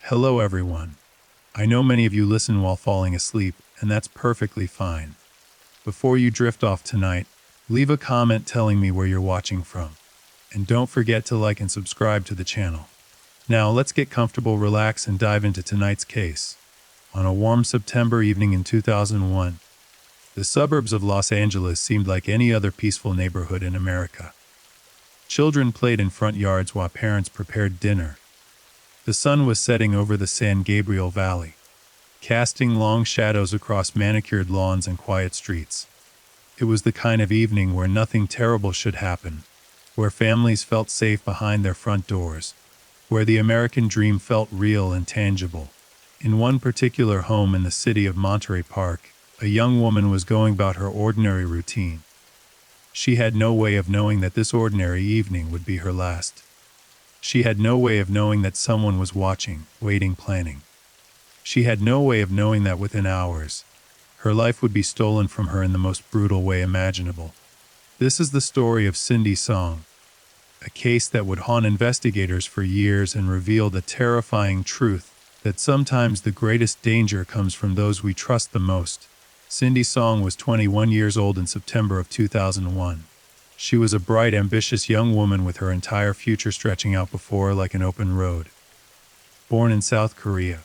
Hello, everyone. I know many of you listen while falling asleep, and that's perfectly fine. Before you drift off tonight, leave a comment telling me where you're watching from. And don't forget to like and subscribe to the channel. Now, let's get comfortable, relax, and dive into tonight's case. On a warm September evening in 2001, the suburbs of Los Angeles seemed like any other peaceful neighborhood in America. Children played in front yards while parents prepared dinner. The sun was setting over the San Gabriel Valley, casting long shadows across manicured lawns and quiet streets. It was the kind of evening where nothing terrible should happen, where families felt safe behind their front doors, where the American dream felt real and tangible. In one particular home in the city of Monterey Park, a young woman was going about her ordinary routine. She had no way of knowing that this ordinary evening would be her last. She had no way of knowing that someone was watching, waiting, planning. She had no way of knowing that within hours, her life would be stolen from her in the most brutal way imaginable. This is the story of Cindy Song, a case that would haunt investigators for years and reveal the terrifying truth that sometimes the greatest danger comes from those we trust the most. Cindy Song was 21 years old in September of 2001. She was a bright, ambitious young woman with her entire future stretching out before her like an open road. Born in South Korea,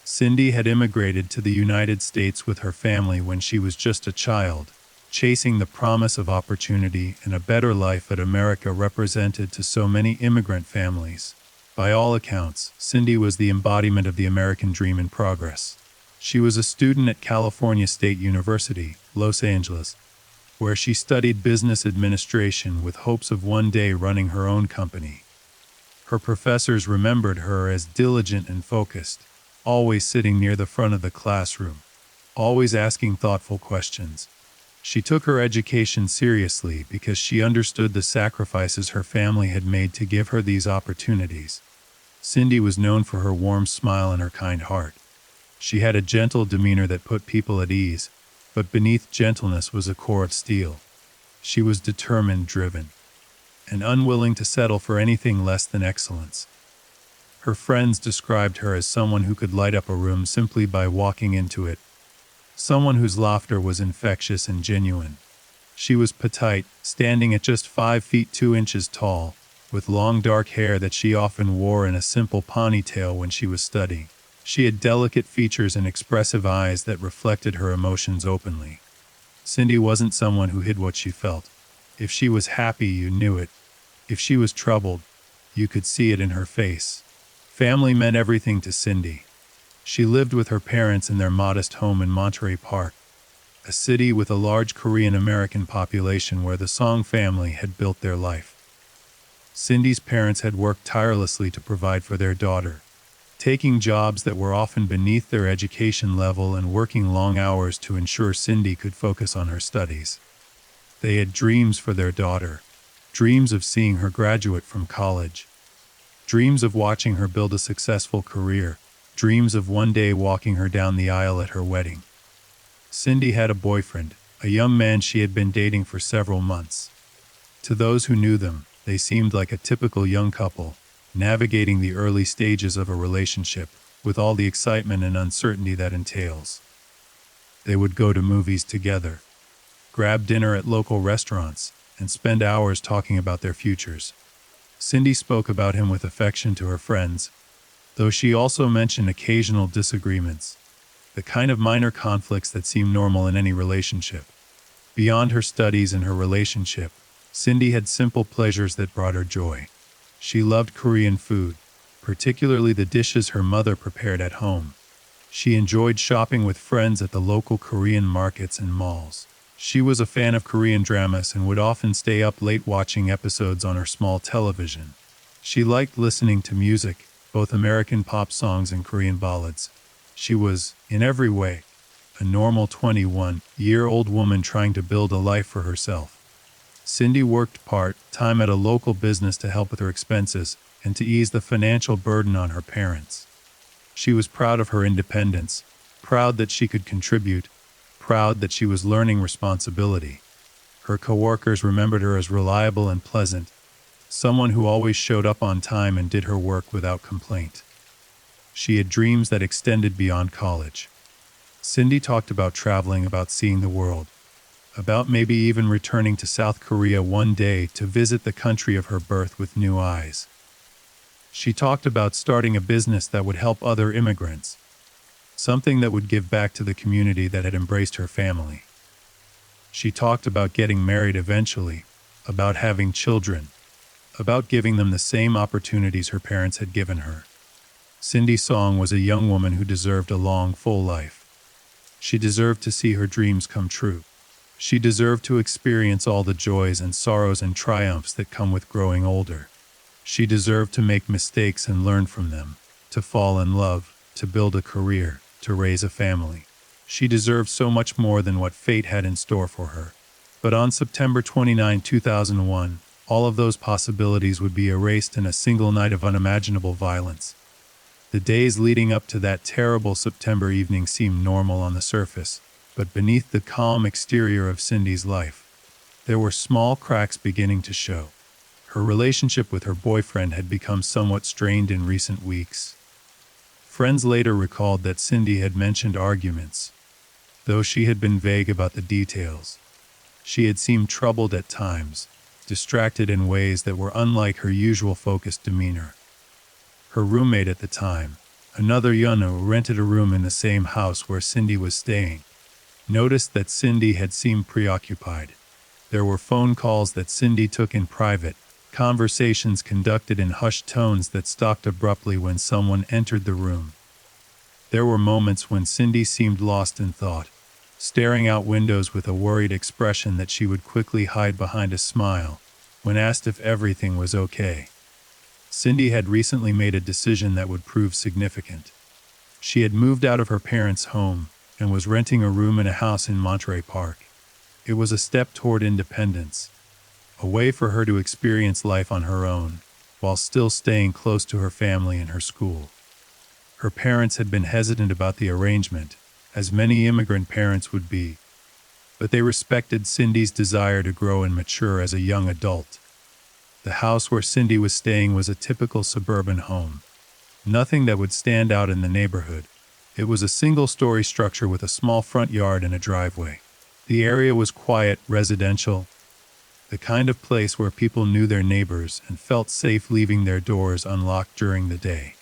Cindy had immigrated to the United States with her family when she was just a child, chasing the promise of opportunity and a better life that America represented to so many immigrant families. By all accounts, Cindy was the embodiment of the American dream in progress. She was a student at California State University, Los Angeles, where she studied business administration with hopes of one day running her own company. Her professors remembered her as diligent and focused, always sitting near the front of the classroom, always asking thoughtful questions. She took her education seriously because she understood the sacrifices her family had made to give her these opportunities. Cindy was known for her warm smile and her kind heart. She had a gentle demeanor that put people at ease, but beneath gentleness was a core of steel. She was determined, driven, and unwilling to settle for anything less than excellence. Her friends described her as someone who could light up a room simply by walking into it, someone whose laughter was infectious and genuine. She was petite, standing at just 5 feet 2 inches tall, with long dark hair that she often wore in a simple ponytail when she was studying. She had delicate features and expressive eyes that reflected her emotions openly. Cindy wasn't someone who hid what she felt. If she was happy, you knew it. If she was troubled, you could see it in her face. Family meant everything to Cindy. She lived with her parents in their modest home in Monterey Park, a city with a large Korean-American population where the Song family had built their life. Cindy's parents had worked tirelessly to provide for their daughter, taking jobs that were often beneath their education level and working long hours to ensure Cindy could focus on her studies. They had dreams for their daughter, dreams of seeing her graduate from college, dreams of watching her build a successful career, dreams of one day walking her down the aisle at her wedding. Cindy had a boyfriend, a young man she had been dating for several months. To those who knew them, they seemed like a typical young couple, navigating the early stages of a relationship, with all the excitement and uncertainty that entails. They would go to movies together, grab dinner at local restaurants, and spend hours talking about their futures. Cindy spoke about him with affection to her friends, though she also mentioned occasional disagreements, the kind of minor conflicts that seem normal in any relationship. Beyond her studies and her relationship, Cindy had simple pleasures that brought her joy. She loved Korean food, particularly the dishes her mother prepared at home. She enjoyed shopping with friends at the local Korean markets and malls. She was a fan of Korean dramas and would often stay up late watching episodes on her small television. She liked listening to music, both American pop songs and Korean ballads. She was, in every way, a normal 21-year-old woman trying to build a life for herself. Cindy worked part-time at a local business to help with her expenses and to ease the financial burden on her parents. She was proud of her independence, proud that she could contribute, proud that she was learning responsibility. Her coworkers remembered her as reliable and pleasant, someone who always showed up on time and did her work without complaint. She had dreams that extended beyond college. Cindy talked about traveling, about seeing the world, about maybe even returning to South Korea one day to visit the country of her birth with new eyes. She talked about starting a business that would help other immigrants, something that would give back to the community that had embraced her family. She talked about getting married eventually, about having children, about giving them the same opportunities her parents had given her. Cindy Song was a young woman who deserved a long, full life. She deserved to see her dreams come true. She deserved to experience all the joys and sorrows and triumphs that come with growing older. She deserved to make mistakes and learn from them, to fall in love, to build a career, to raise a family. She deserved so much more than what fate had in store for her. But on September 29, 2001, all of those possibilities would be erased in a single night of unimaginable violence. The days leading up to that terrible September evening seemed normal on the surface, but beneath the calm exterior of Cindy's life, there were small cracks beginning to show. Her relationship with her boyfriend had become somewhat strained in recent weeks. Friends later recalled that Cindy had mentioned arguments, though she had been vague about the details. She had seemed troubled at times, distracted in ways that were unlike her usual focused demeanor. Her roommate at the time, another Yuna who rented a room in the same house where Cindy was staying, noticed that Cindy had seemed preoccupied. There were phone calls that Cindy took in private, conversations conducted in hushed tones that stopped abruptly when someone entered the room. There were moments when Cindy seemed lost in thought, staring out windows with a worried expression that she would quickly hide behind a smile when asked if everything was okay. Cindy had recently made a decision that would prove significant. She had moved out of her parents' home and was renting a room in a house in Monterey Park. It was a step toward independence, a way for her to experience life on her own, while still staying close to her family and her school. Her parents had been hesitant about the arrangement, as many immigrant parents would be, but they respected Cindy's desire to grow and mature as a young adult. The house where Cindy was staying was a typical suburban home. Nothing that would stand out in the neighborhood. It was a single-story structure with a small front yard and a driveway. The area was quiet, residential, the kind of place where people knew their neighbors and felt safe leaving their doors unlocked during the day.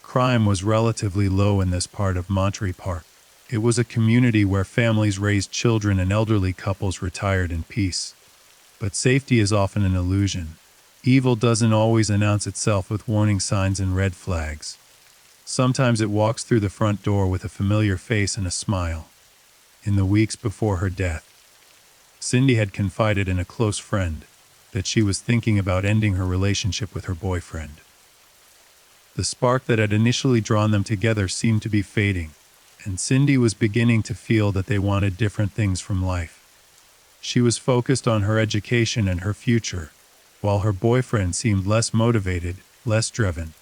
Crime was relatively low in this part of Monterey Park. It was a community where families raised children and elderly couples retired in peace. But safety is often an illusion. Evil doesn't always announce itself with warning signs and red flags. Sometimes it walks through the front door with a familiar face and a smile. In the weeks before her death, Cindy had confided in a close friend that she was thinking about ending her relationship with her boyfriend. The spark that had initially drawn them together seemed to be fading, and Cindy was beginning to feel that they wanted different things from life. She was focused on her education and her future, while her boyfriend seemed less motivated, less driven.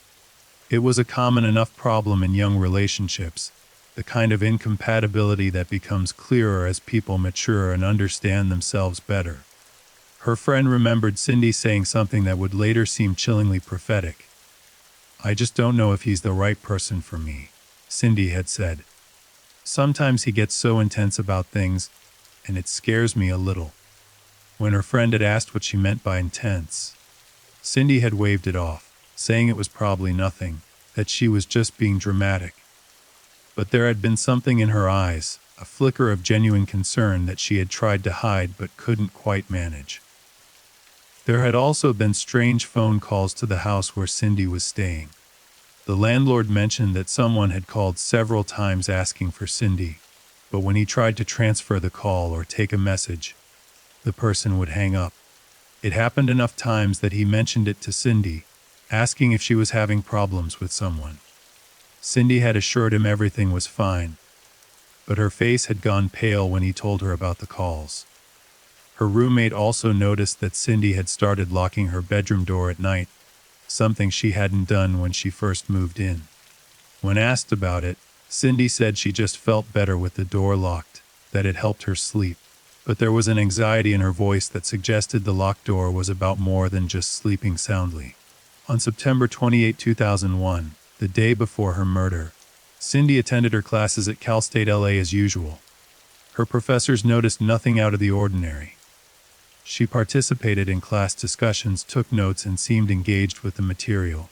It was a common enough problem in young relationships, the kind of incompatibility that becomes clearer as people mature and understand themselves better. Her friend remembered Cindy saying something that would later seem chillingly prophetic. "I just don't know if he's the right person for me," Cindy had said. "Sometimes he gets so intense about things, and it scares me a little." When her friend had asked what she meant by intense, Cindy had waved it off, saying it was probably nothing, that she was just being dramatic. But there had been something in her eyes, a flicker of genuine concern that she had tried to hide but couldn't quite manage. There had also been strange phone calls to the house where Cindy was staying. The landlord mentioned that someone had called several times asking for Cindy, but when he tried to transfer the call or take a message, the person would hang up. It happened enough times that he mentioned it to Cindy, asking if she was having problems with someone. Cindy had assured him everything was fine, but her face had gone pale when he told her about the calls. Her roommate also noticed that Cindy had started locking her bedroom door at night, something she hadn't done when she first moved in. When asked about it, Cindy said she just felt better with the door locked, that it helped her sleep. But there was an anxiety in her voice that suggested the locked door was about more than just sleeping soundly. On September 28, 2001, The day before her murder, Cindy attended her classes at Cal State LA as usual. Her professors noticed nothing out of the ordinary. She participated in class discussions, took notes, and seemed engaged with the material.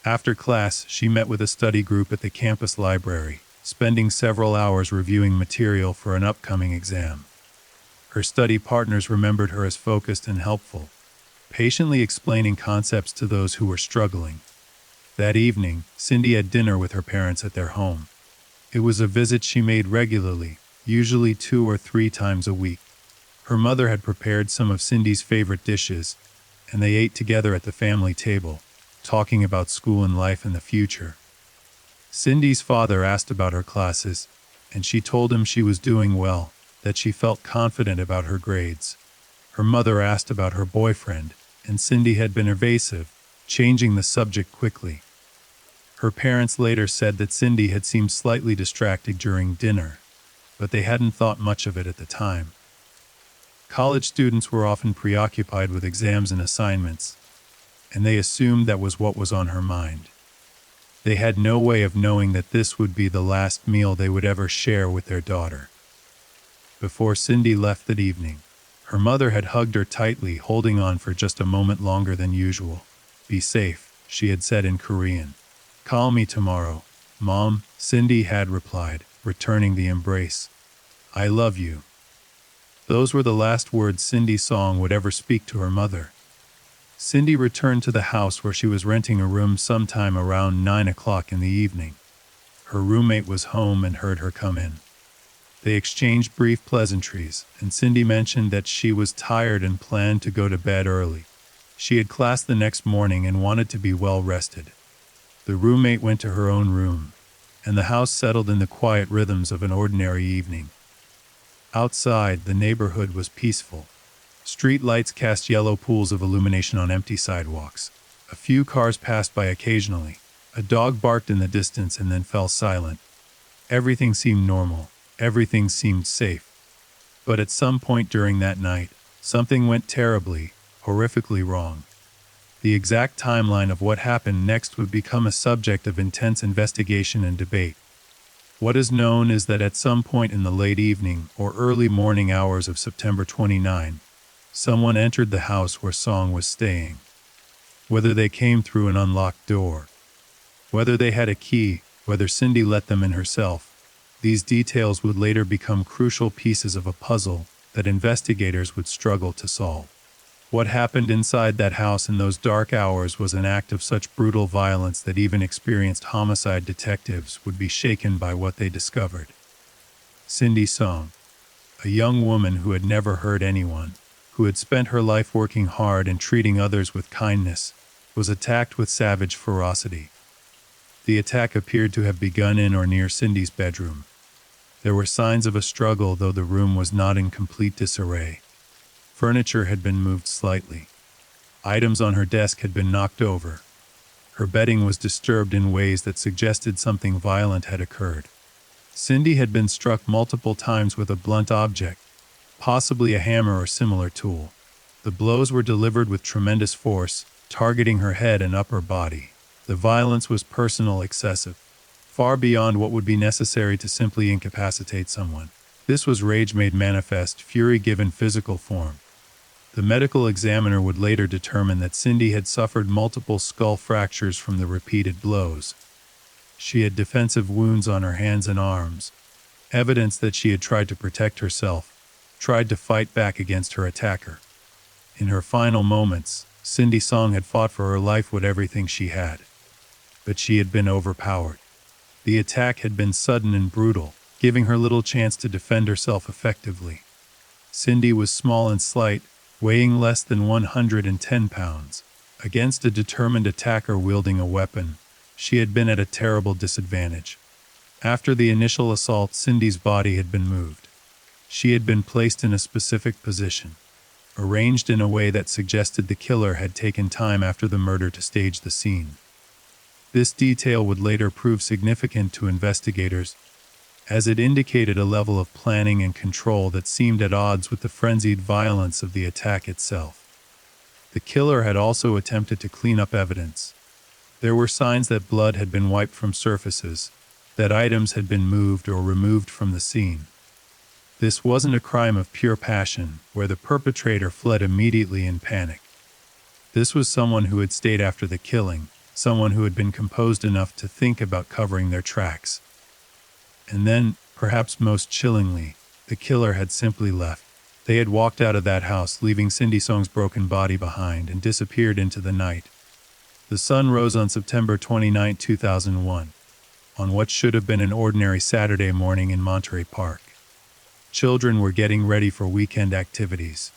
After class, she met with a study group at the campus library, spending several hours reviewing material for an upcoming exam. Her study partners remembered her as focused and helpful, patiently explaining concepts to those who were struggling. That evening, Cindy had dinner with her parents at their home. It was a visit she made regularly, usually 2 or 3 times a week. Her mother had prepared some of Cindy's favorite dishes, and they ate together at the family table, talking about school and life in the future. Cindy's father asked about her classes, and she told him she was doing well, that she felt confident about her grades. Her mother asked about her boyfriend, and Cindy had been evasive, changing the subject quickly. Her parents later said that Cindy had seemed slightly distracted during dinner, but they hadn't thought much of it at the time. College students were often preoccupied with exams and assignments, and they assumed that was what was on her mind. They had no way of knowing that this would be the last meal they would ever share with their daughter. Before Cindy left that evening, her mother had hugged her tightly, holding on for just a moment longer than usual. "Be safe," she had said in Korean. "Call me tomorrow, Mom," Cindy had replied, returning the embrace. "I love you." Those were the last words Cindy Song would ever speak to her mother. Cindy returned to the house where she was renting a room sometime around 9 o'clock in the evening. Her roommate was home and heard her come in. They exchanged brief pleasantries, and Cindy mentioned that she was tired and planned to go to bed early. She had class the next morning and wanted to be well rested. The roommate went to her own room, and the house settled in the quiet rhythms of an ordinary evening. Outside, the neighborhood was peaceful. Street lights cast yellow pools of illumination on empty sidewalks. A few cars passed by occasionally. A dog barked in the distance and then fell silent. Everything seemed normal. Everything seemed safe. But at some point during that night, something went terribly, horrifically wrong. The exact timeline of what happened next would become a subject of intense investigation and debate. What is known is that at some point in the late evening or early morning hours of September 29, someone entered the house where Song was staying. Whether they came through an unlocked door, whether they had a key, whether Cindy let them in herself, these details would later become crucial pieces of a puzzle that investigators would struggle to solve. What happened inside that house in those dark hours was an act of such brutal violence that even experienced homicide detectives would be shaken by what they discovered. Cindy Song, a young woman who had never hurt anyone, who had spent her life working hard and treating others with kindness, was attacked with savage ferocity. The attack appeared to have begun in or near Cindy's bedroom. There were signs of a struggle, though the room was not in complete disarray. Furniture had been moved slightly. Items on her desk had been knocked over. Her bedding was disturbed in ways that suggested something violent had occurred. Cindy had been struck multiple times with a blunt object, possibly a hammer or similar tool. The blows were delivered with tremendous force, targeting her head and upper body. The violence was personal, excessive, far beyond what would be necessary to simply incapacitate someone. This was rage made manifest, fury given physical form. The medical examiner would later determine that Cindy had suffered multiple skull fractures from the repeated blows. She had defensive wounds on her hands and arms, evidence that she had tried to protect herself, tried to fight back against her attacker. In her final moments, Cindy Song had fought for her life with everything she had. But she had been overpowered. The attack had been sudden and brutal, giving her little chance to defend herself effectively. Cindy was small and slight, weighing less than 110 pounds. Against a determined attacker wielding a weapon, she had been at a terrible disadvantage. After the initial assault, Cindy's body had been moved. She had been placed in a specific position, arranged in a way that suggested the killer had taken time after the murder to stage the scene. This detail would later prove significant to investigators, as it indicated a level of planning and control that seemed at odds with the frenzied violence of the attack itself. The killer had also attempted to clean up evidence. There were signs that blood had been wiped from surfaces, that items had been moved or removed from the scene. This wasn't a crime of pure passion, where the perpetrator fled immediately in panic. This was someone who had stayed after the killing, someone who had been composed enough to think about covering their tracks. And then, perhaps most chillingly, the killer had simply left. They had walked out of that house, leaving Cindy Song's broken body behind, and disappeared into the night. The sun rose on September 29, 2001, on what should have been an ordinary Saturday morning in Monterey Park. Children were getting ready for weekend activities.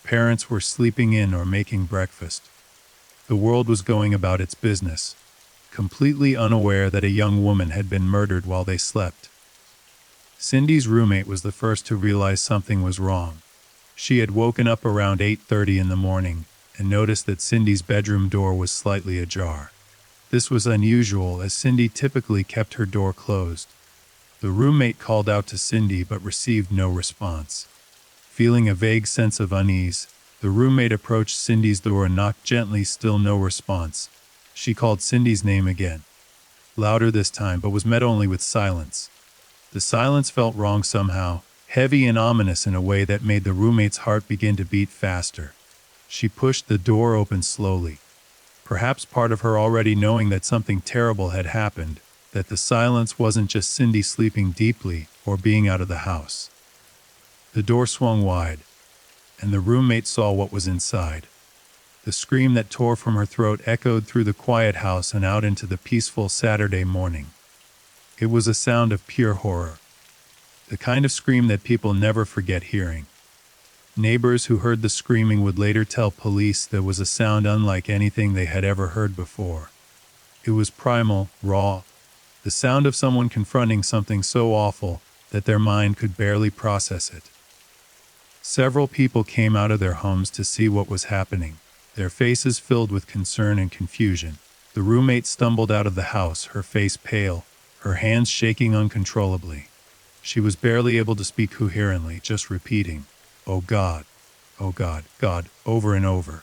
Parents were sleeping in or making breakfast. The world was going about its business, completely unaware that a young woman had been murdered while they slept. Cindy's roommate was the first to realize something was wrong. She had woken up around 8:30 in the morning and noticed that Cindy's bedroom door was slightly ajar. This was unusual, as Cindy typically kept her door closed. The roommate called out to Cindy but received no response. Feeling a vague sense of unease, the roommate approached Cindy's door and knocked gently. Still no response. She called Cindy's name again, louder this time, but was met only with silence. The silence felt wrong somehow, heavy and ominous in a way that made the roommate's heart begin to beat faster. She pushed the door open slowly, perhaps part of her already knowing that something terrible had happened, that the silence wasn't just Cindy sleeping deeply or being out of the house. The door swung wide, and the roommate saw what was inside. The scream that tore from her throat echoed through the quiet house and out into the peaceful Saturday morning. It was a sound of pure horror, the kind of scream that people never forget hearing. Neighbors who heard the screaming would later tell police there was a sound unlike anything they had ever heard before. It was primal, raw, the sound of someone confronting something so awful that their mind could barely process it. Several people came out of their homes to see what was happening, their faces filled with concern and confusion. The roommate stumbled out of the house, her face pale, her hands shaking uncontrollably. She was barely able to speak coherently, just repeating, "Oh God, oh God, God," over and over.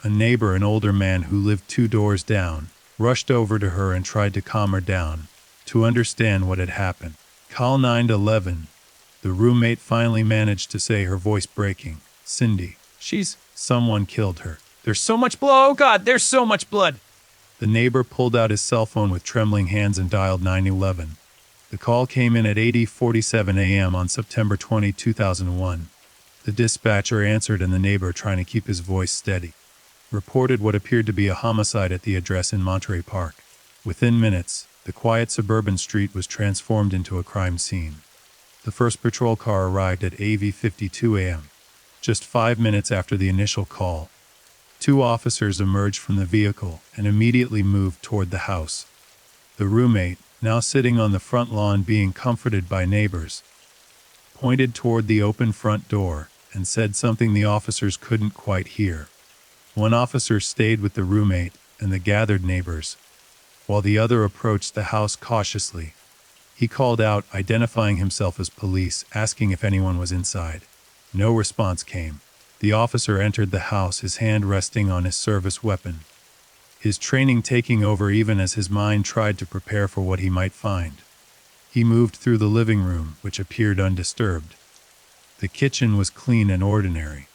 A neighbor, an older man who lived 2 doors down, rushed over to her and tried to calm her down, to understand what had happened. "Call 911. The roommate finally managed to say, her voice breaking. "Cindy, someone killed her. There's so much blood, oh God, there's so much blood." The neighbor pulled out his cell phone with trembling hands and dialed 911. The call came in at 8:47 a.m. on September 20, 2001. The dispatcher answered, and the neighbor, trying to keep his voice steady, reported what appeared to be a homicide at the address in Monterey Park. Within minutes, the quiet suburban street was transformed into a crime scene. The first patrol car arrived at 8:52 a.m. Just 5 minutes after the initial call. 2 officers emerged from the vehicle and immediately moved toward the house. The roommate, now sitting on the front lawn being comforted by neighbors, pointed toward the open front door and said something the officers couldn't quite hear. One officer stayed with the roommate and the gathered neighbors, while the other approached the house cautiously. He called out, identifying himself as police, asking if anyone was inside. No response came. The officer entered the house, his hand resting on his service weapon, his training taking over even as his mind tried to prepare for what he might find. He moved through the living room, which appeared undisturbed. The kitchen was clean and ordinary.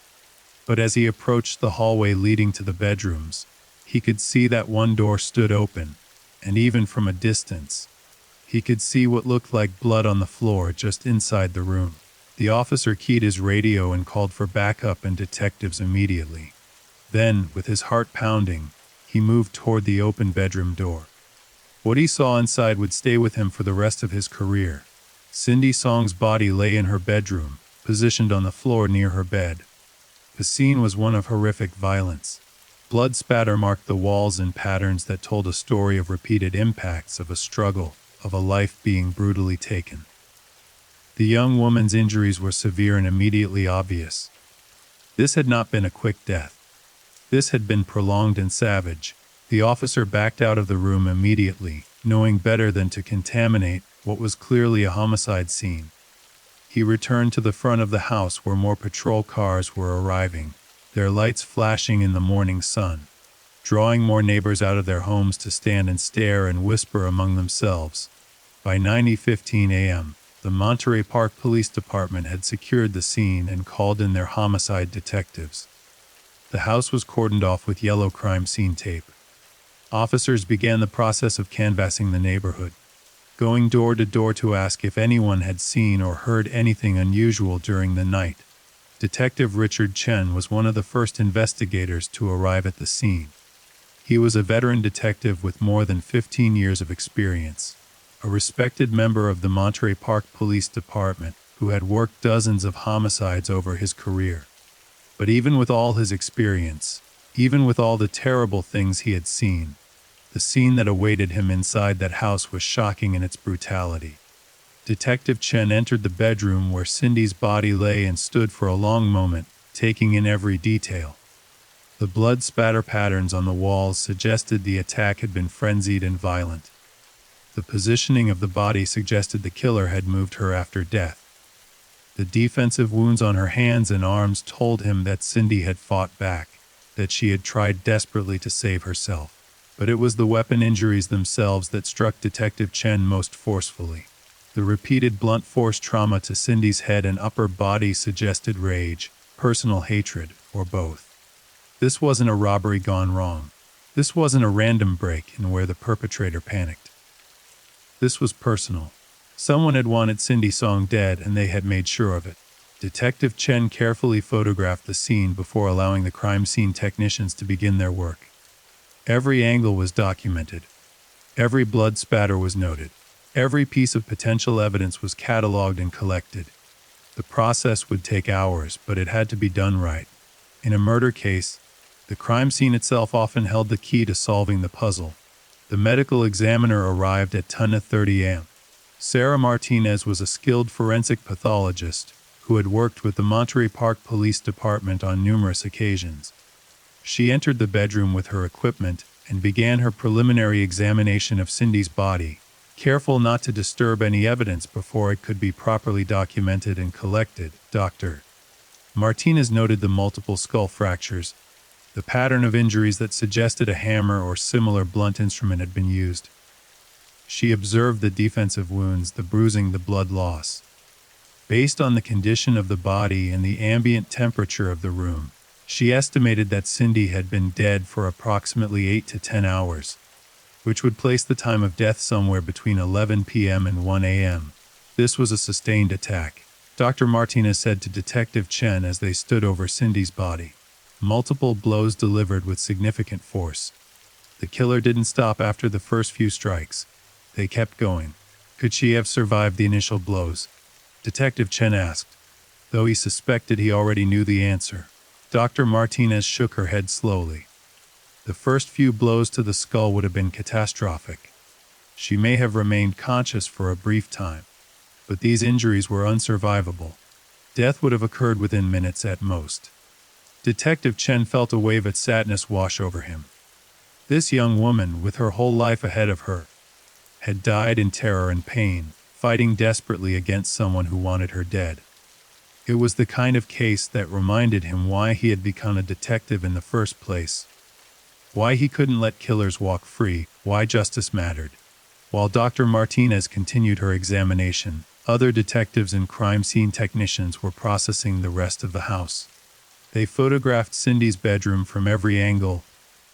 But as he approached the hallway leading to the bedrooms, he could see that one door stood open, and even from a distance, he could see what looked like blood on the floor just inside the room. The officer keyed his radio and called for backup and detectives immediately. Then, with his heart pounding, he moved toward the open bedroom door. What he saw inside would stay with him for the rest of his career. Cindy Song's body lay in her bedroom, positioned on the floor near her bed. The scene was one of horrific violence. Blood spatter marked the walls in patterns that told a story of repeated impacts, of a struggle, of a life being brutally taken. The young woman's injuries were severe and immediately obvious. This had not been a quick death. This had been prolonged and savage. The officer backed out of the room immediately, knowing better than to contaminate what was clearly a homicide scene. He returned to the front of the house where more patrol cars were arriving, their lights flashing in the morning sun. drawing more neighbors out of their homes to stand and stare and whisper among themselves. By 9:15 a.m., the Monterey Park Police Department had secured the scene and called in their homicide detectives. The house was cordoned off with yellow crime scene tape. Officers began the process of canvassing the neighborhood, going door to door to ask if anyone had seen or heard anything unusual during the night. Detective Richard Chen was one of the first investigators to arrive at the scene. He was a veteran detective with more than 15 years of experience, a respected member of the Monterey Park Police Department who had worked dozens of homicides over his career. But even with all his experience, even with all the terrible things he had seen, the scene that awaited him inside that house was shocking in its brutality. Detective Chen entered the bedroom where Cindy's body lay and stood for a long moment, taking in every detail. The blood spatter patterns on the walls suggested the attack had been frenzied and violent. The positioning of the body suggested the killer had moved her after death. The defensive wounds on her hands and arms told him that Cindy had fought back, that she had tried desperately to save herself. But it was the weapon injuries themselves that struck Detective Chen most forcefully. The repeated blunt force trauma to Cindy's head and upper body suggested rage, personal hatred, or both. This wasn't a robbery gone wrong. This wasn't a random break-in where the perpetrator panicked. This was personal. Someone had wanted Cindy Song dead and they had made sure of it. Detective Chen carefully photographed the scene before allowing the crime scene technicians to begin their work. Every angle was documented. Every blood spatter was noted. Every piece of potential evidence was cataloged and collected. The process would take hours, but it had to be done right. In a murder case, the crime scene itself often held the key to solving the puzzle. The medical examiner arrived at 10:30 a.m. Sarah Martinez was a skilled forensic pathologist who had worked with the Monterey Park Police Department on numerous occasions. She entered the bedroom with her equipment and began her preliminary examination of Cindy's body, careful not to disturb any evidence before it could be properly documented and collected. Dr. Martinez noted the multiple skull fractures, the pattern of injuries that suggested a hammer or similar blunt instrument had been used. She observed the defensive wounds, the bruising, the blood loss. Based on the condition of the body and the ambient temperature of the room, she estimated that Cindy had been dead for approximately 8 to 10 hours, which would place the time of death somewhere between 11 p.m. and 1 a.m. This was a sustained attack, Dr. Martinez said to Detective Chen as they stood over Cindy's body. Multiple blows delivered with significant force. The killer didn't stop after the first few strikes. They kept going. Could she have survived the initial blows? Detective Chen asked, though he suspected he already knew the answer. Dr. Martinez shook her head slowly. The first few blows to the skull would have been catastrophic. She may have remained conscious for a brief time, but these injuries were unsurvivable. Death would have occurred within minutes at most. Detective Chen felt a wave of sadness wash over him. This young woman, with her whole life ahead of her, had died in terror and pain, fighting desperately against someone who wanted her dead. It was the kind of case that reminded him why he had become a detective in the first place. Why he couldn't let killers walk free, why justice mattered. While Dr. Martinez continued her examination, other detectives and crime scene technicians were processing the rest of the house. They photographed Cindy's bedroom from every angle,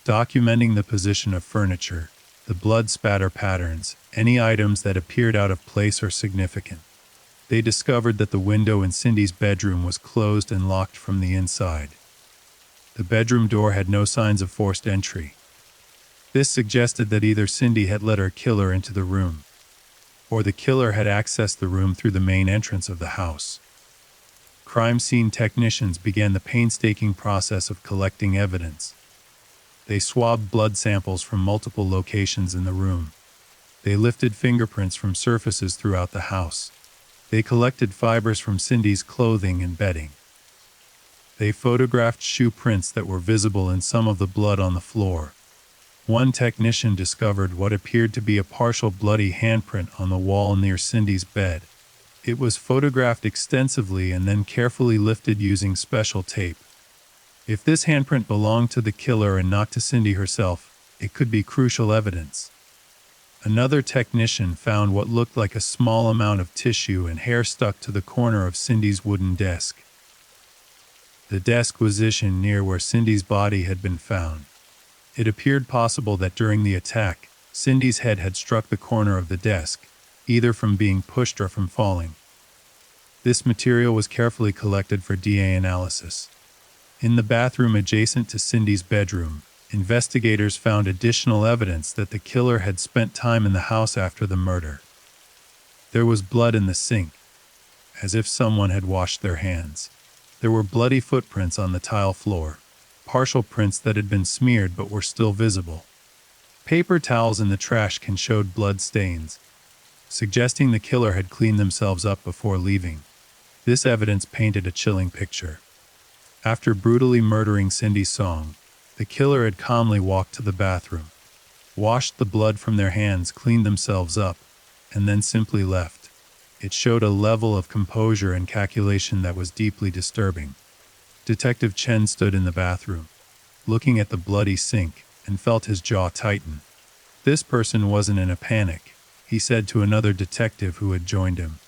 documenting the position of furniture, the blood spatter patterns, any items that appeared out of place or significant. They discovered that the window in Cindy's bedroom was closed and locked from the inside. The bedroom door had no signs of forced entry. This suggested that either Cindy had let her killer into the room, or the killer had accessed the room through the main entrance of the house. Crime scene technicians began the painstaking process of collecting evidence. They swabbed blood samples from multiple locations in the room. They lifted fingerprints from surfaces throughout the house. They collected fibers from Cindy's clothing and bedding. They photographed shoe prints that were visible in some of the blood on the floor. One technician discovered what appeared to be a partial bloody handprint on the wall near Cindy's bed. It was photographed extensively and then carefully lifted using special tape. If this handprint belonged to the killer and not to Cindy herself, it could be crucial evidence. Another technician found what looked like a small amount of tissue and hair stuck to the corner of Cindy's wooden desk. The desk was positioned near where Cindy's body had been found. It appeared possible that during the attack, Cindy's head had struck the corner of the desk, either from being pushed or from falling. This material was carefully collected for DNA analysis. In the bathroom adjacent to Cindy's bedroom, investigators found additional evidence that the killer had spent time in the house after the murder. There was blood in the sink, as if someone had washed their hands. There were bloody footprints on the tile floor, partial prints that had been smeared but were still visible. Paper towels in the trash can showed blood stains, suggesting the killer had cleaned themselves up before leaving. This evidence painted a chilling picture. After brutally murdering Cindy Song, the killer had calmly walked to the bathroom, washed the blood from their hands, cleaned themselves up, and then simply left. It showed a level of composure and calculation that was deeply disturbing. Detective Chen stood in the bathroom, looking at the bloody sink, and felt his jaw tighten. This person wasn't in a panic, he said to another detective who had joined him.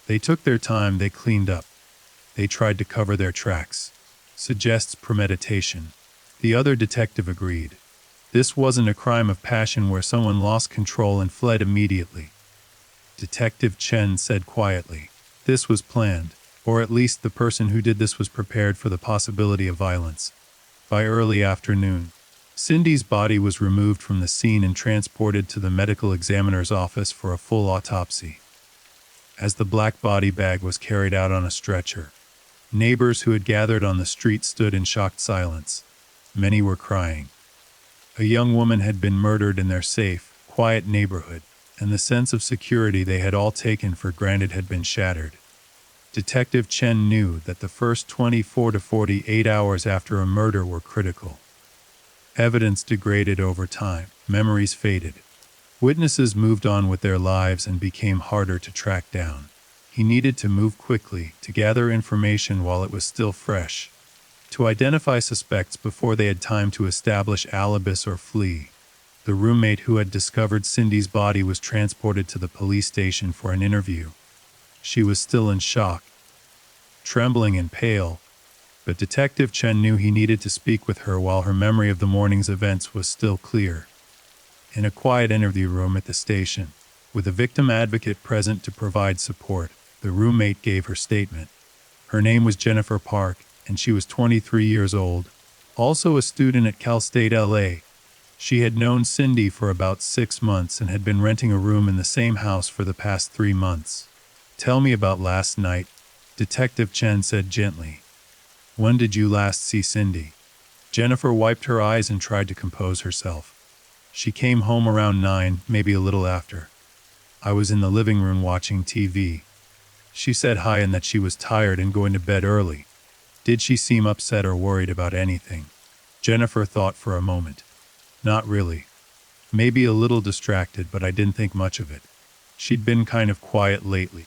They took their time, they cleaned up. They tried to cover their tracks. Suggests premeditation. The other detective agreed. This wasn't a crime of passion where someone lost control and fled immediately. Detective Chen said quietly, this was planned, or at least the person who did this was prepared for the possibility of violence. By early afternoon, Cindy's body was removed from the scene and transported to the medical examiner's office for a full autopsy. As the black body bag was carried out on a stretcher, neighbors who had gathered on the street stood in shocked silence. Many were crying. A young woman had been murdered in their safe, quiet neighborhood, and the sense of security they had all taken for granted had been shattered. Detective Chen knew that the first 24 to 48 hours after a murder were critical. Evidence degraded over time, memories faded. Witnesses moved on with their lives and became harder to track down. He needed to move quickly, to gather information while it was still fresh, to identify suspects before they had time to establish alibis or flee. The roommate who had discovered Cindy's body was transported to the police station for an interview. She was still in shock, trembling and pale, but Detective Chen knew he needed to speak with her while her memory of the morning's events was still clear. In a quiet interview room at the station, with a victim advocate present to provide support, the roommate gave her statement. Her name was Jennifer Park, and she was 23 years old, also a student at Cal State LA. She had known Cindy for about 6 months and had been renting a room in the same house for the past 3 months. Tell me about last night, Detective Chen said gently. When did you last see Cindy? Jennifer wiped her eyes and tried to compose herself. She came home around 9, maybe a little after. I was in the living room watching TV. She said hi and that she was tired and going to bed early. Did she seem upset or worried about anything? Jennifer thought for a moment. Not really. Maybe a little distracted, but I didn't think much of it. She'd been kind of quiet lately.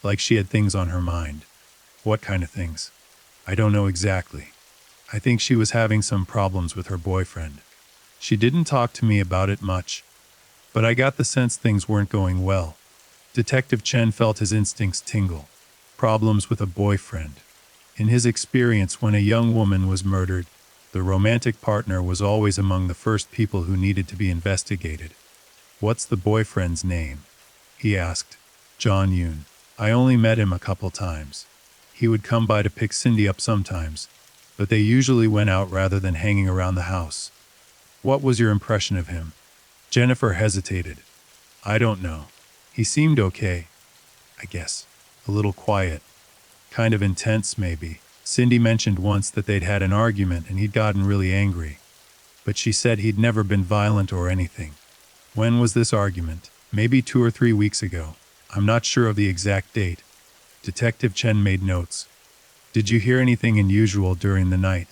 Like she had things on her mind. What kind of things? I don't know exactly. I think she was having some problems with her boyfriend. She didn't talk to me about it much, but I got the sense things weren't going well. Detective Chen felt his instincts tingle. Problems with a boyfriend. In his experience, when a young woman was murdered, the romantic partner was always among the first people who needed to be investigated. What's the boyfriend's name? He asked. John Yoon. I only met him a couple times. He would come by to pick Cindy up sometimes, but they usually went out rather than hanging around the house. What was your impression of him? Jennifer hesitated. I don't know. He seemed okay, I guess. A little quiet. Kind of intense, maybe. Cindy mentioned once that they'd had an argument and he'd gotten really angry. But she said he'd never been violent or anything. When was this argument? Maybe 2 or 3 weeks ago. I'm not sure of the exact date. Detective Chen made notes. Did you hear anything unusual during the night?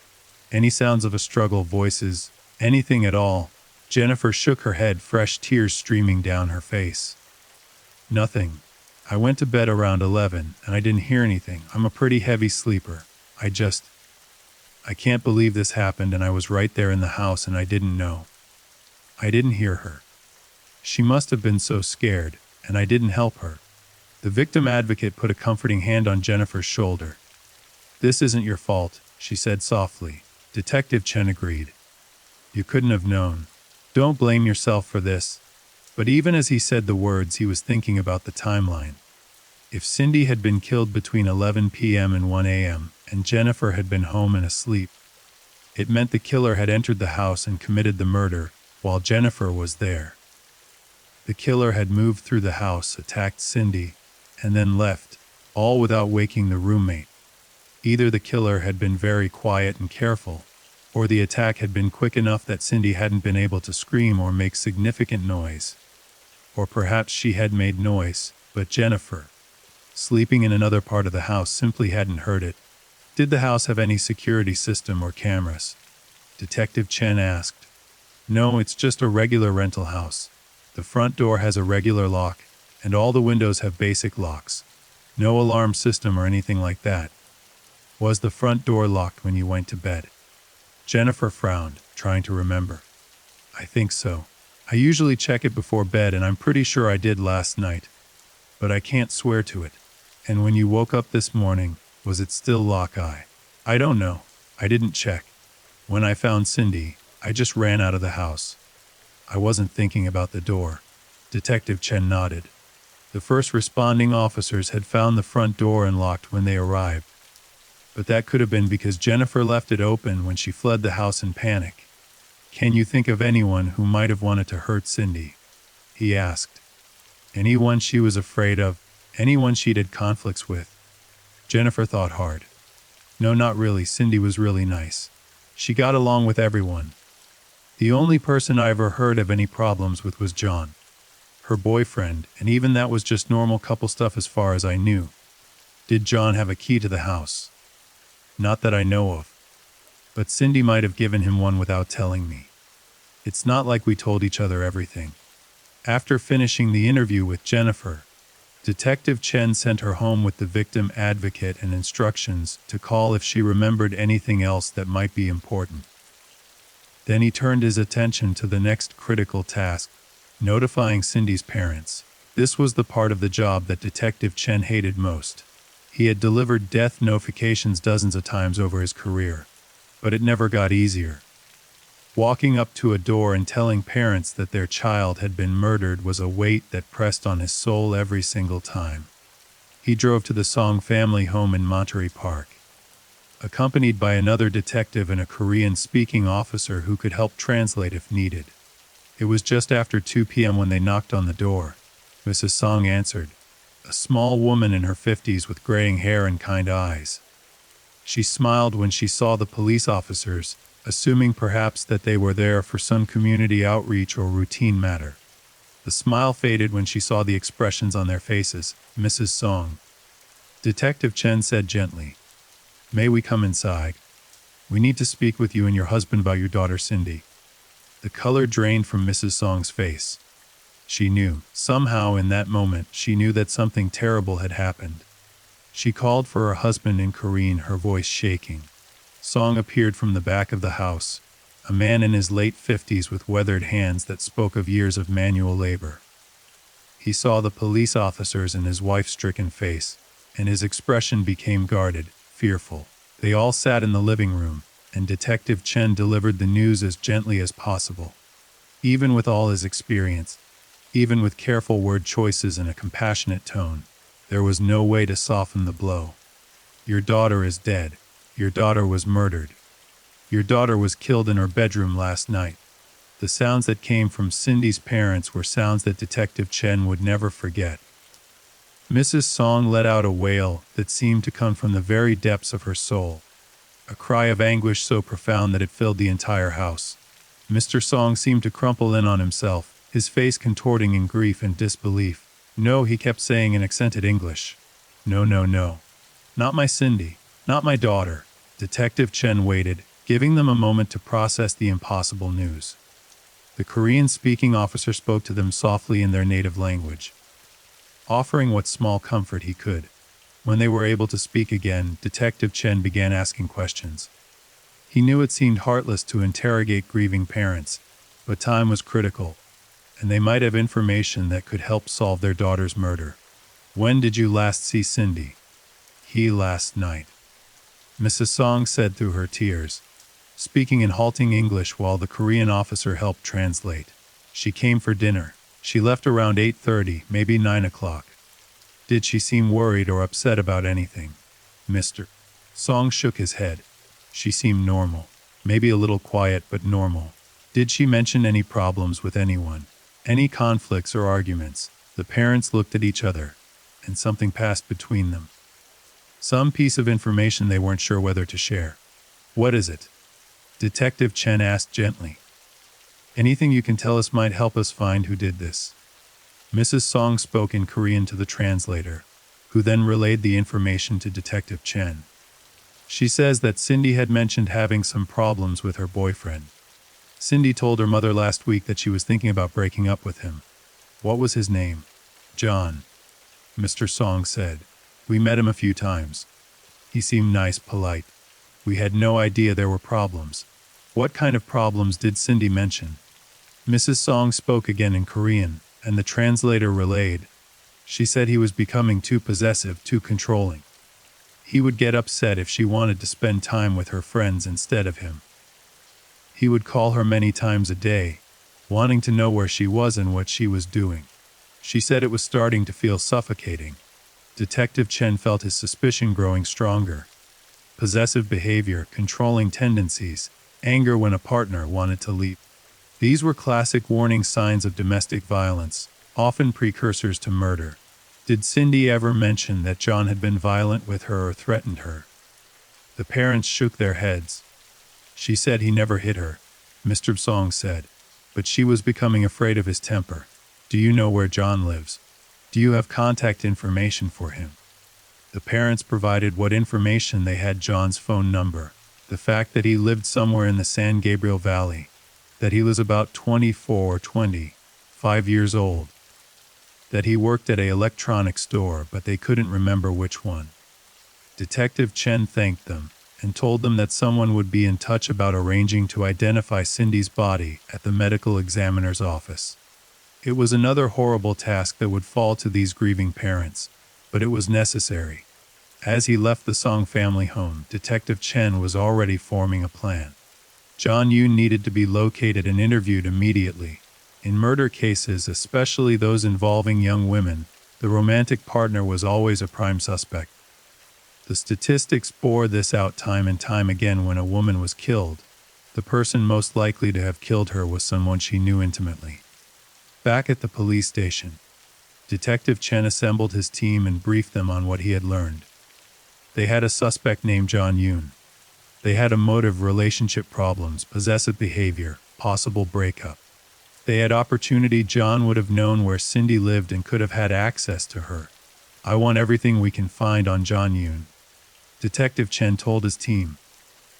Any sounds of a struggle, voices, anything at all? Jennifer shook her head, fresh tears streaming down her face. Nothing. I went to bed around 11 and I didn't hear anything. I'm a pretty heavy sleeper. I can't believe this happened and I was right there in the house and I didn't know. I didn't hear her. She must have been so scared, and I didn't help her." The victim advocate put a comforting hand on Jennifer's shoulder. "This isn't your fault," she said softly. Detective Chen agreed. "You couldn't have known. Don't blame yourself for this." But even as he said the words, he was thinking about the timeline. If Cindy had been killed between 11 p.m. and 1 a.m., and Jennifer had been home and asleep, it meant the killer had entered the house and committed the murder while Jennifer was there. The killer had moved through the house, attacked Cindy, and then left, all without waking the roommate. Either the killer had been very quiet and careful, or the attack had been quick enough that Cindy hadn't been able to scream or make significant noise. Or perhaps she had made noise, but Jennifer, sleeping in another part of the house, simply hadn't heard it. "Did the house have any security system or cameras?" Detective Chen asked. "No, it's just a regular rental house. The front door has a regular lock, and all the windows have basic locks. No alarm system or anything like that." "Was the front door locked when you went to bed?" Jennifer frowned, trying to remember. "I think so. I usually check it before bed, and I'm pretty sure I did last night. But I can't swear to it." "And when you woke up this morning, was it still locked?" "I don't know. I didn't check. When I found Cindy, I just ran out of the house. I wasn't thinking about the door." Detective Chen nodded. The first responding officers had found the front door unlocked when they arrived. But that could have been because Jennifer left it open when she fled the house in panic. "Can you think of anyone who might have wanted to hurt Cindy?" he asked. "Anyone she was afraid of? Anyone she'd had conflicts with?" Jennifer thought hard. "No, not really. Cindy was really nice. She got along with everyone. The only person I ever heard of any problems with was John, her boyfriend, and even that was just normal couple stuff as far as I knew." "Did John have a key to the house?" "Not that I know of. But Cindy might have given him one without telling me. It's not like we told each other everything." After finishing the interview with Jennifer, Detective Chen sent her home with the victim advocate and instructions to call if she remembered anything else that might be important. Then he turned his attention to the next critical task, notifying Cindy's parents. This was the part of the job that Detective Chen hated most. He had delivered death notifications dozens of times over his career, but it never got easier. Walking up to a door and telling parents that their child had been murdered was a weight that pressed on his soul every single time. He drove to the Song family home in Monterey Park, accompanied by another detective and a Korean-speaking officer who could help translate if needed. It was just after 2 p.m. when they knocked on the door. Mrs. Song answered, a small woman in her 50s with graying hair and kind eyes. She smiled when she saw the police officers, assuming perhaps that they were there for some community outreach or routine matter. The smile faded when she saw the expressions on their faces. "Mrs. Song," Detective Chen said gently, "may we come inside? We need to speak with you and your husband about your daughter Cindy." The color drained from Mrs. Song's face. She knew, somehow in that moment, she knew that something terrible had happened. She called for her husband in Korean, her voice shaking. Song appeared from the back of the house, a man in his late 50s with weathered hands that spoke of years of manual labor. He saw the police officers and his wife's stricken face, and his expression became guarded, fearful. They all sat in the living room, and Detective Chen delivered the news as gently as possible. Even with all his experience, even with careful word choices and a compassionate tone, there was no way to soften the blow. "Your daughter is dead. Your daughter was murdered. Your daughter was killed in her bedroom last night." The sounds that came from Cindy's parents were sounds that Detective Chen would never forget. Mrs. Song let out a wail that seemed to come from the very depths of her soul, a cry of anguish so profound that it filled the entire house. Mr. Song seemed to crumple in on himself, his face contorting in grief and disbelief. "No," he kept saying in accented English. "No, no, no. Not my Cindy. Not my daughter." Detective Chen waited, giving them a moment to process the impossible news. The Korean-speaking officer spoke to them softly in their native language, offering what small comfort he could. When they were able to speak again, Detective Chen began asking questions. He knew it seemed heartless to interrogate grieving parents, but time was critical, and they might have information that could help solve their daughter's murder. When did you last see Cindy? He last night, Mrs. Song said through her tears, speaking in halting English while the Korean officer helped translate. She came for dinner. She left around 8:30, maybe 9 o'clock. Did she seem worried or upset about anything? Mr. Song shook his head. She seemed normal. Maybe a little quiet, but normal. Did she mention any problems with anyone? Any conflicts or arguments? The parents looked at each other, and something passed between them. Some piece of information they weren't sure whether to share. What is it? Detective Chen asked gently. Anything you can tell us might help us find who did this. Mrs. Song spoke in Korean to the translator, who then relayed the information to Detective Chen. She says that Cindy had mentioned having some problems with her boyfriend. Cindy told her mother last week that she was thinking about breaking up with him. What was his name? John, Mr. Song said. We met him a few times. He seemed nice, polite. We had no idea there were problems. What kind of problems did Cindy mention? Mrs. Song spoke again in Korean, and the translator relayed. She said he was becoming too possessive, too controlling. He would get upset if she wanted to spend time with her friends instead of him. He would call her many times a day, wanting to know where she was and what she was doing. She said it was starting to feel suffocating. Detective Chen felt his suspicion growing stronger. Possessive behavior, controlling tendencies, anger when a partner wanted to leave. These were classic warning signs of domestic violence, often precursors to murder. Did Cindy ever mention that John had been violent with her or threatened her? The parents shook their heads. She said he never hit her, Mr. Song said, but she was becoming afraid of his temper. Do you know where John lives? Do you have contact information for him? The parents provided what information they had: John's phone number, the fact that he lived somewhere in the San Gabriel Valley, that he was about 24 or 25 years old, that he worked at an electronics store, but they couldn't remember which one. Detective Chen thanked them and told them that someone would be in touch about arranging to identify Cindy's body at the medical examiner's office. It was another horrible task that would fall to these grieving parents, but it was necessary. As he left the Song family home, Detective Chen was already forming a plan. John Yoon needed to be located and interviewed immediately. In murder cases, especially those involving young women, the romantic partner was always a prime suspect. The statistics bore this out time and time again. When a woman was killed, the person most likely to have killed her was someone she knew intimately. Back at the police station, Detective Chen assembled his team and briefed them on what he had learned. They had a suspect named John Yoon. They had a motive: relationship problems, possessive behavior, possible breakup. They had opportunity. John would have known where Cindy lived and could have had access to her. I want everything we can find on John Yoon, Detective Chen told his team.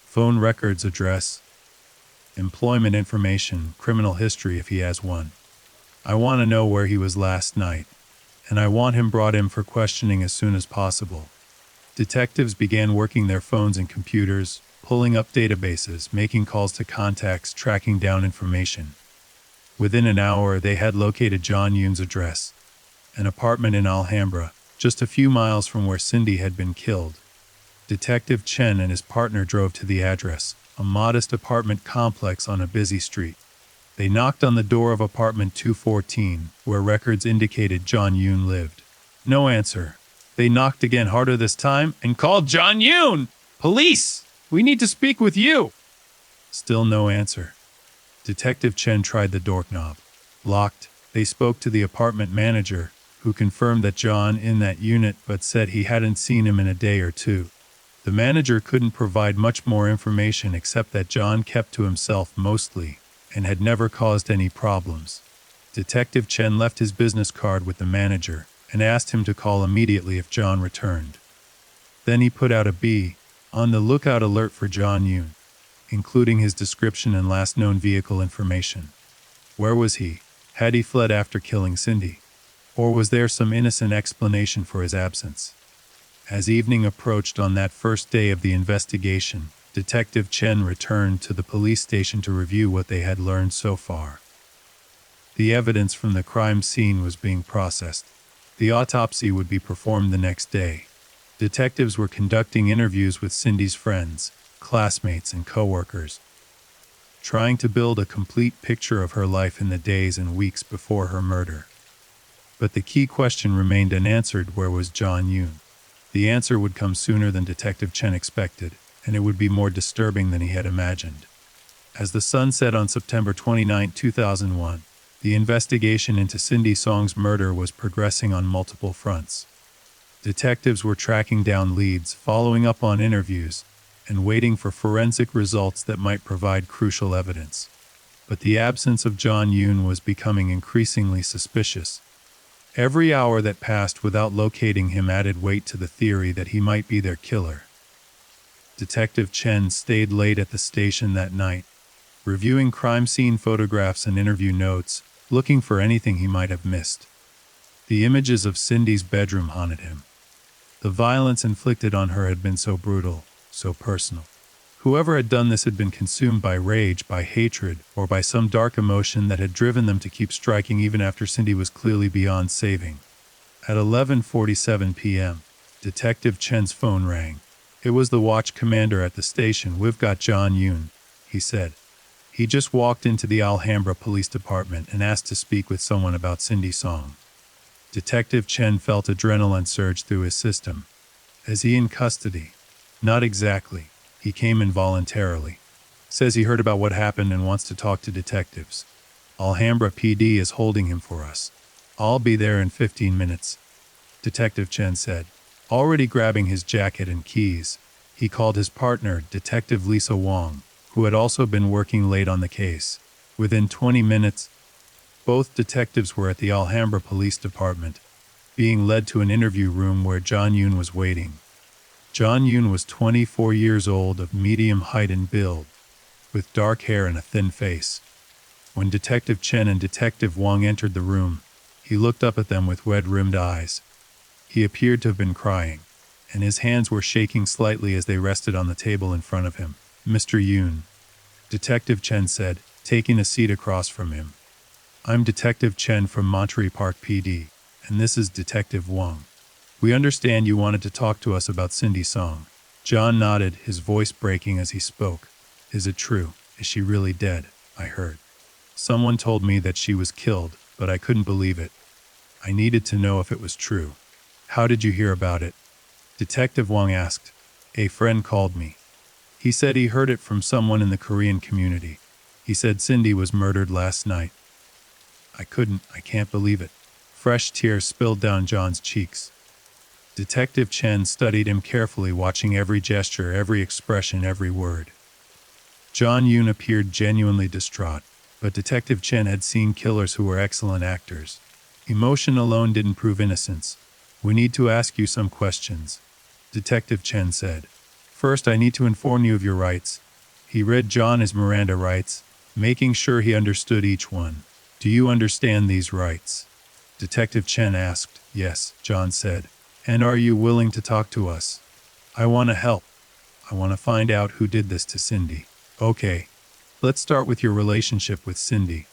Phone records, address, employment information, criminal history if he has one. I want to know where he was last night, and I want him brought in for questioning as soon as possible. Detectives began working their phones and computers, pulling up databases, making calls to contacts, tracking down information. Within an hour, they had located John Yoon's address, an apartment in Alhambra, just a few miles from where Cindy had been killed. Detective Chen and his partner drove to the address, a modest apartment complex on a busy street. They knocked on the door of apartment 214, where records indicated John Yoon lived. No answer. They knocked again, harder this time, and called, John Yoon! Police! We need to speak with you! Still no answer. Detective Chen tried the doorknob. Locked. They spoke to the apartment manager, who confirmed that John in that unit, but said he hadn't seen him in a day or two. The manager couldn't provide much more information except that John kept to himself mostly, and had never caused any problems. Detective Chen left his business card with the manager and asked him to call immediately if John returned. Then he put out a "Be on the lookout" alert for John Yoon, including his description and last known vehicle information. Where was he? Had he fled after killing Cindy? Or was there some innocent explanation for his absence? As evening approached on that first day of the investigation, Detective Chen returned to the police station to review what they had learned so far. The evidence from the crime scene was being processed. The autopsy would be performed the next day. Detectives were conducting interviews with Cindy's friends, classmates, and coworkers, trying to build a complete picture of her life in the days and weeks before her murder. But the key question remained unanswered: where was John Yoon? The answer would come sooner than Detective Chen expected, and it would be more disturbing than he had imagined. As the sun set on September 29, 2001, the investigation into Cindy Song's murder was progressing on multiple fronts. Detectives were tracking down leads, following up on interviews, and waiting for forensic results that might provide crucial evidence. But the absence of John Yoon was becoming increasingly suspicious. Every hour that passed without locating him added weight to the theory that he might be their killer. Detective Chen stayed late at the station that night, reviewing crime scene photographs and interview notes, looking for anything he might have missed. The images of Cindy's bedroom haunted him. The violence inflicted on her had been so brutal, so personal. Whoever had done this had been consumed by rage, by hatred, or by some dark emotion that had driven them to keep striking even after Cindy was clearly beyond saving. At 11:47 p.m., Detective Chen's phone rang. It was the watch commander at the station. "We've got John Yoon," he said. He just walked into the Alhambra Police Department and asked to speak with someone about Cindy Song. Detective Chen felt adrenaline surge through his system. Is he in custody? Not exactly. He came in voluntarily. Says he heard about what happened and wants to talk to detectives. Alhambra PD is holding him for us. I'll be there in 15 minutes, Detective Chen said. Already grabbing his jacket and keys, he called his partner, Detective Lisa Wong, who had also been working late on the case. Within 20 minutes, both detectives were at the Alhambra Police Department, being led to an interview room where John Yoon was waiting. John Yoon was 24 years old, of medium height and build, with dark hair and a thin face. When Detective Chen and Detective Wong entered the room, he looked up at them with red-rimmed eyes. He appeared to have been crying, and his hands were shaking slightly as they rested on the table in front of him. "Mr. Yoon," Detective Chen said, taking a seat across from him. "I'm Detective Chen from Monterey Park PD, and this is Detective Wong. We understand you wanted to talk to us about Cindy Song." John nodded, his voice breaking as he spoke. "Is it true? Is she really dead? I heard. Someone told me that she was killed, but I couldn't believe it. I needed to know if it was true." "How did you hear about it?" Detective Wong asked. "A friend called me. He said he heard it from someone in the Korean community. He said Cindy was murdered last night." I can't believe it." Fresh tears spilled down John's cheeks. Detective Chen studied him carefully, watching every gesture, every expression, every word. John Yoon appeared genuinely distraught, but Detective Chen had seen killers who were excellent actors. "Emotion alone didn't prove innocence. We need to ask you some questions," Detective Chen said. "First, I need to inform you of your rights." He read John his Miranda rights, making sure he understood each one. "Do you understand these rights?" Detective Chen asked. "Yes," John said. "And are you willing to talk to us?" "I want to help. I want to find out who did this to Cindy." "Okay. Let's start with your relationship with Cindy.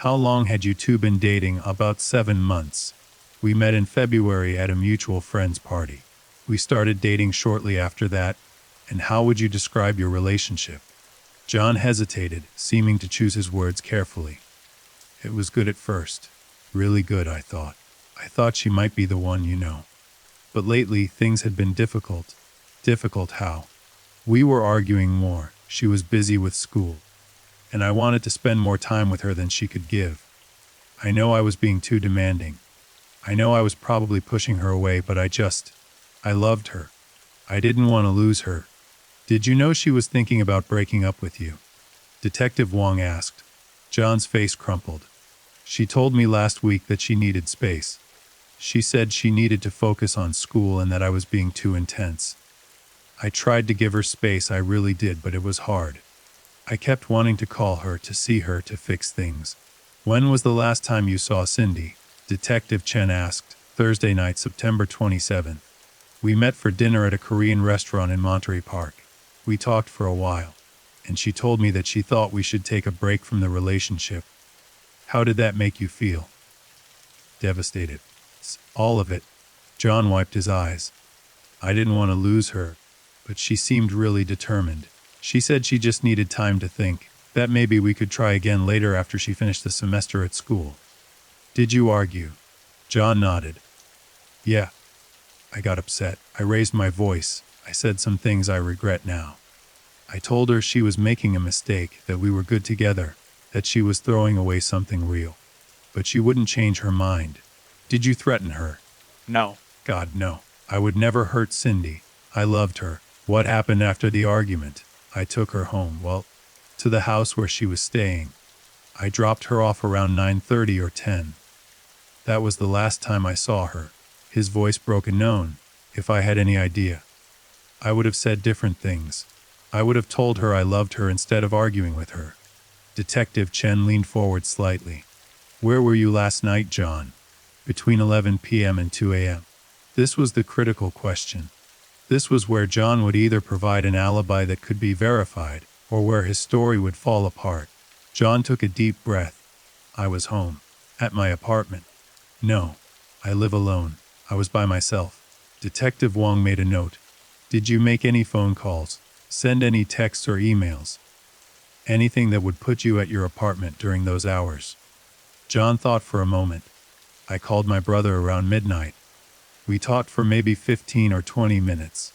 How long had you two been dating?" "About 7 months. We met in February at a mutual friend's party. We started dating shortly after that." "And how would you describe your relationship?" John hesitated, seeming to choose his words carefully. "It was good at first. Really good, I thought. I thought she might be the one, you know. But lately, things had been difficult." "Difficult how?" "We were arguing more. She was busy with school, and I wanted to spend more time with her than she could give. I know I was being too demanding. I know I was probably pushing her away, but I loved her. I didn't want to lose her." "Did you know she was thinking about breaking up with you?" Detective Wong asked. John's face crumpled. "She told me last week that she needed space. She said she needed to focus on school and that I was being too intense. I tried to give her space, I really did, but it was hard. I kept wanting to call her, to see her, to fix things." "When was the last time you saw Cindy?" Detective Chen asked. "Thursday night, September 27th. We met for dinner at a Korean restaurant in Monterey Park. We talked for a while, and she told me that she thought we should take a break from the relationship. How did that make you feel? Devastated. All of it. John wiped his eyes. I didn't want to lose her, but she seemed really determined. She said she just needed time to think, that maybe we could try again later after she finished the semester at school. Did you argue? John nodded. Yeah. I got upset. I raised my voice. I said some things I regret now. I told her she was making a mistake, that we were good together, that she was throwing away something real. But she wouldn't change her mind. Did you threaten her? No. God, no. I would never hurt Cindy. I loved her. What happened after the argument? I took her home, to the house where she was staying. I dropped her off around 9:30 or 10. That was the last time I saw her. His voice broke a known. If I had any idea, I would have said different things. I would have told her I loved her instead of arguing with her. Detective Chen leaned forward slightly. Where were you last night, John? Between 11 p.m. and 2 a.m. This was the critical question. This was where John would either provide an alibi that could be verified, or where his story would fall apart. John took a deep breath. I was home. At my apartment. No. I live alone. I was by myself. Detective Wong made a note. Did you make any phone calls? Send any texts or emails? Anything that would put you at your apartment during those hours? John thought for a moment. I called my brother around midnight. We talked for maybe 15 or 20 minutes.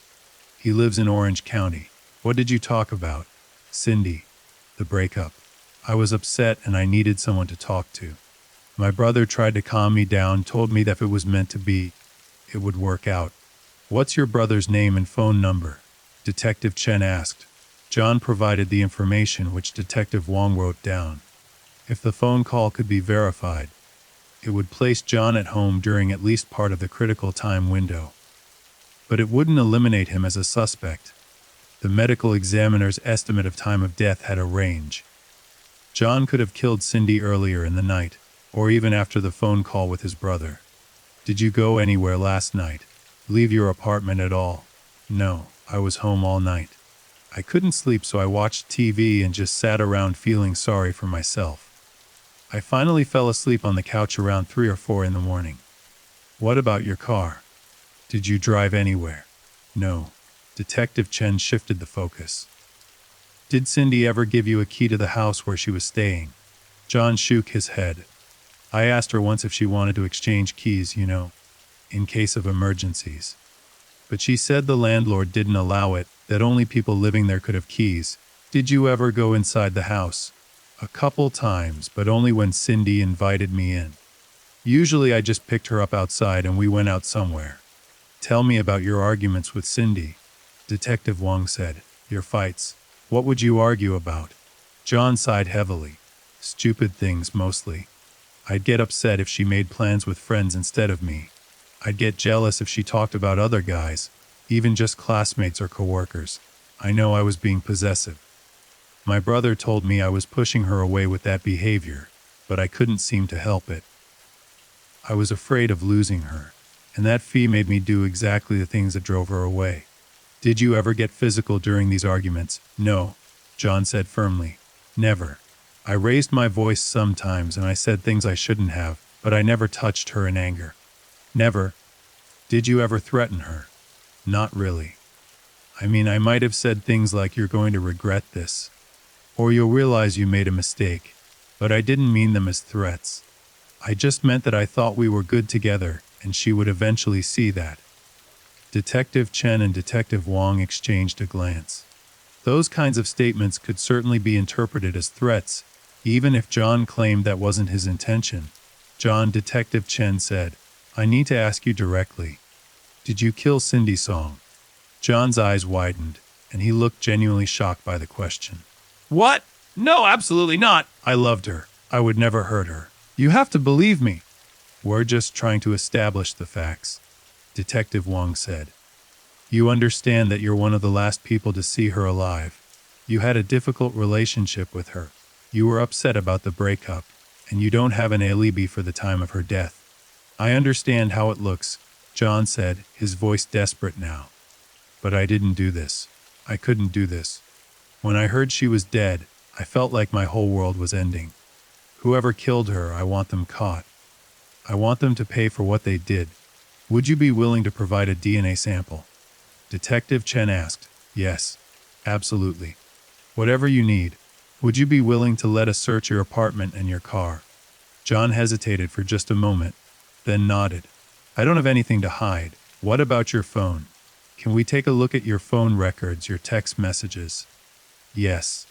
He lives in Orange County. What did you talk about? Cindy. The breakup. I was upset and I needed someone to talk to. My brother tried to calm me down, told me that if it was meant to be, it would work out. What's your brother's name and phone number? Detective Chen asked. John provided the information which Detective Wong wrote down. If the phone call could be verified, it would place John at home during at least part of the critical time window. But it wouldn't eliminate him as a suspect. The medical examiner's estimate of time of death had a range. John could have killed Cindy earlier in the night, or even after the phone call with his brother. Did you go anywhere last night? Leave your apartment at all? No, I was home all night. I couldn't sleep, so I watched TV and just sat around feeling sorry for myself. I finally fell asleep on the couch around 3 or 4 in the morning. What about your car? Did you drive anywhere? No. Detective Chen shifted the focus. Did Cindy ever give you a key to the house where she was staying? John shook his head. I asked her once if she wanted to exchange keys, in case of emergencies. But she said the landlord didn't allow it, that only people living there could have keys. Did you ever go inside the house? A couple times, but only when Cindy invited me in. Usually I just picked her up outside and we went out somewhere. Tell me about your arguments with Cindy. Detective Wong said. Your fights. What would you argue about? John sighed heavily. Stupid things, mostly. I'd get upset if she made plans with friends instead of me. I'd get jealous if she talked about other guys, even just classmates or coworkers. I know I was being possessive. My brother told me I was pushing her away with that behavior, but I couldn't seem to help it. I was afraid of losing her, and that fear made me do exactly the things that drove her away. Did you ever get physical during these arguments? No, John said firmly. Never. I raised my voice sometimes and I said things I shouldn't have, but I never touched her in anger. Never. Did you ever threaten her? Not really. I mean, I might have said things like you're going to regret this, or you'll realize you made a mistake, but I didn't mean them as threats. I just meant that I thought we were good together and she would eventually see that. Detective Chen and Detective Wong exchanged a glance. Those kinds of statements could certainly be interpreted as threats, even if John claimed that wasn't his intention. John, Detective Chen said, I need to ask you directly. Did you kill Cindy Song? John's eyes widened, and he looked genuinely shocked by the question. What? No, absolutely not. I loved her. I would never hurt her. You have to believe me. We're just trying to establish the facts, Detective Wong said. You understand that you're one of the last people to see her alive. You had a difficult relationship with her. You were upset about the breakup, and you don't have an alibi for the time of her death. I understand how it looks, John said, his voice desperate now. But I didn't do this. I couldn't do this. When I heard she was dead, I felt like my whole world was ending. Whoever killed her, I want them caught. I want them to pay for what they did. Would you be willing to provide a DNA sample? Detective Chen asked. Yes, absolutely. Whatever you need. Would you be willing to let us search your apartment and your car? John hesitated for just a moment, then nodded. I don't have anything to hide. What about your phone? Can we take a look at your phone records, your text messages? Yes.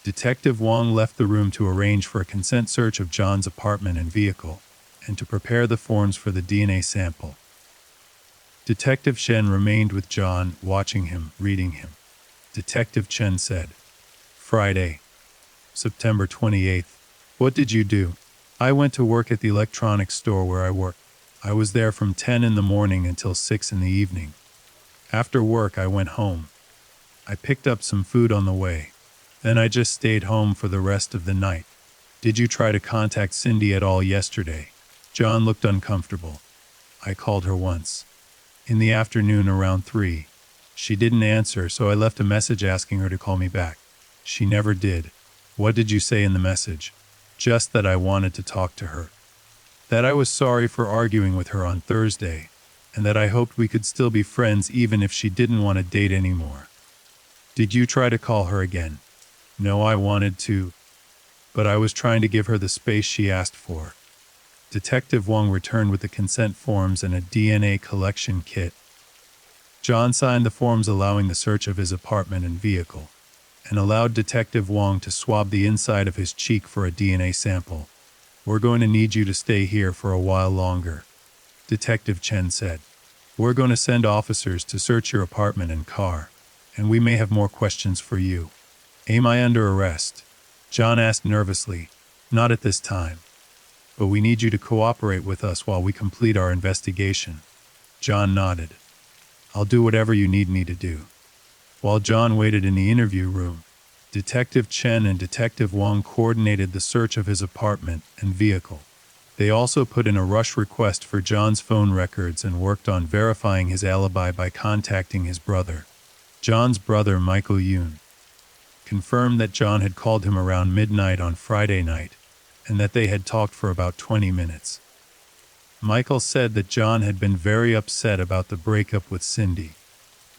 Detective Wong left the room to arrange for a consent search of John's apartment and vehicle, and to prepare the forms for the DNA sample. Detective Chen remained with John, watching him, reading him. Detective Chen said, Friday, September 28th. What did you do? I went to work at the electronics store where I work. I was there from 10 in the morning until 6 in the evening. After work, I went home. I picked up some food on the way. Then I just stayed home for the rest of the night. Did you try to contact Cindy at all yesterday? John looked uncomfortable. I called her once. In the afternoon around 3. She didn't answer, so I left a message asking her to call me back. She never did. What did you say in the message? Just that I wanted to talk to her. That I was sorry for arguing with her on Thursday, and that I hoped we could still be friends even if she didn't want to date anymore. Did you try to call her again? No, I wanted to, but I was trying to give her the space she asked for. Detective Wong returned with the consent forms and a DNA collection kit. John signed the forms allowing the search of his apartment and vehicle, and allowed Detective Wong to swab the inside of his cheek for a DNA sample. We're going to need you to stay here for a while longer, Detective Chen said. We're going to send officers to search your apartment and car, and we may have more questions for you. Am I under arrest? John asked nervously. Not at this time. But we need you to cooperate with us while we complete our investigation. John nodded. I'll do whatever you need me to do. While John waited in the interview room, Detective Chen and Detective Wong coordinated the search of his apartment and vehicle. They also put in a rush request for John's phone records and worked on verifying his alibi by contacting his brother. John's brother, Michael Yoon, confirmed that John had called him around midnight on Friday night, and that they had talked for about 20 minutes. Michael said that John had been very upset about the breakup with Cindy,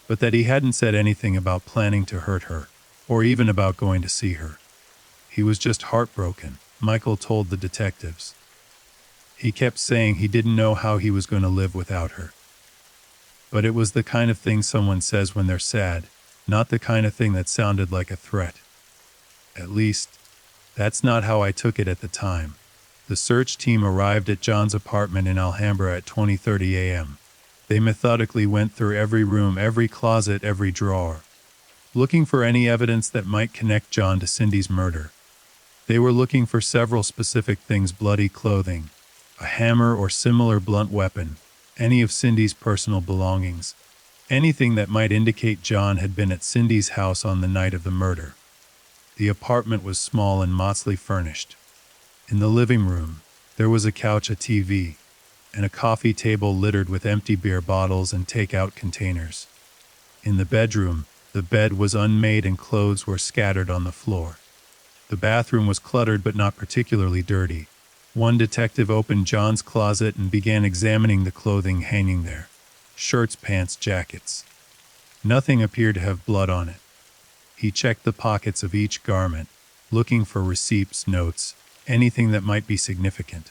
but that he hadn't said anything about planning to hurt her, or even about going to see her. He was just heartbroken, Michael told the detectives. He kept saying he didn't know how he was going to live without her. But it was the kind of thing someone says when they're sad, not the kind of thing that sounded like a threat. At least, that's not how I took it at the time. The search team arrived at John's apartment in Alhambra at 20:30 a.m. They methodically went through every room, every closet, every drawer, looking for any evidence that might connect John to Cindy's murder. They were looking for several specific things: bloody clothing, a hammer or similar blunt weapon, any of Cindy's personal belongings, anything that might indicate John had been at Cindy's house on the night of the murder. The apartment was small and motley furnished. In the living room, there was a couch, a TV, and a coffee table littered with empty beer bottles and take-out containers. In the bedroom, the bed was unmade and clothes were scattered on the floor. The bathroom was cluttered but not particularly dirty. One detective opened John's closet and began examining the clothing hanging there. Shirts, pants, jackets. Nothing appeared to have blood on it. He checked the pockets of each garment, looking for receipts, notes, anything that might be significant.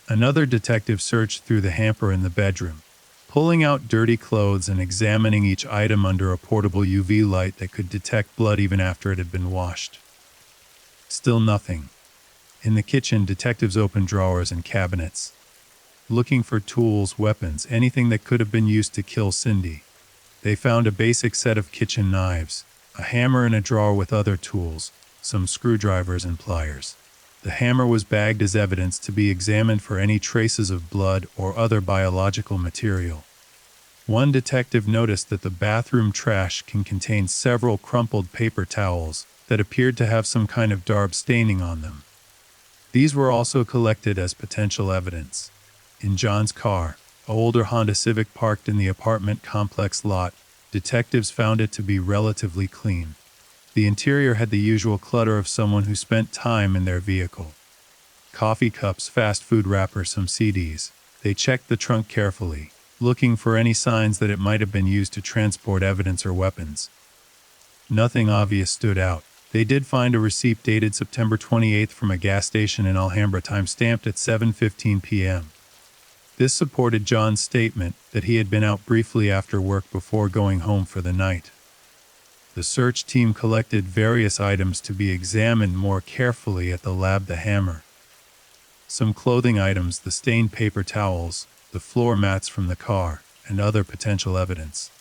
Another detective searched through the hamper in the bedroom, pulling out dirty clothes and examining each item under a portable UV light that could detect blood even after it had been washed. Still nothing. In the kitchen, detectives opened drawers and cabinets, looking for tools, weapons, anything that could have been used to kill Cindy. They found a basic set of kitchen knives, a hammer in a drawer with other tools, some screwdrivers and pliers. The hammer was bagged as evidence to be examined for any traces of blood or other biological material. One detective noticed that the bathroom trash can contain several crumpled paper towels that appeared to have some kind of dark staining on them. These were also collected as potential evidence. In John's car, an older Honda Civic parked in the apartment complex lot, Detectives found it to be relatively clean. The interior had the usual clutter of someone who spent time in their vehicle. Coffee cups, fast food wrappers, some CDs. They checked the trunk carefully, looking for any signs that it might have been used to transport evidence or weapons. Nothing obvious stood out. They did find a receipt dated September 28th from a gas station in Alhambra, time-stamped at 7:15 p.m. This supported John's statement that he had been out briefly after work before going home for the night. The search team collected various items to be examined more carefully at the lab. The hammer, some clothing items, the stained paper towels, the floor mats from the car, and other potential evidence.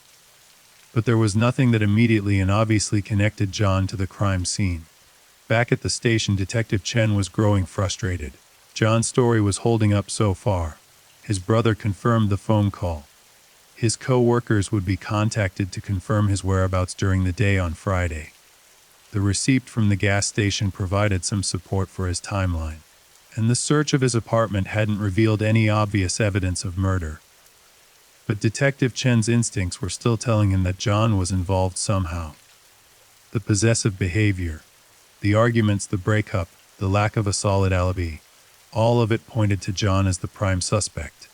But there was nothing that immediately and obviously connected John to the crime scene. Back at the station, Detective Chen was growing frustrated. John's story was holding up so far. His brother confirmed the phone call. His co-workers would be contacted to confirm his whereabouts during the day on Friday. The receipt from the gas station provided some support for his timeline, and the search of his apartment hadn't revealed any obvious evidence of murder. But Detective Chen's instincts were still telling him that John was involved somehow. The possessive behavior, the arguments, the breakup, the lack of a solid alibi, all of it pointed to John as the prime suspect.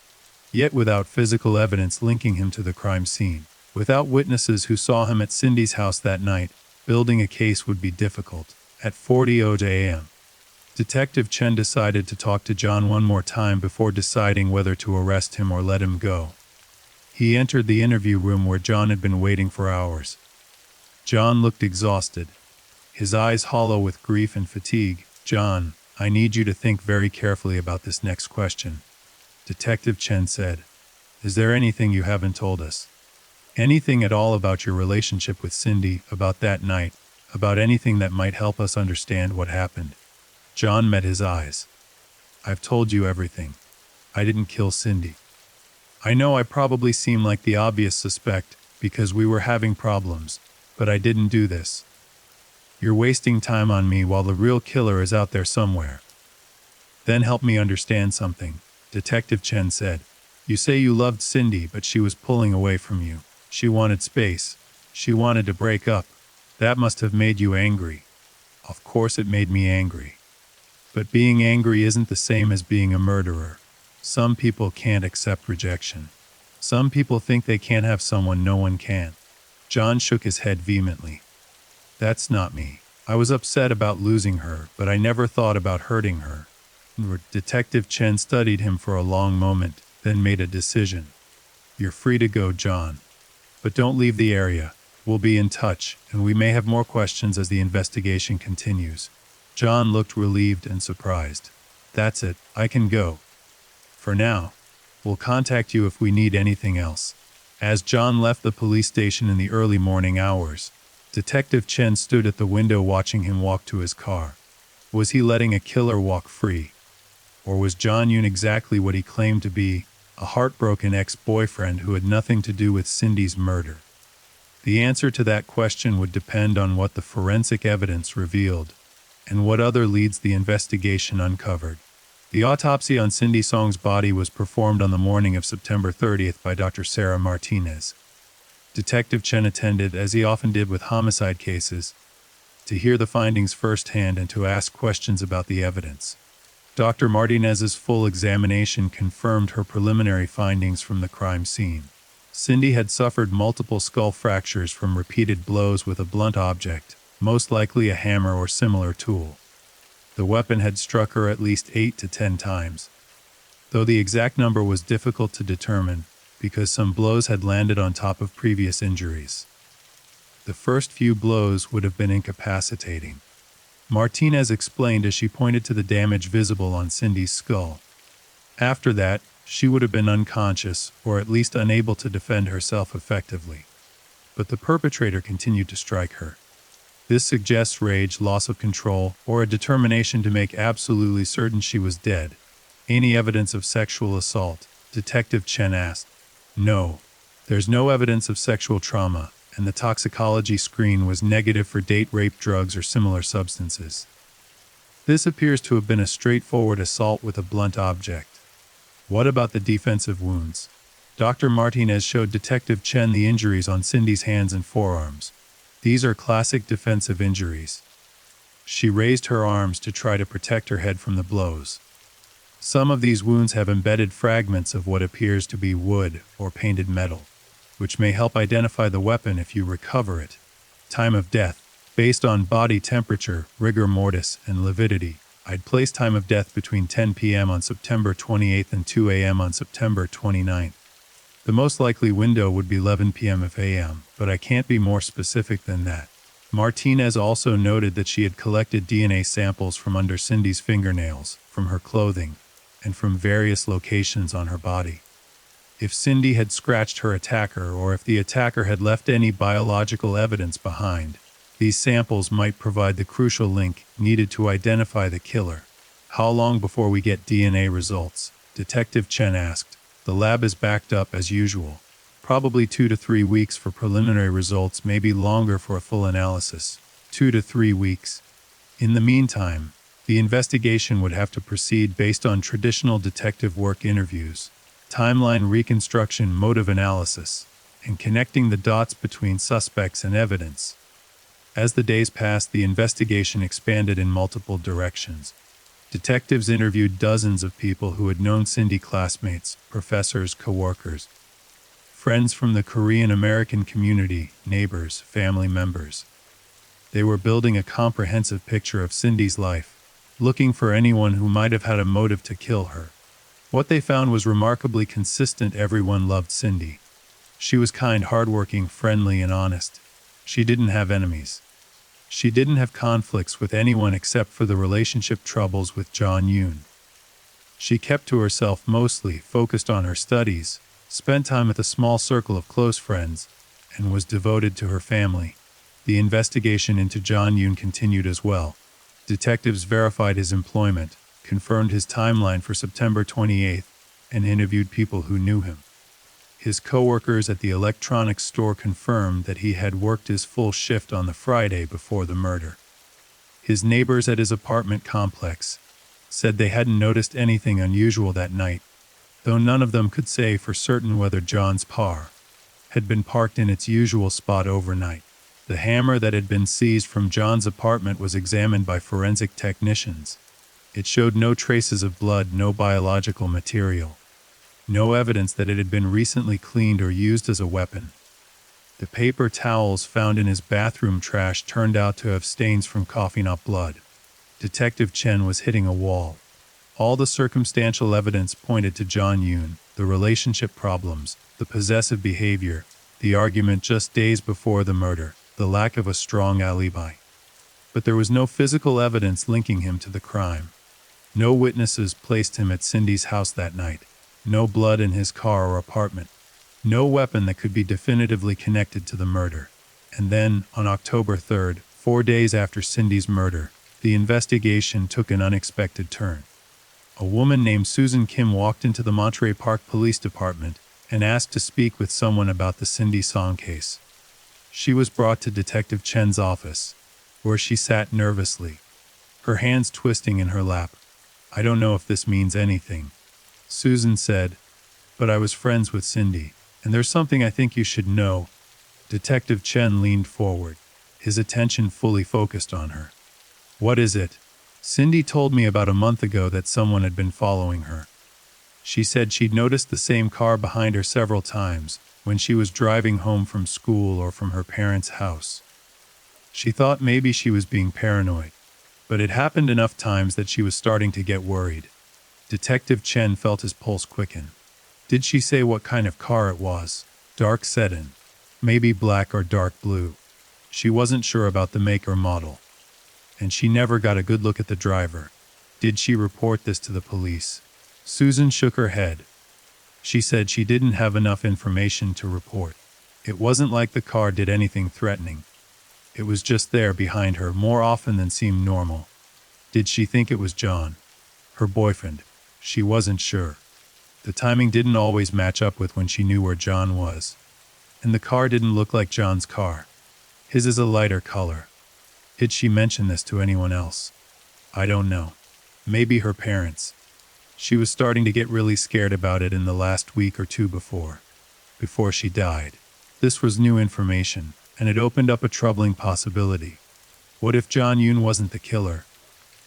Yet without physical evidence linking him to the crime scene, without witnesses who saw him at Cindy's house that night, building a case would be difficult. At 4:40 a.m., Detective Chen decided to talk to John one more time before deciding whether to arrest him or let him go. He entered the interview room where John had been waiting for hours. John looked exhausted, his eyes hollow with grief and fatigue. "John, I need you to think very carefully about this next question," Detective Chen said. "Is there anything you haven't told us? Anything at all about your relationship with Cindy, about that night, about anything that might help us understand what happened?" John met his eyes. "I've told you everything. I didn't kill Cindy. I know I probably seem like the obvious suspect because we were having problems, but I didn't do this. You're wasting time on me while the real killer is out there somewhere." "Then help me understand something," Detective Chen said. "You say you loved Cindy, but she was pulling away from you. She wanted space. She wanted to break up. That must have made you angry." "Of course it made me angry. But being angry isn't the same as being a murderer. Some people can't accept rejection. Some people think they can't have someone no one can." John shook his head vehemently. "That's not me. I was upset about losing her, but I never thought about hurting her." Detective Chen studied him for a long moment, then made a decision. "You're free to go, John. But don't leave the area. We'll be in touch, and we may have more questions as the investigation continues." John looked relieved and surprised. "That's it. I can go. For now. We'll contact you if we need anything else." As John left the police station in the early morning hours, Detective Chen stood at the window watching him walk to his car. Was he letting a killer walk free? Or was John Yoon exactly what he claimed to be, a heartbroken ex-boyfriend who had nothing to do with Cindy's murder? The answer to that question would depend on what the forensic evidence revealed, and what other leads the investigation uncovered. The autopsy on Cindy Song's body was performed on the morning of September 30th by Dr. Sarah Martinez. Detective Chen attended, as he often did with homicide cases, to hear the findings firsthand and to ask questions about the evidence. Dr. Martinez's full examination confirmed her preliminary findings from the crime scene. Cindy had suffered multiple skull fractures from repeated blows with a blunt object, most likely a hammer or similar tool. The weapon had struck her at least 8 to 10 times, though the exact number was difficult to determine because some blows had landed on top of previous injuries. The first few blows would have been incapacitating. Martinez explained as she pointed to the damage visible on Cindy's skull. After that, she would have been unconscious or at least unable to defend herself effectively. But the perpetrator continued to strike her. This suggests rage, loss of control, or a determination to make absolutely certain she was dead. "Any evidence of sexual assault?" Detective Chen asked. "No. There's no evidence of sexual trauma, and the toxicology screen was negative for date rape, drugs, or similar substances. This appears to have been a straightforward assault with a blunt object." "What about the defensive wounds?" Dr. Martinez showed Detective Chen the injuries on Cindy's hands and forearms. These are classic defensive injuries. She raised her arms to try to protect her head from the blows. Some of these wounds have embedded fragments of what appears to be wood or painted metal, which may help identify the weapon if you recover it. Time of death. Based on body temperature, rigor mortis, and lividity, I'd place time of death between 10 p.m. on September 28th and 2 a.m. on September 29th. The most likely window would be 11 p.m. of a.m., but I can't be more specific than that. Martinez also noted that she had collected DNA samples from under Cindy's fingernails, from her clothing, and from various locations on her body. If Cindy had scratched her attacker or if the attacker had left any biological evidence behind, these samples might provide the crucial link needed to identify the killer. How long before we get DNA results? Detective Chen asked. The lab is backed up as usual. Probably 2 to 3 weeks for preliminary results, maybe longer for a full analysis. 2 to 3 weeks. In the meantime, the investigation would have to proceed based on traditional detective work: interviews, timeline reconstruction, motive analysis, and connecting the dots between suspects and evidence. As the days passed, the investigation expanded in multiple directions. Detectives interviewed dozens of people who had known Cindy: classmates, professors, coworkers, friends from the Korean-American community, neighbors, family members. They were building a comprehensive picture of Cindy's life, looking for anyone who might have had a motive to kill her. What they found was remarkably consistent. Everyone loved Cindy. She was kind, hardworking, friendly, and honest. She didn't have enemies. She didn't have conflicts with anyone except for the relationship troubles with John Yoon. She kept to herself mostly, focused on her studies, spent time with a small circle of close friends, and was devoted to her family. The investigation into John Yoon continued as well. Detectives verified his employment, confirmed his timeline for September 28th, and interviewed people who knew him. His co-workers at the electronics store confirmed that he had worked his full shift on the Friday before the murder. His neighbors at his apartment complex said they hadn't noticed anything unusual that night, though none of them could say for certain whether John's car had been parked in its usual spot overnight. The hammer that had been seized from John's apartment was examined by forensic technicians. It showed no traces of blood, no biological material, no evidence that it had been recently cleaned or used as a weapon. The paper towels found in his bathroom trash turned out to have stains from cough, not blood. Detective Chen was hitting a wall. All the circumstantial evidence pointed to John Yoon: the relationship problems, the possessive behavior, the argument just days before the murder, the lack of a strong alibi. But there was no physical evidence linking him to the crime. No witnesses placed him at Cindy's house that night. No blood in his car or apartment. No weapon that could be definitively connected to the murder. And then, on October 3rd, 4 days after Cindy's murder, the investigation took an unexpected turn. A woman named Susan Kim walked into the Monterey Park Police Department and asked to speak with someone about the Cindy Song case. She was brought to Detective Chen's office, where she sat nervously, her hands twisting in her lap. "I don't know if this means anything," Susan said, "but I was friends with Cindy, and there's something I think you should know." Detective Chen leaned forward, his attention fully focused on her. "What is it?" "Cindy told me about a month ago that someone had been following her. She said she'd noticed the same car behind her several times when she was driving home from school or from her parents' house. She thought maybe she was being paranoid, but it happened enough times that she was starting to get worried." Detective Chen felt his pulse quicken. "Did she say what kind of car it was?" "Dark sedan. Maybe black or dark blue. She wasn't sure about the make or model. And she never got a good look at the driver." "Did she report this to the police?" Susan shook her head. She said she didn't have enough information to report. It wasn't like the car did anything threatening. It was just there behind her more often than seemed normal. Did she think it was John, her boyfriend? She wasn't sure. The timing didn't always match up with when she knew where John was. And the car didn't look like John's car. His is a lighter color. Did she mention this to anyone else? "I don't know. Maybe her parents." She was starting to get really scared about it in the last week or two before she died. This was new information, and it opened up a troubling possibility. What if John Yoon wasn't the killer?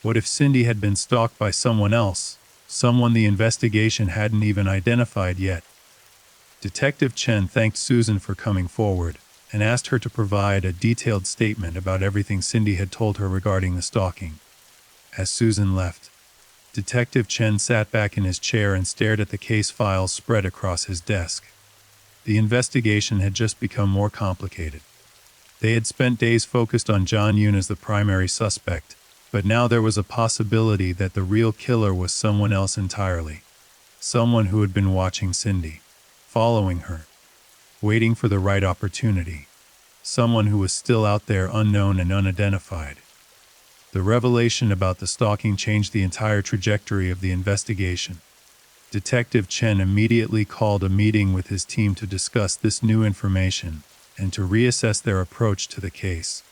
What if Cindy had been stalked by someone else, someone the investigation hadn't even identified yet? Detective Chen thanked Susan for coming forward and asked her to provide a detailed statement about everything Cindy had told her regarding the stalking. As Susan left, Detective Chen sat back in his chair and stared at the case files spread across his desk. The investigation had just become more complicated. They had spent days focused on John Yoon as the primary suspect, but now there was a possibility that the real killer was someone else entirely. Someone who had been watching Cindy, following her, waiting for the right opportunity. Someone who was still out there unknown and unidentified. The revelation about the stalking changed the entire trajectory of the investigation. Detective Chen immediately called a meeting with his team to discuss this new information and to reassess their approach to the case.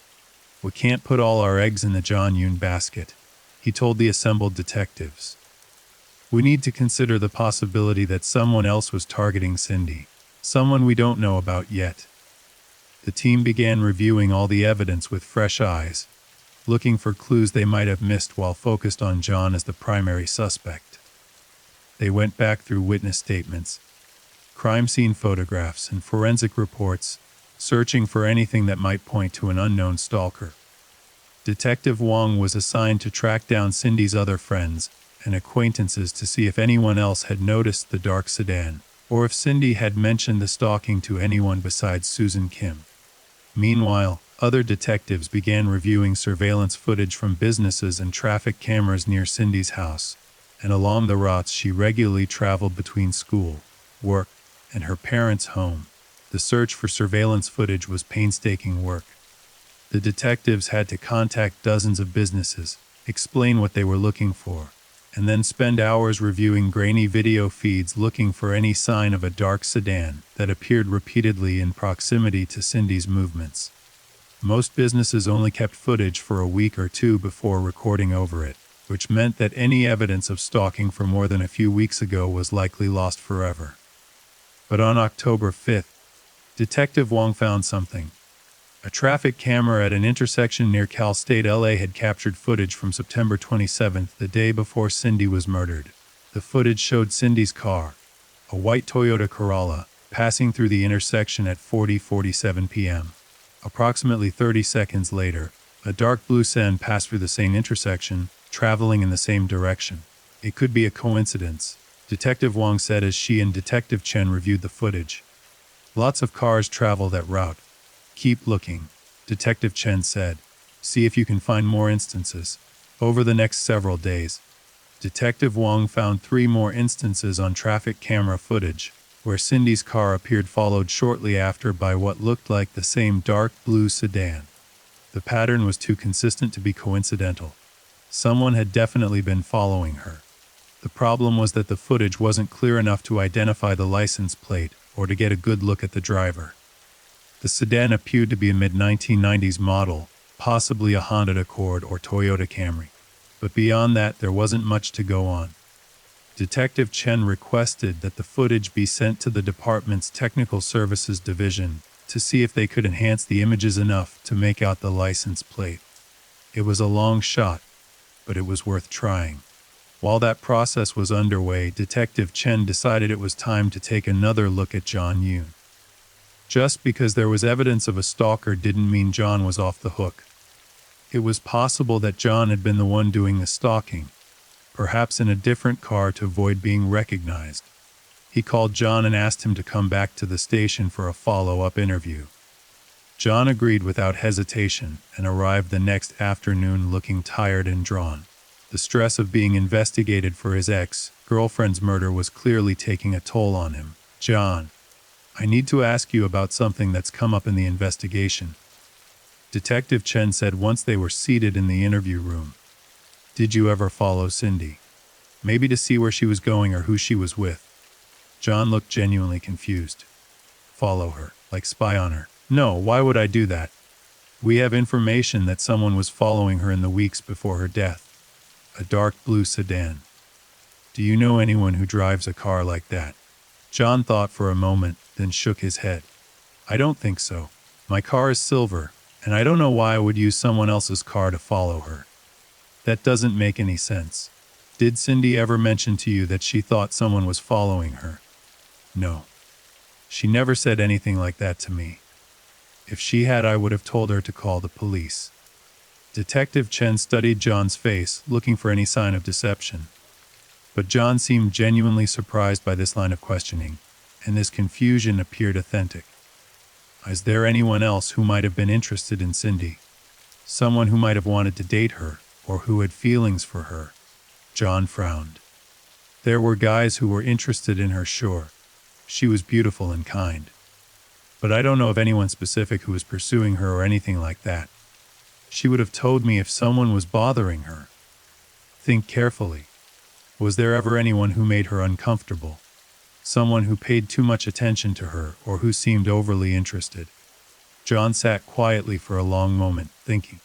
"We can't put all our eggs in the John Yoon basket," he told the assembled detectives. "We need to consider the possibility that someone else was targeting Cindy, someone we don't know about yet." The team began reviewing all the evidence with fresh eyes, looking for clues they might have missed while focused on John as the primary suspect. They went back through witness statements, crime scene photographs, and forensic reports, searching for anything that might point to an unknown stalker. Detective Wong was assigned to track down Cindy's other friends and acquaintances to see if anyone else had noticed the dark sedan, or if Cindy had mentioned the stalking to anyone besides Susan Kim. Meanwhile, other detectives began reviewing surveillance footage from businesses and traffic cameras near Cindy's house, and along the routes she regularly traveled between school, work, and her parents' home. The search for surveillance footage was painstaking work. The detectives had to contact dozens of businesses, explain what they were looking for, and then spend hours reviewing grainy video feeds looking for any sign of a dark sedan that appeared repeatedly in proximity to Cindy's movements. Most businesses only kept footage for a week or two before recording over it, which meant that any evidence of stalking for more than a few weeks ago was likely lost forever. But on October 5th, Detective Wong found something. A traffic camera at an intersection near Cal State, LA had captured footage from September 27th, the day before Cindy was murdered. The footage showed Cindy's car, a white Toyota Corolla, passing through the intersection at 40:47 p.m. Approximately 30 seconds later, a dark blue Sedan passed through the same intersection, traveling in the same direction. It could be a coincidence, Detective Wong said as she and Detective Chen reviewed the footage. "Lots of cars travel that route. Keep looking," Detective Chen said. "See if you can find more instances." Over the next several days, Detective Wong found 3 more instances on traffic camera footage, where Cindy's car appeared followed shortly after by what looked like the same dark blue sedan. The pattern was too consistent to be coincidental. Someone had definitely been following her. The problem was that the footage wasn't clear enough to identify the license plate or to get a good look at the driver. The sedan appeared to be a mid-1990s model, possibly a Honda Accord or Toyota Camry. But beyond that, there wasn't much to go on. Detective Chen requested that the footage be sent to the department's Technical Services Division to see if they could enhance the images enough to make out the license plate. It was a long shot, but it was worth trying. While that process was underway, Detective Chen decided it was time to take another look at John Yoon. Just because there was evidence of a stalker didn't mean John was off the hook. It was possible that John had been the one doing the stalking, perhaps in a different car to avoid being recognized. He called John and asked him to come back to the station for a follow-up interview. John agreed without hesitation and arrived the next afternoon looking tired and drawn. The stress of being investigated for his ex-girlfriend's murder was clearly taking a toll on him. "John, I need to ask you about something that's come up in the investigation," Detective Chen said once they were seated in the interview room. "Did you ever follow Cindy? Maybe to see where she was going or who she was with?" John looked genuinely confused. "Follow her? Like spy on her?" "No, why would I do that? We have information that someone was following her in the weeks before her death. A dark blue sedan." Do you know anyone who drives a car like that? John thought for a moment, then shook his head. I don't think so. My car is silver, and I don't know why I would use someone else's car to follow her. That doesn't make any sense. Did Cindy ever mention to you that she thought someone was following her? No. She never said anything like that to me. If she had, I would have told her to call the police. Detective Chen studied John's face, looking for any sign of deception. But John seemed genuinely surprised by this line of questioning, and this confusion appeared authentic. Is there anyone else who might have been interested in Cindy? Someone who might have wanted to date her, or who had feelings for her? John frowned. There were guys who were interested in her, sure. She was beautiful and kind. But I don't know of anyone specific who was pursuing her or anything like that. She would have told me if someone was bothering her. Think carefully. Was there ever anyone who made her uncomfortable? Someone who paid too much attention to her or who seemed overly interested? John sat quietly for a long moment, thinking.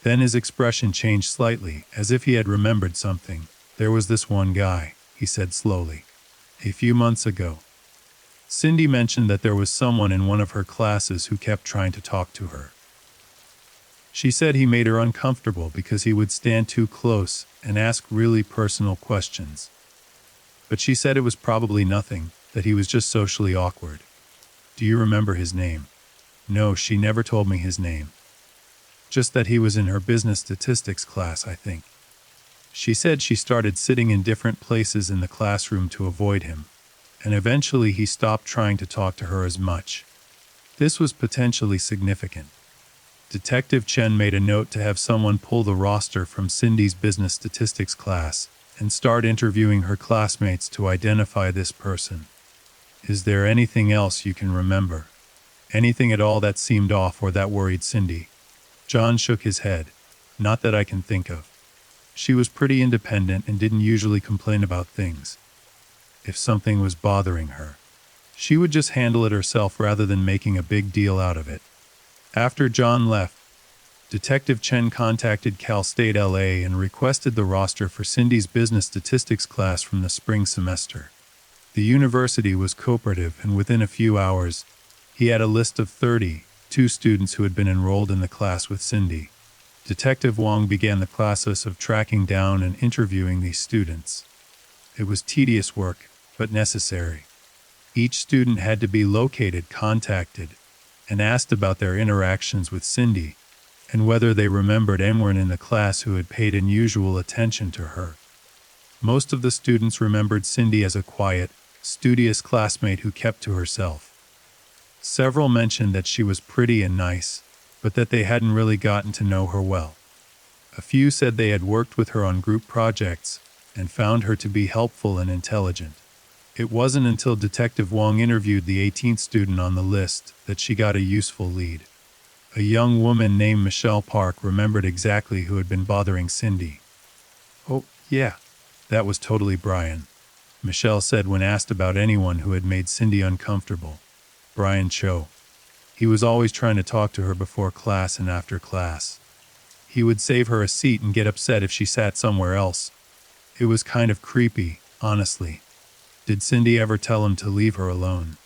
Then his expression changed slightly, as if he had remembered something. There was this one guy, he said slowly. A few months ago. Cindy mentioned that there was someone in one of her classes who kept trying to talk to her. She said he made her uncomfortable because he would stand too close and ask really personal questions. But she said it was probably nothing, that he was just socially awkward. Do you remember his name? No, she never told me his name. Just that he was in her business statistics class, I think. She said she started sitting in different places in the classroom to avoid him, and eventually he stopped trying to talk to her as much. This was potentially significant. Detective Chen made a note to have someone pull the roster from Cindy's business statistics class and start interviewing her classmates to identify this person. Is there anything else you can remember? Anything at all that seemed off or that worried Cindy? John shook his head. Not that I can think of. She was pretty independent and didn't usually complain about things. If something was bothering her, she would just handle it herself rather than making a big deal out of it. After John left, Detective Chen contacted Cal State LA and requested the roster for Cindy's business statistics class from the spring semester. The university was cooperative, and within a few hours, he had a list of 32 students who had been enrolled in the class with Cindy. Detective Wong began the process of tracking down and interviewing these students. It was tedious work, but necessary. Each student had to be located, contacted, and asked about their interactions with Cindy, and whether they remembered anyone in the class who had paid unusual attention to her. Most of the students remembered Cindy as a quiet, studious classmate who kept to herself. Several mentioned that she was pretty and nice, but that they hadn't really gotten to know her well. A few said they had worked with her on group projects and found her to be helpful and intelligent. It wasn't until Detective Wong interviewed the 18th student on the list that she got a useful lead. A young woman named Michelle Park remembered exactly who had been bothering Cindy. Oh, yeah, that was totally Brian, Michelle said when asked about anyone who had made Cindy uncomfortable. Brian Cho. He was always trying to talk to her before class and after class. He would save her a seat and get upset if she sat somewhere else. It was kind of creepy, honestly. Did Cindy ever tell him to leave her alone?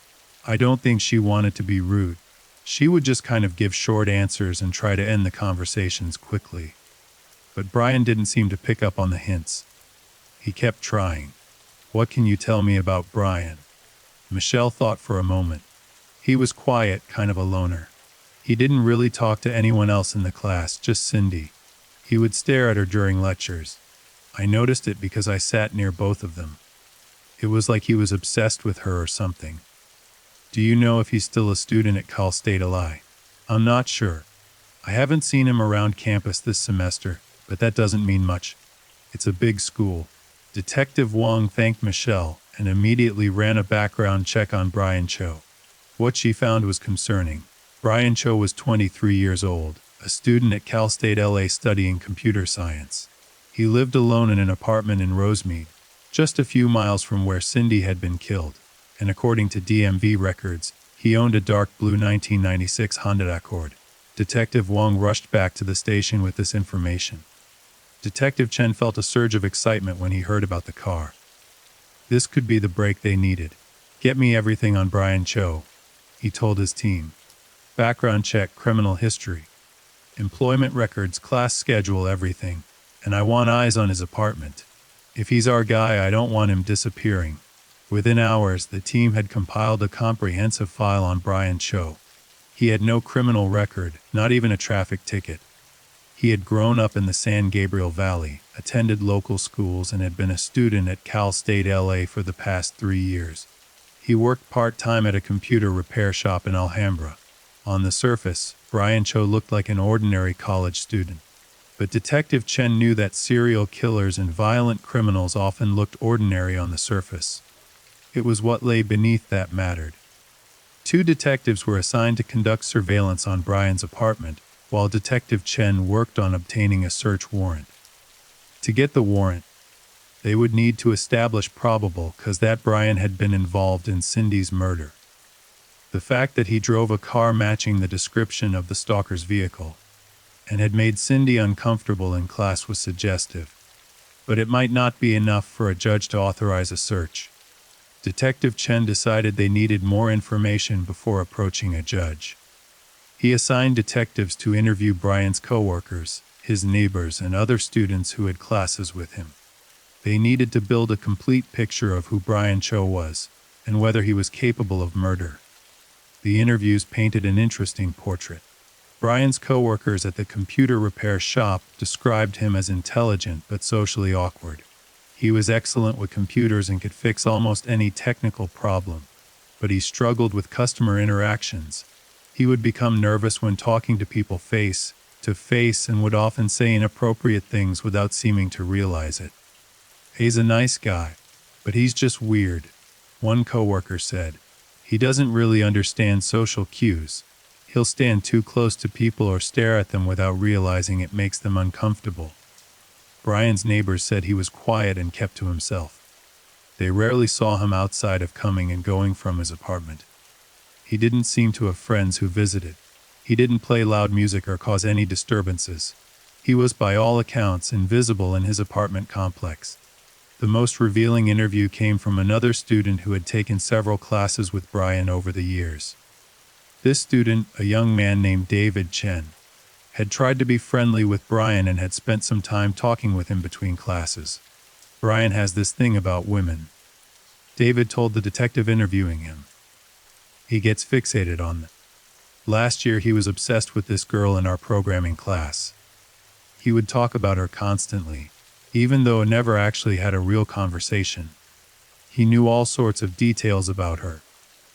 I don't think she wanted to be rude. She would just kind of give short answers and try to end the conversations quickly. But Brian didn't seem to pick up on the hints. He kept trying. What can you tell me about Brian? Michelle thought for a moment. He was quiet, kind of a loner. He didn't really talk to anyone else in the class, just Cindy. He would stare at her during lectures. I noticed it because I sat near both of them. It was like he was obsessed with her or something. Do you know if he's still a student at Cal State LA? I'm not sure. I haven't seen him around campus this semester, but that doesn't mean much. It's a big school. Detective Wong thanked Michelle and immediately ran a background check on Brian Cho. What she found was concerning. Brian Cho was 23 years old, a student at Cal State LA studying computer science. He lived alone in an apartment in Rosemead, just a few miles from where Cindy had been killed, and according to DMV records, he owned a dark blue 1996 Honda Accord. Detective Wong rushed back to the station with this information. Detective Chen felt a surge of excitement when he heard about the car. This could be the break they needed. Get me everything on Brian Cho, he told his team. Background check, criminal history, employment records, class schedule, everything. And I want eyes on his apartment. If he's our guy, I don't want him disappearing. Within hours, the team had compiled a comprehensive file on Brian Cho. He had no criminal record, not even a traffic ticket. He had grown up in the San Gabriel Valley, attended local schools, and had been a student at Cal State LA for the past 3 years. He worked part-time at a computer repair shop in Alhambra. On the surface, Brian Cho looked like an ordinary college student. But Detective Chen knew that serial killers and violent criminals often looked ordinary on the surface. It was what lay beneath that mattered. 2 detectives were assigned to conduct surveillance on Brian's apartment, while Detective Chen worked on obtaining a search warrant. To get the warrant, they would need to establish probable cause that Brian had been involved in Cindy's murder. The fact that he drove a car matching the description of the stalker's vehicle and had made Cindy uncomfortable in class was suggestive, but it might not be enough for a judge to authorize a search. Detective Chen decided they needed more information before approaching a judge. He assigned detectives to interview Brian's coworkers, his neighbors, and other students who had classes with him. They needed to build a complete picture of who Brian Cho was and whether he was capable of murder. The interviews painted an interesting portrait. Brian's coworkers at the computer repair shop described him as intelligent but socially awkward. He was excellent with computers and could fix almost any technical problem, but he struggled with customer interactions. He would become nervous when talking to people face to face and would often say inappropriate things without seeming to realize it. He's a nice guy, but he's just weird, one coworker said. He doesn't really understand social cues. He'll stand too close to people or stare at them without realizing it makes them uncomfortable. Brian's neighbors said he was quiet and kept to himself. They rarely saw him outside of coming and going from his apartment. He didn't seem to have friends who visited. He didn't play loud music or cause any disturbances. He was by all accounts invisible in his apartment complex. The most revealing interview came from another student who had taken several classes with Brian over the years. This student, a young man named David Chen, had tried to be friendly with Brian and had spent some time talking with him between classes. Brian has this thing about women, David told the detective interviewing him. He gets fixated on them. Last year he was obsessed with this girl in our programming class. He would talk about her constantly, even though never actually had a real conversation. He knew all sorts of details about her: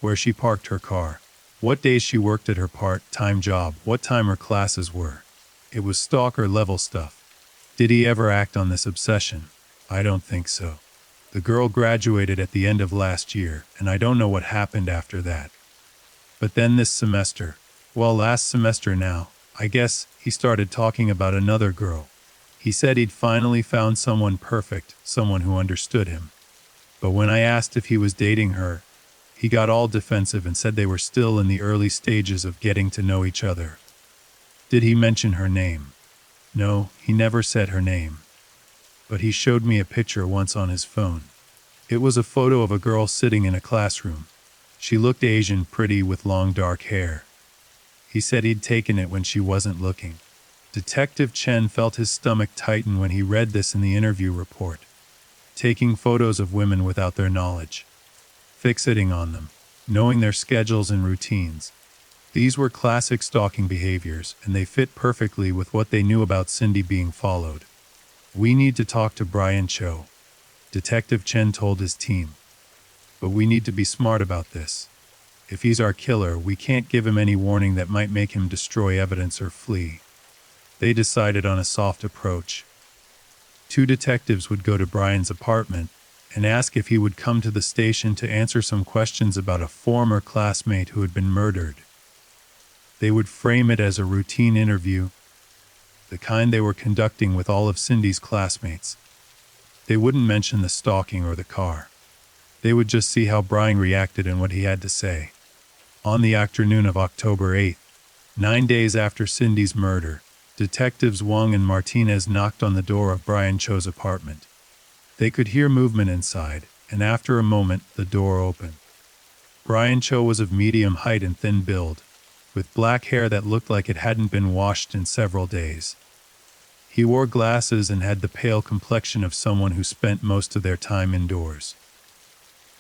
where she parked her car, what days she worked at her part-time job, what time her classes were. It was stalker-level stuff. Did he ever act on this obsession? I don't think so. The girl graduated at the end of last year, and I don't know what happened after that. But then this semester, last semester now, I guess, he started talking about another girl. He said he'd finally found someone perfect, someone who understood him. But when I asked if he was dating her, he got all defensive and said they were still in the early stages of getting to know each other. Did he mention her name? No, he never said her name. But he showed me a picture once on his phone. It was a photo of a girl sitting in a classroom. She looked Asian, pretty, with long dark hair. He said he'd taken it when she wasn't looking. Detective Chen felt his stomach tighten when he read this in the interview report. Taking photos of women without their knowledge. Fixating on them. Knowing their schedules and routines. These were classic stalking behaviors, and they fit perfectly with what they knew about Cindy being followed. We need to talk to Brian Cho, Detective Chen told his team. But we need to be smart about this. If he's our killer, we can't give him any warning that might make him destroy evidence or flee. They decided on a soft approach. 2 detectives would go to Brian's apartment and ask if he would come to the station to answer some questions about a former classmate who had been murdered. They would frame it as a routine interview, the kind they were conducting with all of Cindy's classmates. They wouldn't mention the stalking or the car. They would just see how Brian reacted and what he had to say. On the afternoon of October 8th, 9 days after Cindy's murder, Detectives Wong and Martinez knocked on the door of Brian Cho's apartment. They could hear movement inside, and after a moment, the door opened. Brian Cho was of medium height and thin build, with black hair that looked like it hadn't been washed in several days. He wore glasses and had the pale complexion of someone who spent most of their time indoors.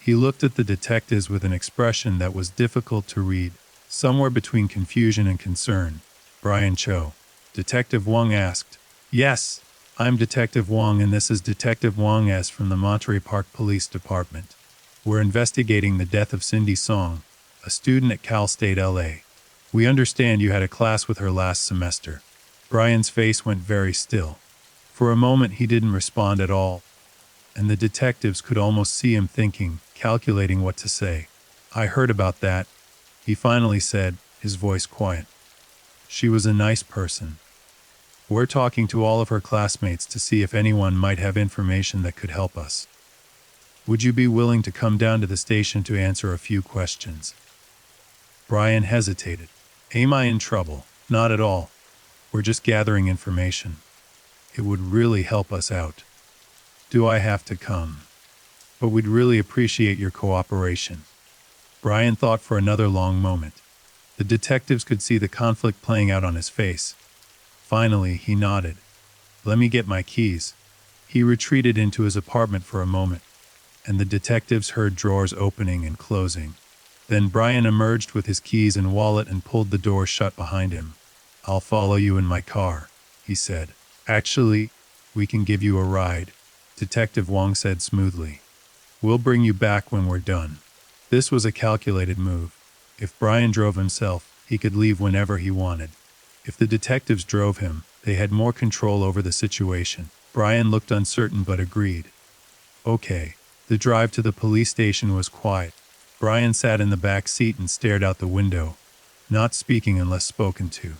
He looked at the detectives with an expression that was difficult to read, somewhere between confusion and concern. "Brian Cho?" Detective Wong asked. "Yes, I'm Detective Wong, and this is Detective Wong S. from the Monterey Park Police Department. We're investigating the death of Cindy Song, a student at Cal State LA. We understand you had a class with her last semester." Brian's face went very still. For a moment he didn't respond at all, and the detectives could almost see him thinking, calculating what to say. "I heard about that," he finally said, his voice quiet. "She was a nice person. We're talking to all of her classmates to see if anyone might have information that could help us. Would you be willing to come down to the station to answer a few questions?" Brian hesitated. "Am I in trouble?" "Not at all. We're just gathering information. It would really help us out." "Do I have to come?" "But we'd really appreciate your cooperation." Brian thought for another long moment. The detectives could see the conflict playing out on his face. Finally, he nodded. "Let me get my keys." He retreated into his apartment for a moment, and the detectives heard drawers opening and closing. Then Brian emerged with his keys and wallet and pulled the door shut behind him. "I'll follow you in my car," he said. "Actually, we can give you a ride," Detective Wong said smoothly. "We'll bring you back when we're done." This was a calculated move. If Brian drove himself, he could leave whenever he wanted. If the detectives drove him, they had more control over the situation. Brian looked uncertain but agreed. Okay. The drive to the police station was quiet. Brian sat in the back seat and stared out the window, not speaking unless spoken to.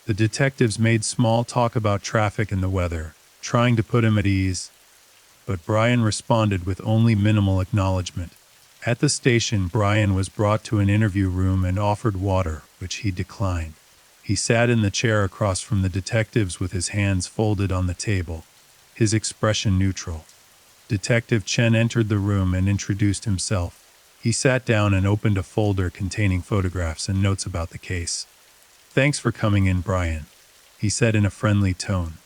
The detectives made small talk about traffic and the weather, trying to put him at ease, but Brian responded with only minimal acknowledgement. At the station, Brian was brought to an interview room and offered water, which he declined. He sat in the chair across from the detectives with his hands folded on the table, his expression neutral. Detective Chen entered the room and introduced himself. He sat down and opened a folder containing photographs and notes about the case. "Thanks for coming in, Brian," he said in a friendly tone.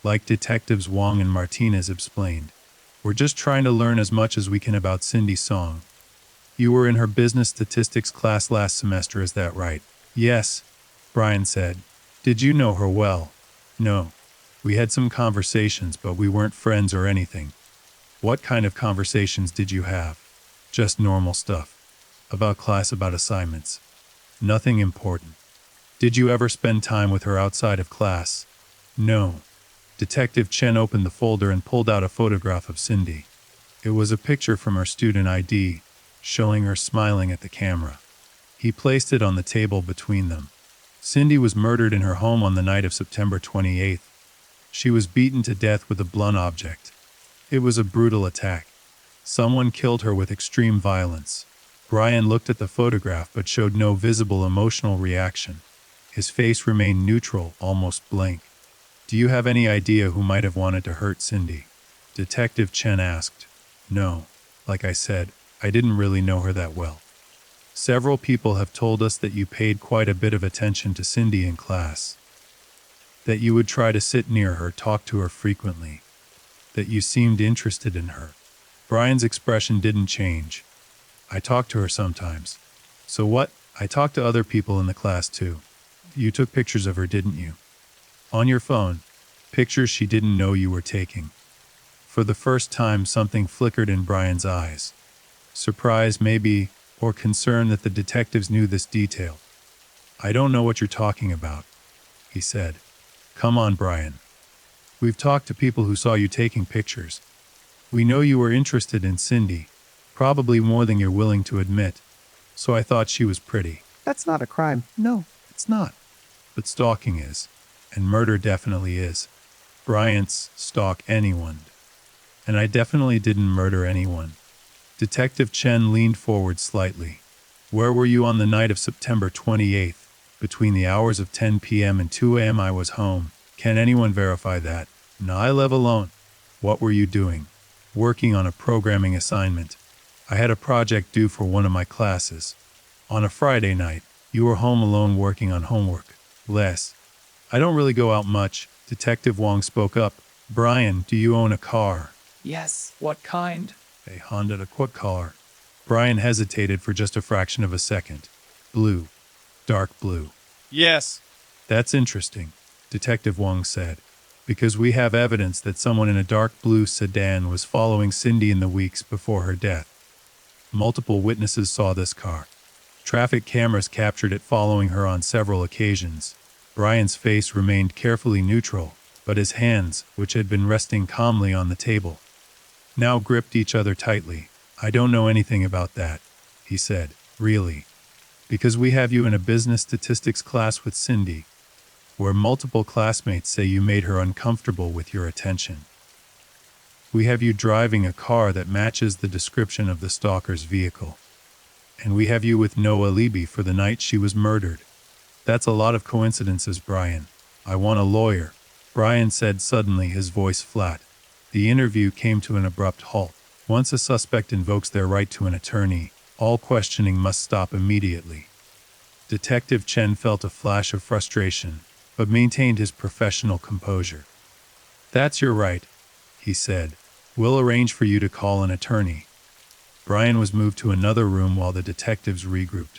Like Detectives Wong and Martinez explained, "We're just trying to learn as much as we can about Cindy Song. You were in her business statistics class last semester, is that right?" "Yes," Brian said. "Did you know her well?" "No. We had some conversations, but we weren't friends or anything." "What kind of conversations did you have?" "Just normal stuff. About class, about assignments. Nothing important." "Did you ever spend time with her outside of class?" "No." Detective Chen opened the folder and pulled out a photograph of Cindy. It was a picture from her student ID, showing her smiling at the camera. He placed it on the table between them. Cindy was murdered in her home on the night of September 28th. She was beaten to death with a blunt object. It was a brutal attack. Someone killed her with extreme violence. Brian looked at the photograph but showed no visible emotional reaction. His face remained neutral, almost blank. "Do you have any idea who might have wanted to hurt Cindy?" Detective Chen asked. "No. Like I said, I didn't really know her that well. Several people have told us that you paid quite a bit of attention to Cindy in class. That you would try to sit near her, talk to her frequently. That you seemed interested in her." Brian's expression didn't change. "I talked to her sometimes." "So what?" "I talked to other people in the class too." "You took pictures of her, didn't you?" "On your phone. Pictures she didn't know you were taking." For the first time, something flickered in Brian's eyes. Surprise, maybe, or concern that the detectives knew this detail. "I don't know what you're talking about," he said. "Come on, Brian. We've talked to people who saw you taking pictures. We know you were interested in Cindy, probably more than you're willing to admit, so I thought she was pretty." That's not a crime. "No, it's not. But stalking is, and murder definitely is. Bryant's stalk anyone. And I definitely didn't murder anyone." Detective Chen leaned forward slightly. "Where were you on the night of September 28th? Between the hours of 10 p.m. and 2 a.m. I was home. Can anyone verify that?" "No, I live alone." "What were you doing?" working on a programming assignment. I had a project due for one of my classes. On a Friday night, you were home alone working on homework. Les, I don't really go out much, Detective Wong spoke up. Brian, do you own a car? Yes, what kind? A Honda Accord car. Brian hesitated for just a fraction of a second. Blue. Dark blue. Yes. That's interesting, Detective Wong said, because we have evidence that someone in a dark blue sedan was following Cindy in the weeks before her death. Multiple witnesses saw this car. Traffic cameras captured it following her on several occasions. Brian's face remained carefully neutral, but his hands, which had been resting calmly on the table, now gripped each other tightly. I don't know anything about that, he said. Really? Because we have you in a business statistics class with Cindy, where multiple classmates say you made her uncomfortable with your attention. We have you driving a car that matches the description of the stalker's vehicle. And we have you with no alibi for the night she was murdered. That's a lot of coincidences, Brian. I want a lawyer, Brian said suddenly, his voice flat. The interview came to an abrupt halt. Once a suspect invokes their right to an attorney, all questioning must stop immediately. Detective Chen felt a flash of frustration, but maintained his professional composure. That's your right, he said. We'll arrange for you to call an attorney. Brian was moved to another room while the detectives regrouped.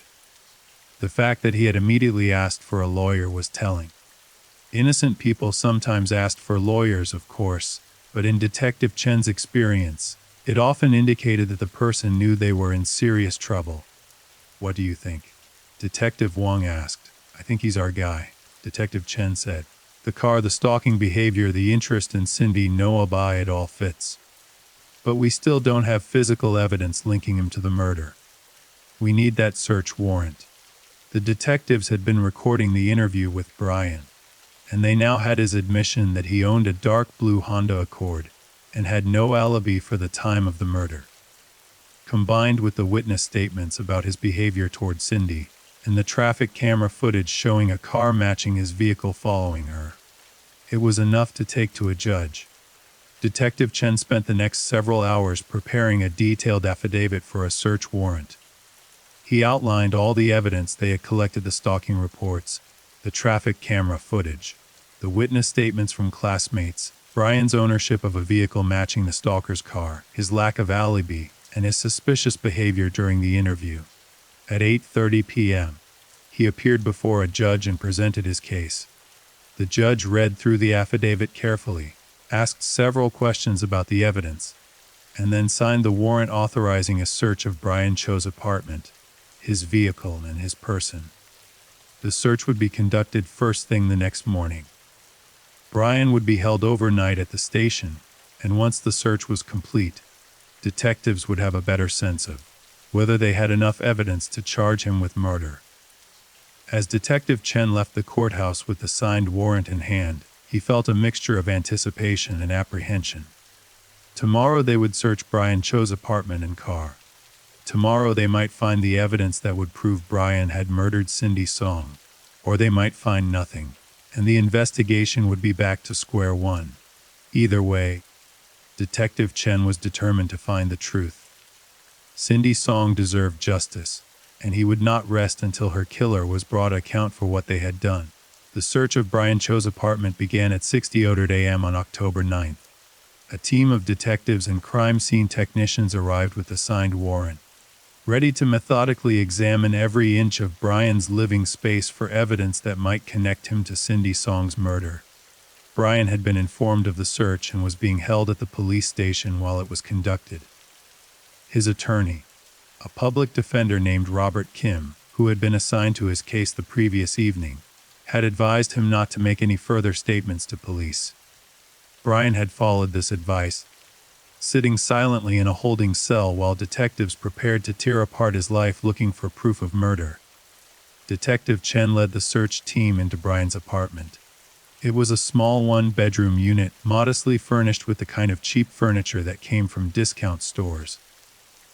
The fact that he had immediately asked for a lawyer was telling. Innocent people sometimes asked for lawyers, of course, but in Detective Chen's experience, it often indicated that the person knew they were in serious trouble. What do you think? Detective Wong asked. I think he's our guy, Detective Chen said. The car, the stalking behavior, the interest in Cindy, no alibi, it all fits. But we still don't have physical evidence linking him to the murder. We need that search warrant. The detectives had been recording the interview with Brian, and they now had his admission that he owned a dark blue Honda Accord and had no alibi for the time of the murder. Combined with the witness statements about his behavior toward Cindy, and the traffic camera footage showing a car matching his vehicle following her, it was enough to take to a judge. Detective Chen spent the next several hours preparing a detailed affidavit for a search warrant. He outlined all the evidence they had collected: the stalking reports, the traffic camera footage, the witness statements from classmates, Brian's ownership of a vehicle matching the stalker's car, his lack of alibi, and his suspicious behavior during the interview. At 8:30 p.m., he appeared before a judge and presented his case. The judge read through the affidavit carefully, asked several questions about the evidence, and then signed the warrant authorizing a search of Brian Cho's apartment, his vehicle, and his person. The search would be conducted first thing the next morning. Brian would be held overnight at the station, and once the search was complete, detectives would have a better sense of whether they had enough evidence to charge him with murder. As Detective Chen left the courthouse with the signed warrant in hand, he felt a mixture of anticipation and apprehension. Tomorrow they would search Brian Cho's apartment and car. Tomorrow they might find the evidence that would prove Brian had murdered Cindy Song, or they might find nothing, and the investigation would be back to square one. Either way, Detective Chen was determined to find the truth. Cindy Song deserved justice, and he would not rest until her killer was brought to account for what they had done. The search of Brian Cho's apartment began at 6:00 a.m. on October 9th. A team of detectives and crime scene technicians arrived with a signed warrant, ready to methodically examine every inch of Brian's living space for evidence that might connect him to Cindy Song's murder. Brian had been informed of the search and was being held at the police station while it was conducted. His attorney, a public defender named Robert Kim, who had been assigned to his case the previous evening, had advised him not to make any further statements to police. Brian had followed this advice, sitting silently in a holding cell while detectives prepared to tear apart his life looking for proof of murder. Detective Chen led the search team into Brian's apartment. It was a small one-bedroom unit, modestly furnished with the kind of cheap furniture that came from discount stores.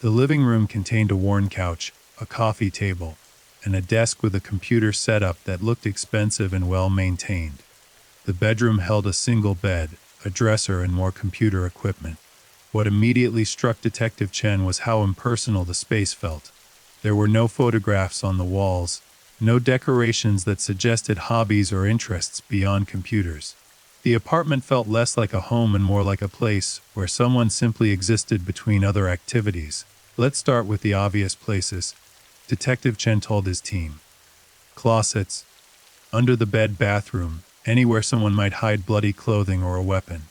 The living room contained a worn couch, a coffee table, and a desk with a computer setup that looked expensive and well-maintained. The bedroom held a single bed, a dresser, and more computer equipment. What immediately struck Detective Chen was how impersonal the space felt. There were no photographs on the walls, no decorations that suggested hobbies or interests beyond computers. The apartment felt less like a home and more like a place where someone simply existed between other activities. Let's start with the obvious places, Detective Chen told his team. Closets, under the bed, bathroom, anywhere someone might hide bloody clothing or a weapon.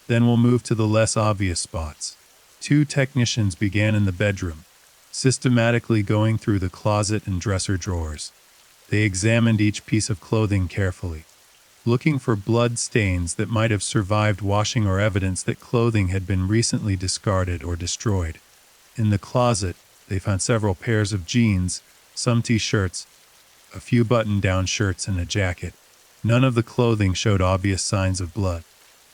Then we'll move to the less obvious spots. Two technicians began in the bedroom, systematically going through the closet and dresser drawers. They examined each piece of clothing carefully, looking for blood stains that might have survived washing or evidence that clothing had been recently discarded or destroyed. In the closet, they found several pairs of jeans, some t-shirts, a few button-down shirts and a jacket. None of the clothing showed obvious signs of blood.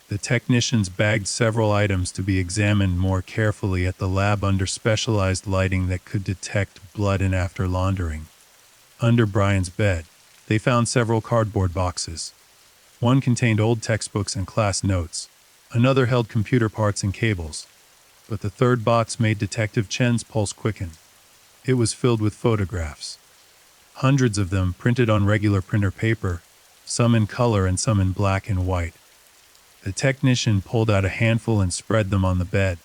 The technicians bagged several items to be examined more carefully at the lab under specialized lighting that could detect blood and after laundering. Under Brian's bed, they found several cardboard boxes. One contained old textbooks and class notes. Another held computer parts and cables. But the third box made Detective Chen's pulse quicken. It was filled with photographs. Hundreds of them printed on regular printer paper, some in color and some in black and white. The technician pulled out a handful and spread them on the bed.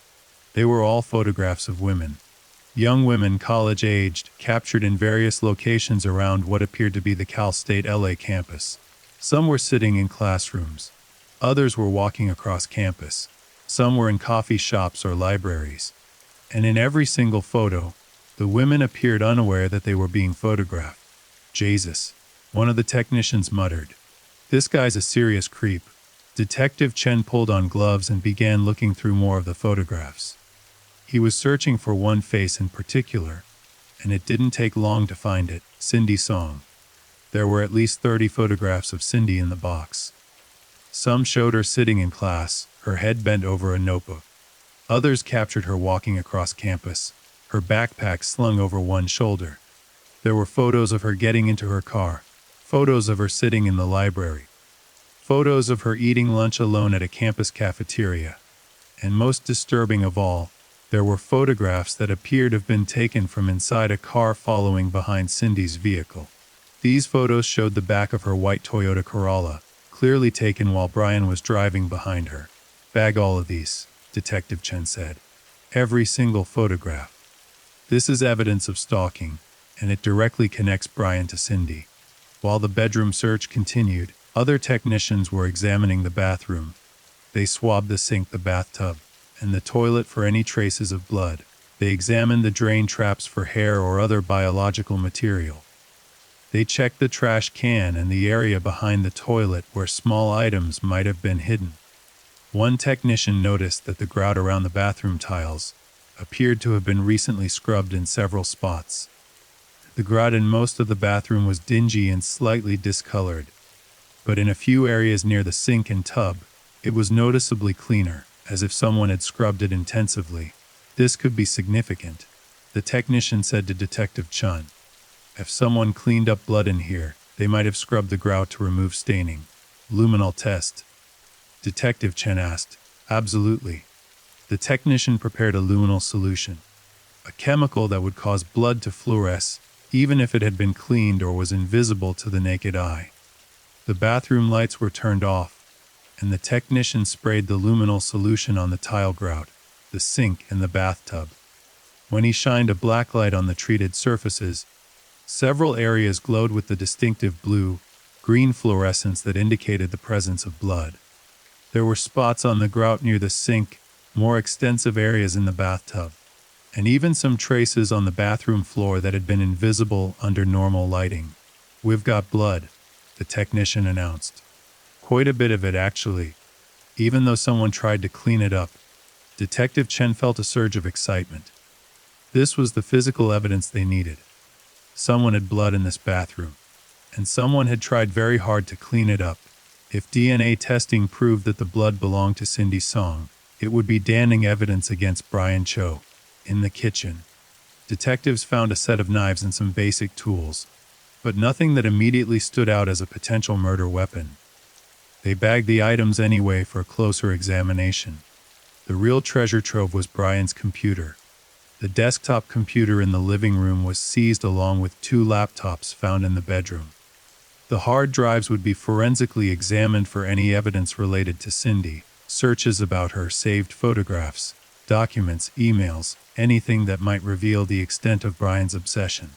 They were all photographs of women. Young women, college-aged, captured in various locations around what appeared to be the Cal State LA campus. Some were sitting in classrooms. Others were walking across campus. Some were in coffee shops or libraries. And in every single photo, the women appeared unaware that they were being photographed. Jesus, one of the technicians muttered. This guy's a serious creep. Detective Chen pulled on gloves and began looking through more of the photographs. He was searching for one face in particular, and it didn't take long to find it, Cindy Song. There were at least 30 photographs of Cindy in the box. Some showed her sitting in class, her head bent over a notebook. Others captured her walking across campus, her backpack slung over one shoulder. There were photos of her getting into her car, photos of her sitting in the library, photos of her eating lunch alone at a campus cafeteria. And most disturbing of all, there were photographs that appeared to have been taken from inside a car following behind Cindy's vehicle. These photos showed the back of her white Toyota Corolla, clearly taken while Brian was driving behind her. Bag all of these, Detective Chen said. Every single photograph. This is evidence of stalking, and it directly connects Brian to Cindy. While the bedroom search continued, other technicians were examining the bathroom. They swabbed the sink, the bathtub, and the toilet for any traces of blood. They examined the drain traps for hair or other biological material. They checked the trash can and the area behind the toilet where small items might have been hidden. One technician noticed that the grout around the bathroom tiles appeared to have been recently scrubbed in several spots. The grout in most of the bathroom was dingy and slightly discolored, but in a few areas near the sink and tub, it was noticeably cleaner, as if someone had scrubbed it intensively. This could be significant, the technician said to Detective Chen. If someone cleaned up blood in here, they might have scrubbed the grout to remove staining. Luminol test? Detective Chen asked. Absolutely. The technician prepared a luminol solution, a chemical that would cause blood to fluoresce, even if it had been cleaned or was invisible to the naked eye. The bathroom lights were turned off, and the technician sprayed the luminol solution on the tile grout, the sink, and the bathtub. When he shined a black light on the treated surfaces, several areas glowed with the distinctive blue-green fluorescence that indicated the presence of blood. There were spots on the grout near the sink, more extensive areas in the bathtub, and even some traces on the bathroom floor that had been invisible under normal lighting. We've got blood, the technician announced. Quite a bit of it, actually. Even though someone tried to clean it up, Detective Chen felt a surge of excitement. This was the physical evidence they needed. Someone had blood in this bathroom, and someone had tried very hard to clean it up. If DNA testing proved that the blood belonged to Cindy Song, it would be damning evidence against Brian Cho. In the kitchen, detectives found a set of knives and some basic tools, but nothing that immediately stood out as a potential murder weapon. They bagged the items anyway for a closer examination. The real treasure trove was Brian's computer. The desktop computer in the living room was seized along with 2 laptops found in the bedroom. The hard drives would be forensically examined for any evidence related to Cindy, searches about her, saved photographs, documents, emails, anything that might reveal the extent of Brian's obsession.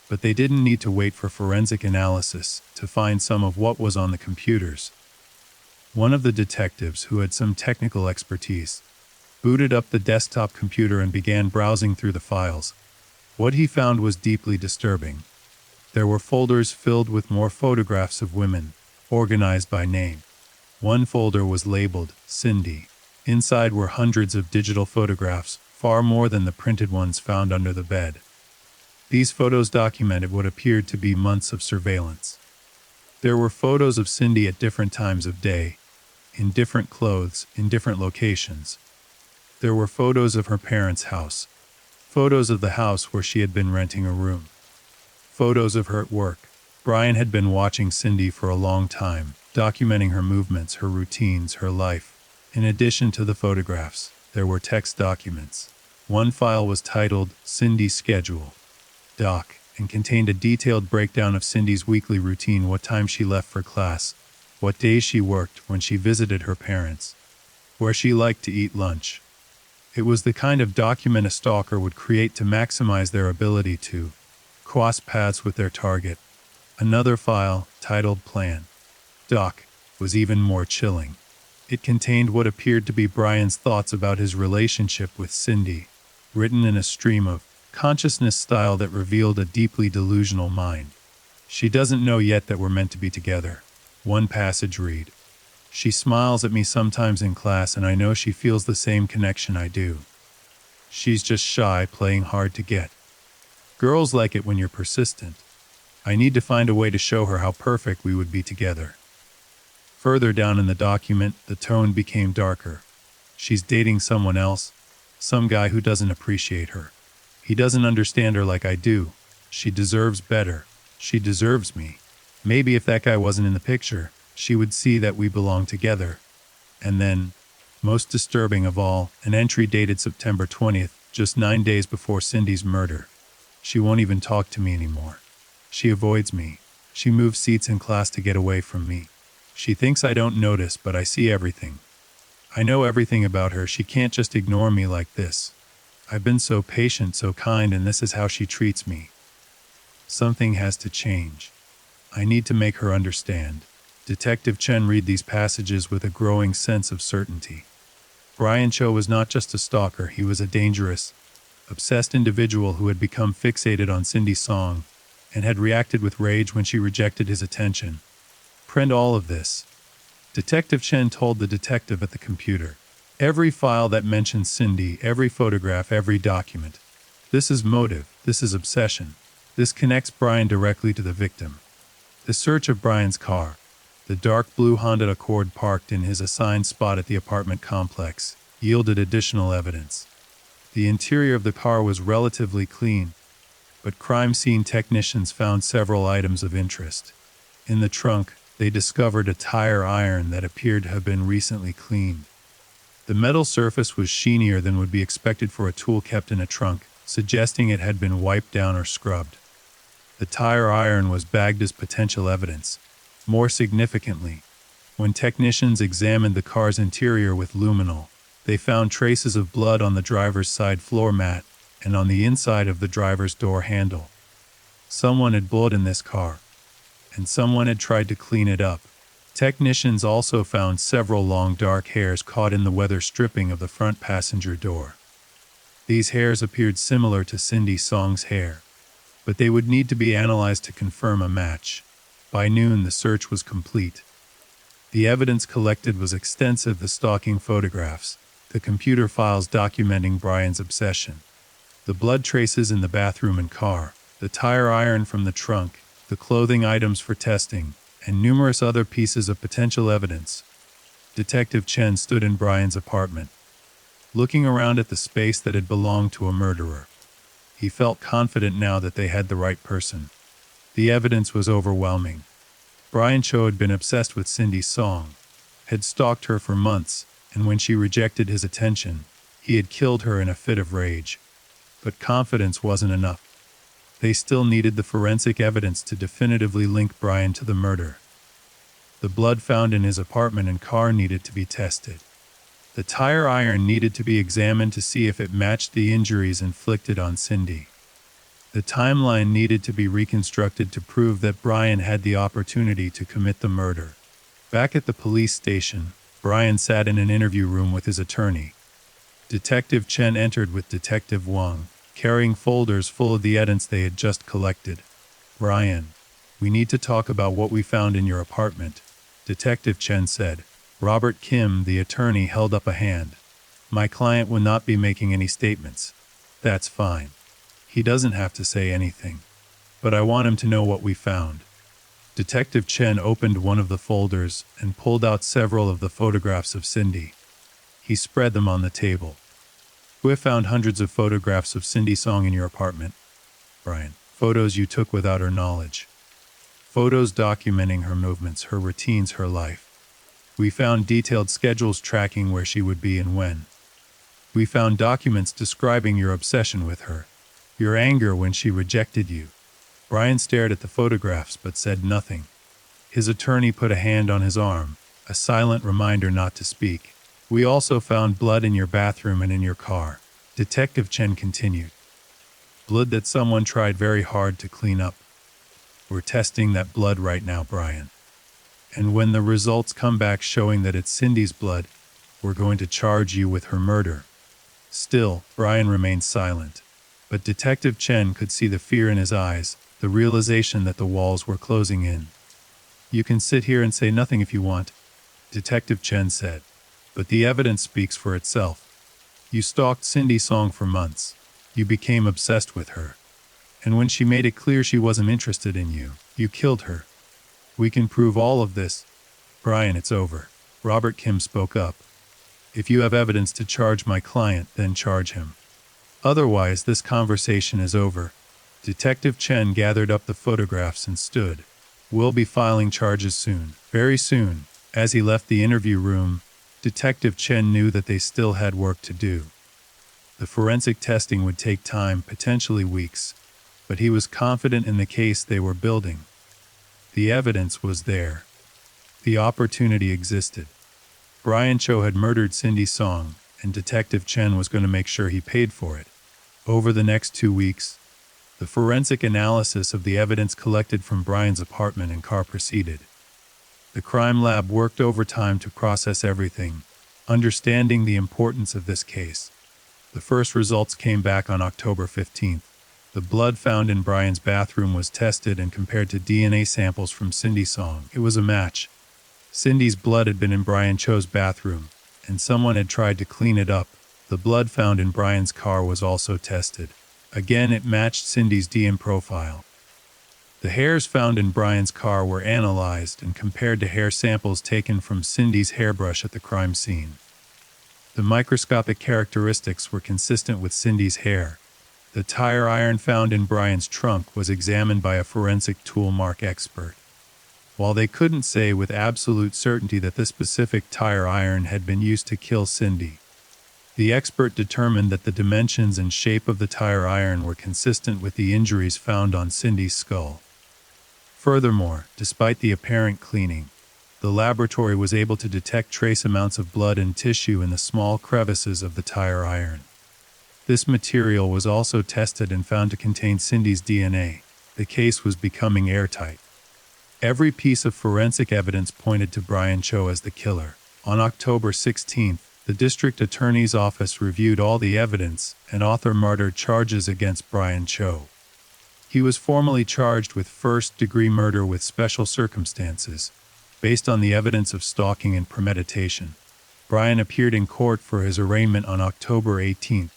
But they didn't need to wait for forensic analysis to find some of what was on the computers. One of the detectives, who had some technical expertise, booted up the desktop computer and began browsing through the files. What he found was deeply disturbing. There were folders filled with more photographs of women, organized by name. One folder was labeled Cindy. Inside were hundreds of digital photographs, far more than the printed ones found under the bed. These photos documented what appeared to be months of surveillance. There were photos of Cindy at different times of day, in different clothes, in different locations. There were photos of her parents' house, photos of the house where she had been renting a room, photos of her at work. Brian had been watching Cindy for a long time, documenting her movements, her routines, her life. In addition to the photographs, there were text documents. One file was titled Cindy's Schedule Doc and contained a detailed breakdown of Cindy's weekly routine: what time she left for class, what days she worked, when she visited her parents, where she liked to eat lunch. It was the kind of document a stalker would create to maximize their ability to cross paths with their target. Another file, titled Plan Doc, was even more chilling. It contained what appeared to be Brian's thoughts about his relationship with Cindy, written in a stream of consciousness style that revealed a deeply delusional mind. She doesn't know yet that we're meant to be together. One passage read, "She smiles at me sometimes in class, and I know she feels the same connection I do. She's just shy, playing hard to get. Girls like it when you're persistent. I need to find a way to show her how perfect we would be together." Further down in the document, the tone became darker. "She's dating someone else, some guy who doesn't appreciate her. He doesn't understand her like I do. She deserves better. She deserves me. Maybe if that guy wasn't in the picture, she would see that we belong together." And then, most disturbing of all, an entry dated September 20th, just 9 days before Cindy's murder. "She won't even talk to me anymore. She avoids me. She moves seats in class to get away from me. She thinks I don't notice, but I see everything. I know everything about her. She can't just ignore me like this. I've been so patient, so kind, and this is how she treats me. Something has to change. I need to make her understand." Detective Chen read these passages with a growing sense of certainty. Brian Cho was not just a stalker, he was a dangerous, obsessed individual who had become fixated on Cindy's song and had reacted with rage when she rejected his attention. "Print all of this," Detective Chen told the detective at the computer. "Every file that mentions Cindy, every photograph, every document. This is motive, this is obsession. This connects Brian directly to the victim." The search of Brian's car, the dark blue Honda Accord parked in his assigned spot at the apartment complex, yielded additional evidence. The interior of the car was relatively clean, but crime scene technicians found several items of interest. In the trunk, they discovered a tire iron that appeared to have been recently cleaned. The metal surface was sheenier than would be expected for a tool kept in a trunk, suggesting it had been wiped down or scrubbed. The tire iron was bagged as potential evidence. More significantly, when technicians examined the car's interior with luminol, they found traces of blood on the driver's side floor mat and on the inside of the driver's door handle. Someone had blood in this car, and someone had tried to clean it up. Technicians also found several long dark hairs caught in the weather stripping of the front passenger door. These hairs appeared similar to Cindy Song's hair, but they would need to be analyzed to confirm a match. By noon, the search was complete. The evidence collected was extensive: the stalking photographs, the computer files documenting Brian's obsession, the blood traces in the bathroom and car, the tire iron from the trunk, the clothing items for testing, and numerous other pieces of potential evidence. Detective Chen stood in Brian's apartment, looking around at the space that had belonged to a murderer. He felt confident now that they had the right person. The evidence was overwhelming. Brian Cho had been obsessed with Cindy's song, had stalked her for months, and when she rejected his attention, he had killed her in a fit of rage. But confidence wasn't enough. They still needed the forensic evidence to definitively link Brian to the murder. The blood found in his apartment and car needed to be tested. The tire iron needed to be examined to see if it matched the injuries inflicted on Cindy. The timeline needed to be reconstructed to prove that Brian had the opportunity to commit the murder. Back at the police station, Brian sat in an interview room with his attorney. Detective Chen entered with Detective Wang, carrying folders full of the evidence they had just collected. "Brian, we need to talk about what we found in your apartment," Detective Chen said. Robert Kim, the attorney, held up a hand. "My client will not be making any statements." "That's fine. He doesn't have to say anything. But I want him to know what we found." Detective Chen opened one of the folders and pulled out several of the photographs of Cindy. He spread them on the table. "We have found hundreds of photographs of Cindy Song in your apartment, Brian. Photos you took without her knowledge. Photos documenting her movements, her routines, her life. We found detailed schedules tracking where she would be and when. We found documents describing your obsession with her, your anger when she rejected you." Brian stared at the photographs but said nothing. His attorney put a hand on his arm, a silent reminder not to speak. "We also found blood in your bathroom and in your car," Detective Chen continued. "Blood that someone tried very hard to clean up. We're testing that blood right now, Brian. And when the results come back showing that it's Cindy's blood, we're going to charge you with her murder." Still, Brian remained silent. But Detective Chen could see the fear in his eyes, the realization that the walls were closing in. "You can sit here and say nothing if you want," Detective Chen said. "But the evidence speaks for itself. You stalked Cindy Song for months. You became obsessed with her. And when she made it clear she wasn't interested in you, you killed her. We can prove all of this." "Brian, it's over." Robert Kim spoke up. "If you have evidence to charge my client, then charge him. Otherwise, this conversation is over." Detective Chen gathered up the photographs and stood. "We'll be filing charges soon, very soon." As he left the interview room, Detective Chen knew that they still had work to do. The forensic testing would take time, potentially weeks, but he was confident in the case they were building. The evidence was there. The opportunity existed. Brian Cho had murdered Cindy Song, and Detective Chen was going to make sure he paid for it. Over the next 2 weeks, the forensic analysis of the evidence collected from Brian's apartment and car proceeded. The crime lab worked overtime to process everything, understanding the importance of this case. The first results came back on October 15th. The blood found in Brian's bathroom was tested and compared to DNA samples from Cindy Song. It was a match. Cindy's blood had been in Brian Cho's bathroom, and someone had tried to clean it up. The blood found in Brian's car was also tested. Again, it matched Cindy's DNA profile. The hairs found in Brian's car were analyzed and compared to hair samples taken from Cindy's hairbrush at the crime scene. The microscopic characteristics were consistent with Cindy's hair. The tire iron found in Brian's trunk was examined by a forensic tool mark expert. While they couldn't say with absolute certainty that this specific tire iron had been used to kill Cindy, the expert determined that the dimensions and shape of the tire iron were consistent with the injuries found on Cindy's skull. Furthermore, despite the apparent cleaning, the laboratory was able to detect trace amounts of blood and tissue in the small crevices of the tire iron. This material was also tested and found to contain Cindy's DNA. The case was becoming airtight. Every piece of forensic evidence pointed to Brian Cho as the killer. On October 16th, the district attorney's office reviewed all the evidence and murder charges against Brian Cho. He was formally charged with first-degree murder with special circumstances, based on the evidence of stalking and premeditation. Brian appeared in court for his arraignment on October 18th.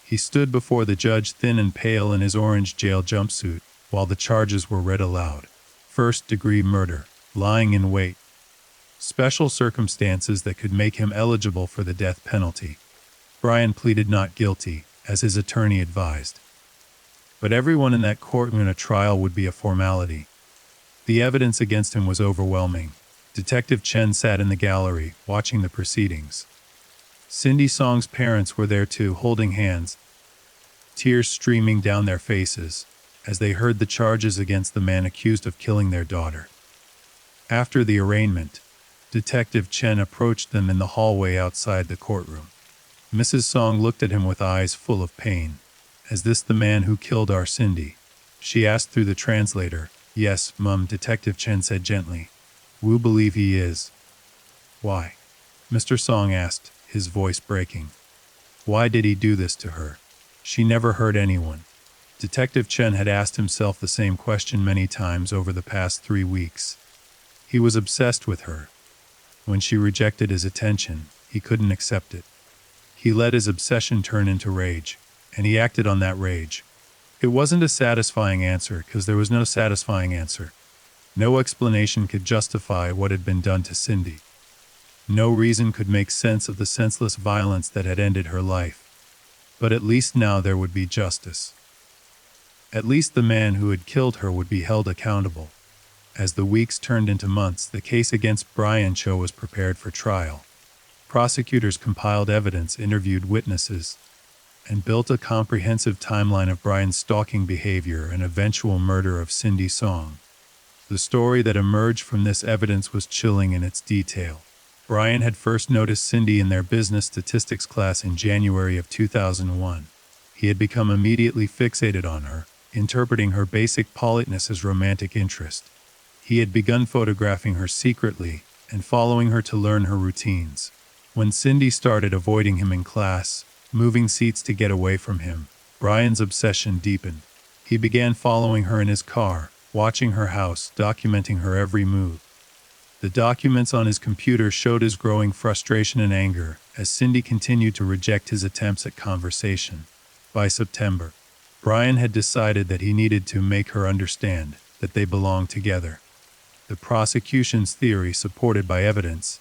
He stood before the judge thin and pale in his orange jail jumpsuit, while the charges were read aloud. First-degree murder, lying in wait, special circumstances that could make him eligible for the death penalty. Brian pleaded not guilty, as his attorney advised. But everyone in that courtroom in a trial would be a formality. The evidence against him was overwhelming. Detective Chen sat in the gallery, watching the proceedings. Cindy Song's parents were there too, holding hands, tears streaming down their faces, as they heard the charges against the man accused of killing their daughter. After the arraignment, Detective Chen approached them in the hallway outside the courtroom. Mrs. Song looked at him with eyes full of pain. "Is this the man who killed our Cindy?" she asked through the translator. "Yes, Mum," Detective Chen said gently. "We believe he is." "Why?" Mr. Song asked, his voice breaking. "Why did he do this to her? She never hurt anyone." Detective Chen had asked himself the same question many times over the past 3 weeks. He was obsessed with her. When she rejected his attention, he couldn't accept it. He let his obsession turn into rage, and he acted on that rage. It wasn't a satisfying answer because there was no satisfying answer. No explanation could justify what had been done to Cindy. No reason could make sense of the senseless violence that had ended her life. But at least now there would be justice. At least the man who had killed her would be held accountable. As the weeks turned into months, the case against Brian Cho was prepared for trial. Prosecutors compiled evidence, interviewed witnesses, and built a comprehensive timeline of Brian's stalking behavior and eventual murder of Cindy Song. The story that emerged from this evidence was chilling in its detail. Brian had first noticed Cindy in their business statistics class in January of 2001. He had become immediately fixated on her, interpreting her basic politeness as romantic interest. He had begun photographing her secretly and following her to learn her routines. When Cindy started avoiding him in class, moving seats to get away from him, Brian's obsession deepened. He began following her in his car, watching her house, documenting her every move. The documents on his computer showed his growing frustration and anger as Cindy continued to reject his attempts at conversation. By September, Brian had decided that he needed to make her understand that they belonged together. The prosecution's theory, supported by evidence,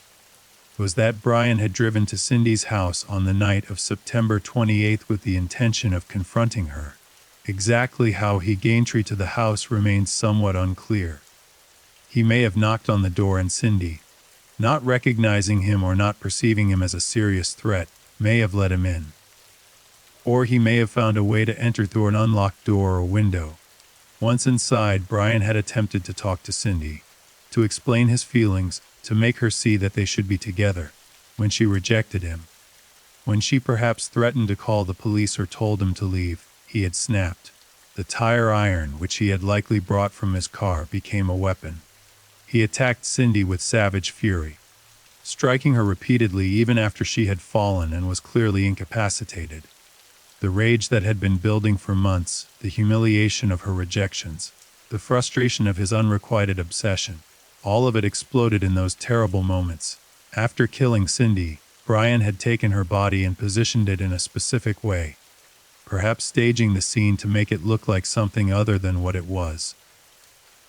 was that Brian had driven to Cindy's house on the night of September 28th with the intention of confronting her. Exactly how he gained entry to the house remains somewhat unclear. He may have knocked on the door and Cindy, not recognizing him or not perceiving him as a serious threat, may have let him in. Or he may have found a way to enter through an unlocked door or window. Once inside, Brian had attempted to talk to Cindy, to explain his feelings, to make her see that they should be together. When she rejected him, when she perhaps threatened to call the police or told him to leave, he had snapped. The tire iron, which he had likely brought from his car, became a weapon. He attacked Cindy with savage fury, striking her repeatedly even after she had fallen and was clearly incapacitated. The rage that had been building for months, the humiliation of her rejections, the frustration of his unrequited obsession, all of it exploded in those terrible moments. After killing Cindy, Brian had taken her body and positioned it in a specific way, perhaps staging the scene to make it look like something other than what it was.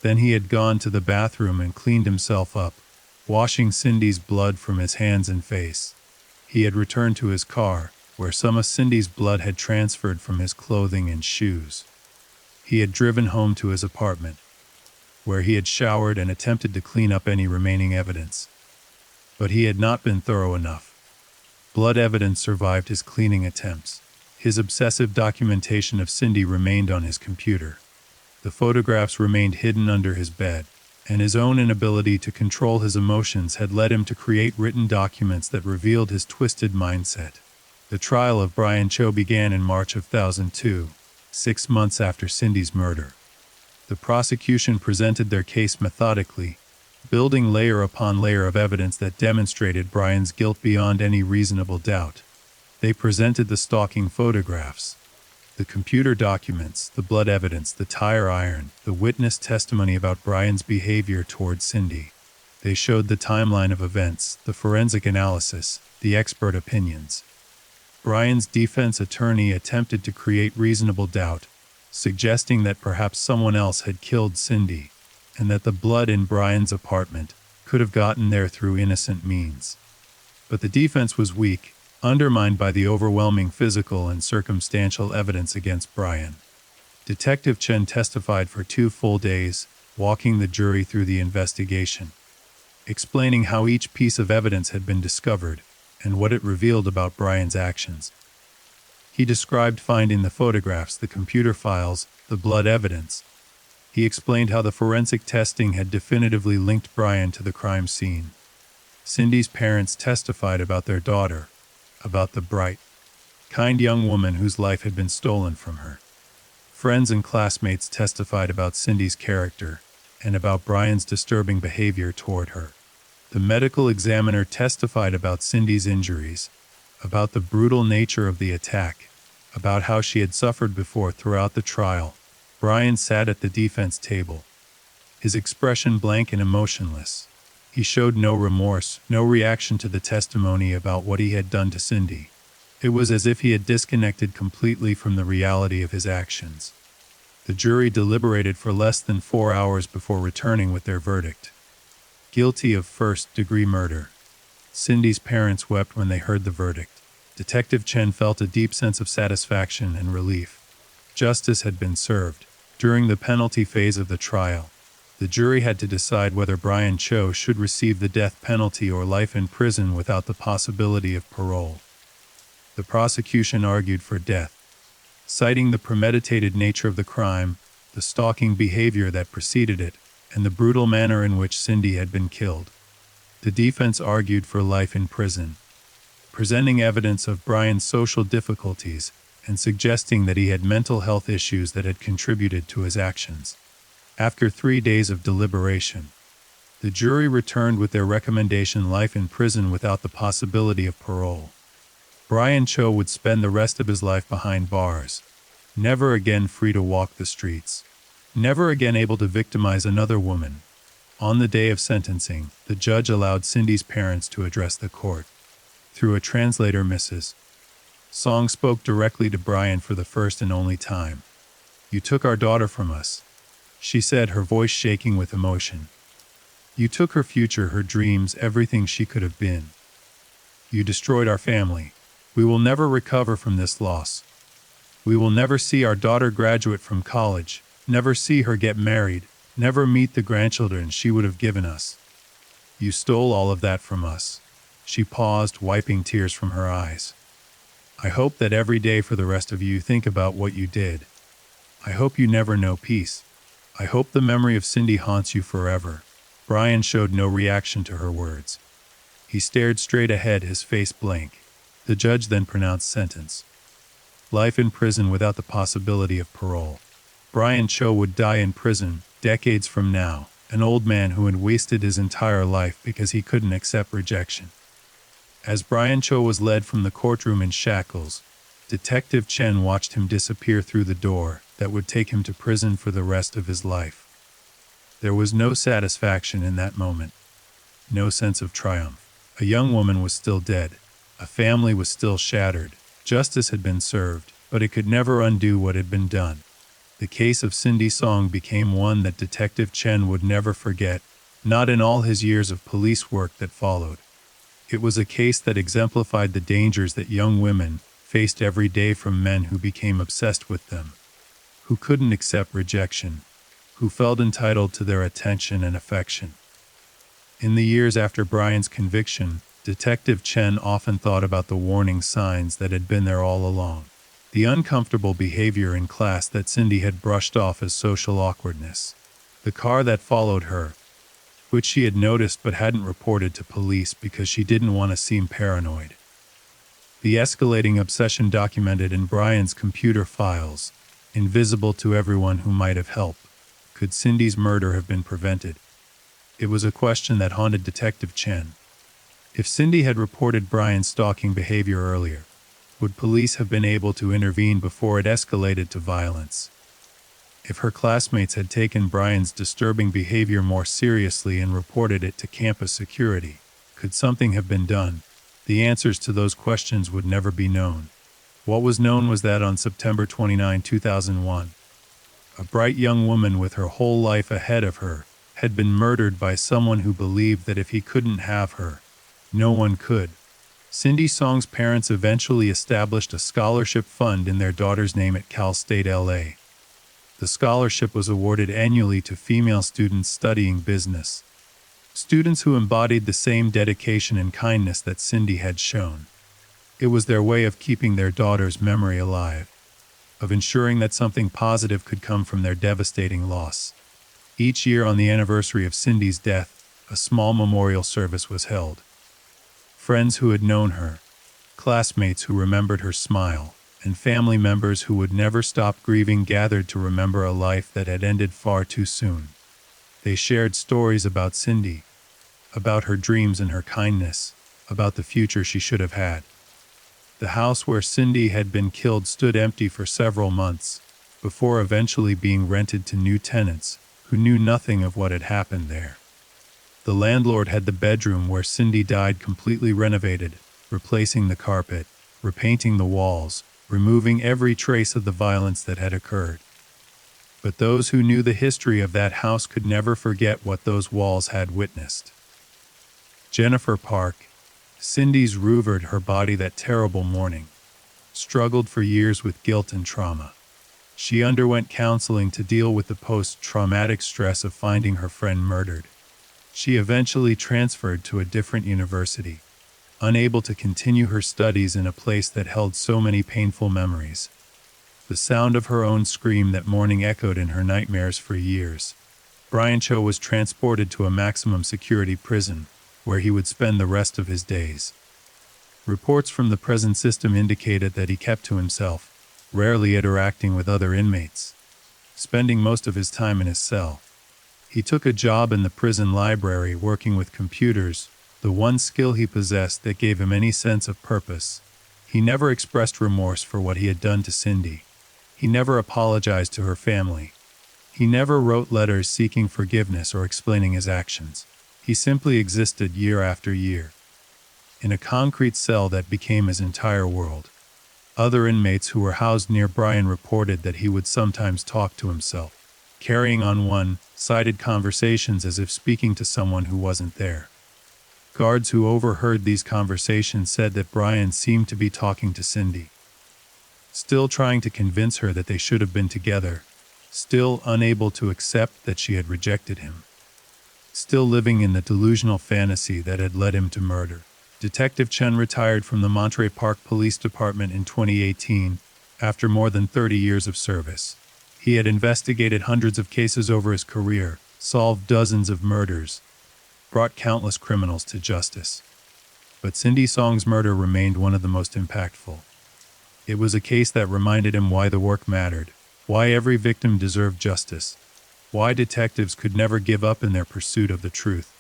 Then he had gone to the bathroom and cleaned himself up, washing Cindy's blood from his hands and face. He had returned to his car, where some of Cindy's blood had transferred from his clothing and shoes. He had driven home to his apartment, where he had showered and attempted to clean up any remaining evidence. But he had not been thorough enough. Blood evidence survived his cleaning attempts. His obsessive documentation of Cindy remained on his computer. The photographs remained hidden under his bed, and his own inability to control his emotions had led him to create written documents that revealed his twisted mindset. The trial of Brian Cho began in March of 2002, 6 months after Cindy's murder. The prosecution presented their case methodically, building layer upon layer of evidence that demonstrated Brian's guilt beyond any reasonable doubt. They presented the stalking photographs, the computer documents, the blood evidence, the tire iron, the witness testimony about Brian's behavior towards Cindy. They showed the timeline of events, the forensic analysis, the expert opinions. Brian's defense attorney attempted to create reasonable doubt, suggesting that perhaps someone else had killed Cindy, and that the blood in Brian's apartment could have gotten there through innocent means. But the defense was weak, undermined by the overwhelming physical and circumstantial evidence against Brian. Detective Chen testified for 2 full days, walking the jury through the investigation, explaining how each piece of evidence had been discovered, and what it revealed about Brian's actions. He described finding the photographs, the computer files, the blood evidence. He explained how the forensic testing had definitively linked Brian to the crime scene. Cindy's parents testified about their daughter, about the bright, kind young woman whose life had been stolen from her. Friends and classmates testified about Cindy's character and about Brian's disturbing behavior toward her. The medical examiner testified about Cindy's injuries, about the brutal nature of the attack, about how she had suffered before throughout the trial. Brian sat at the defense table, his expression blank and emotionless. He showed no remorse, no reaction to the testimony about what he had done to Cindy. It was as if he had disconnected completely from the reality of his actions. The jury deliberated for less than 4 hours before returning with their verdict. Guilty of first-degree murder. Cindy's parents wept when they heard the verdict. Detective Chen felt a deep sense of satisfaction and relief. Justice had been served. During the penalty phase of the trial, the jury had to decide whether Brian Cho should receive the death penalty or life in prison without the possibility of parole. The prosecution argued for death, citing the premeditated nature of the crime, the stalking behavior that preceded it, and the brutal manner in which Cindy had been killed. The defense argued for life in prison, presenting evidence of Brian's social difficulties and suggesting that he had mental health issues that had contributed to his actions. After 3 days of deliberation, the jury returned with their recommendation: life in prison without the possibility of parole. Brian Cho would spend the rest of his life behind bars, never again free to walk the streets, never again able to victimize another woman. On the day of sentencing, the judge allowed Cindy's parents to address the court. Through a translator, Mrs. Song spoke directly to Brian for the first and only time. "You took our daughter from us," she said, her voice shaking with emotion. "You took her future, her dreams, everything she could have been. You destroyed our family. We will never recover from this loss. We will never see our daughter graduate from college, never see her get married, never meet the grandchildren she would have given us. You stole all of that from us." She paused, wiping tears from her eyes. "I hope that every day for the rest of you think about what you did. I hope you never know peace. I hope the memory of Cindy haunts you forever." Brian showed no reaction to her words. He stared straight ahead, his face blank. The judge then pronounced sentence: life in prison without the possibility of parole. Brian Cho would die in prison, decades from now, an old man who had wasted his entire life because he couldn't accept rejection. As Brian Cho was led from the courtroom in shackles, Detective Chen watched him disappear through the door that would take him to prison for the rest of his life. There was no satisfaction in that moment, no sense of triumph. A young woman was still dead. A family was still shattered. Justice had been served, but it could never undo what had been done. The case of Cindy Song became one that Detective Chen would never forget, not in all his years of police work that followed. It was a case that exemplified the dangers that young women faced every day from men who became obsessed with them, who couldn't accept rejection, who felt entitled to their attention and affection. In the years after Brian's conviction, Detective Chen often thought about the warning signs that had been there all along. The uncomfortable behavior in class that Cindy had brushed off as social awkwardness. The car that followed her, which she had noticed but hadn't reported to police because she didn't want to seem paranoid. The escalating obsession documented in Brian's computer files, invisible to everyone who might have helped. Could Cindy's murder have been prevented? It was a question that haunted Detective Chen. If Cindy had reported Brian's stalking behavior earlier, would police have been able to intervene before it escalated to violence? If her classmates had taken Brian's disturbing behavior more seriously and reported it to campus security, could something have been done? The answers to those questions would never be known. What was known was that on September 29, 2001, a bright young woman with her whole life ahead of her had been murdered by someone who believed that if he couldn't have her, no one could. Cindy Song's parents eventually established a scholarship fund in their daughter's name at Cal State LA. The scholarship was awarded annually to female students studying business. Students who embodied the same dedication and kindness that Cindy had shown. It was their way of keeping their daughter's memory alive, of ensuring that something positive could come from their devastating loss. Each year on the anniversary of Cindy's death, a small memorial service was held. Friends who had known her, classmates who remembered her smile, and family members who would never stop grieving gathered to remember a life that had ended far too soon. They shared stories about Cindy, about her dreams and her kindness, about the future she should have had. The house where Cindy had been killed stood empty for several months, before eventually being rented to new tenants who knew nothing of what had happened there. The landlord had the bedroom where Cindy died completely renovated, replacing the carpet, repainting the walls, removing every trace of the violence that had occurred. But those who knew the history of that house could never forget what those walls had witnessed. Jennifer Park, Cindy's roovered her body that terrible morning, struggled for years with guilt and trauma. She underwent counseling to deal with the post-traumatic stress of finding her friend murdered. She eventually transferred to a different university, unable to continue her studies in a place that held so many painful memories. The sound of her own scream that morning echoed in her nightmares for years. Brian Cho was transported to a maximum security prison, where he would spend the rest of his days. Reports from the prison system indicated that he kept to himself, rarely interacting with other inmates, spending most of his time in his cell. He took a job in the prison library working with computers, the one skill he possessed that gave him any sense of purpose. He never expressed remorse for what he had done to Cindy. He never apologized to her family. He never wrote letters seeking forgiveness or explaining his actions. He simply existed year after year, in a concrete cell that became his entire world. Other inmates who were housed near Brian reported that he would sometimes talk to himself, carrying on one-sided conversations as if speaking to someone who wasn't there. Guards who overheard these conversations said that Brian seemed to be talking to Cindy, still trying to convince her that they should have been together, still unable to accept that she had rejected him, still living in the delusional fantasy that had led him to murder. Detective Chen retired from the Monterey Park Police Department in 2018 after more than 30 years of service. He had investigated hundreds of cases over his career, solved dozens of murders, brought countless criminals to justice. But Cindy Song's murder remained one of the most impactful. It was a case that reminded him why the work mattered, why every victim deserved justice, why detectives could never give up in their pursuit of the truth.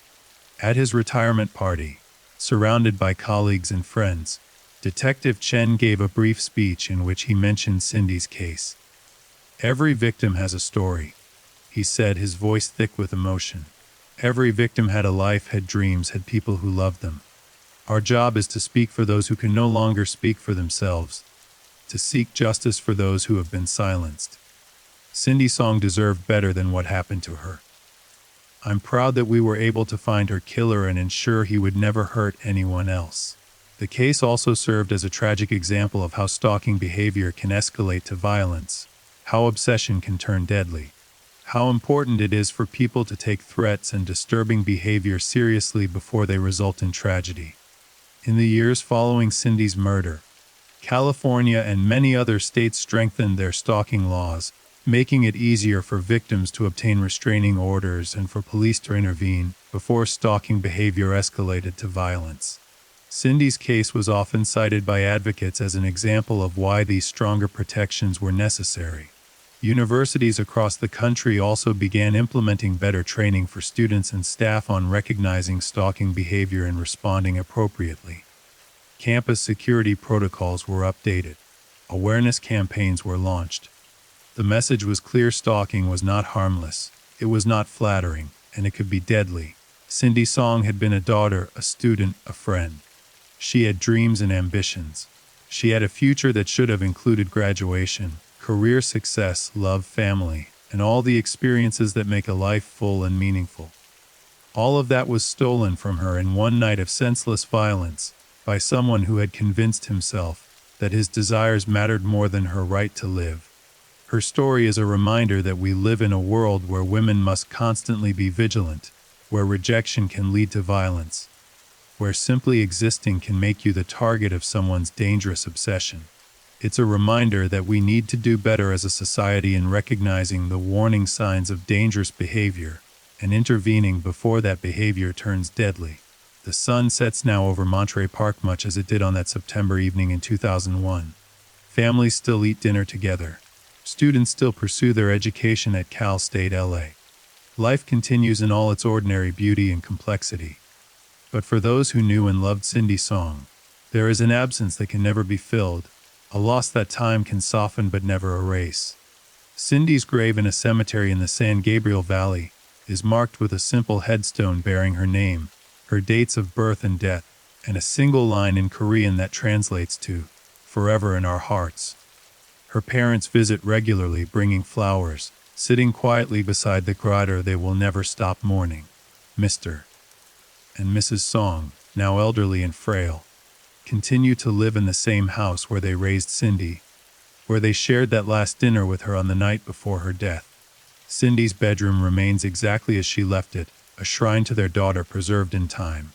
At his retirement party, surrounded by colleagues and friends, Detective Chen gave a brief speech in which he mentioned Cindy's case. "Every victim has a story," he said, his voice thick with emotion. "Every victim had a life, had dreams, had people who loved them. Our job is to speak for those who can no longer speak for themselves, to seek justice for those who have been silenced. Cindy Song deserved better than what happened to her. I'm proud that we were able to find her killer and ensure he would never hurt anyone else." The case also served as a tragic example of how stalking behavior can escalate to violence, how obsession can turn deadly, how important it is for people to take threats and disturbing behavior seriously before they result in tragedy. In the years following Cindy's murder, California and many other states strengthened their stalking laws, making it easier for victims to obtain restraining orders and for police to intervene before stalking behavior escalated to violence. Cindy's case was often cited by advocates as an example of why these stronger protections were necessary. Universities across the country also began implementing better training for students and staff on recognizing stalking behavior and responding appropriately. Campus security protocols were updated. Awareness campaigns were launched. The message was clear: stalking was not harmless, it was not flattering, and it could be deadly. Cindy Song had been a daughter, a student, a friend. She had dreams and ambitions. She had a future that should have included graduation, career success, love, family, and all the experiences that make a life full and meaningful. All of that was stolen from her in one night of senseless violence by someone who had convinced himself that his desires mattered more than her right to live. Her story is a reminder that we live in a world where women must constantly be vigilant, where rejection can lead to violence, where simply existing can make you the target of someone's dangerous obsession. It's a reminder that we need to do better as a society in recognizing the warning signs of dangerous behavior and intervening before that behavior turns deadly. The sun sets now over Monterey Park much as it did on that September evening in 2001. Families still eat dinner together. Students still pursue their education at Cal State LA. Life continues in all its ordinary beauty and complexity. But for those who knew and loved Cindy's song, there is an absence that can never be filled, a loss that time can soften but never erase. Cindy's grave in a cemetery in the San Gabriel Valley is marked with a simple headstone bearing her name, her dates of birth and death, and a single line in Korean that translates to, "Forever in our hearts." Her parents visit regularly, bringing flowers, sitting quietly beside the grotto they will never stop mourning. Mr. and Mrs. Song, now elderly and frail, continue to live in the same house where they raised Cindy, where they shared that last dinner with her on the night before her death. Cindy's bedroom remains exactly as she left it, a shrine to their daughter preserved in time.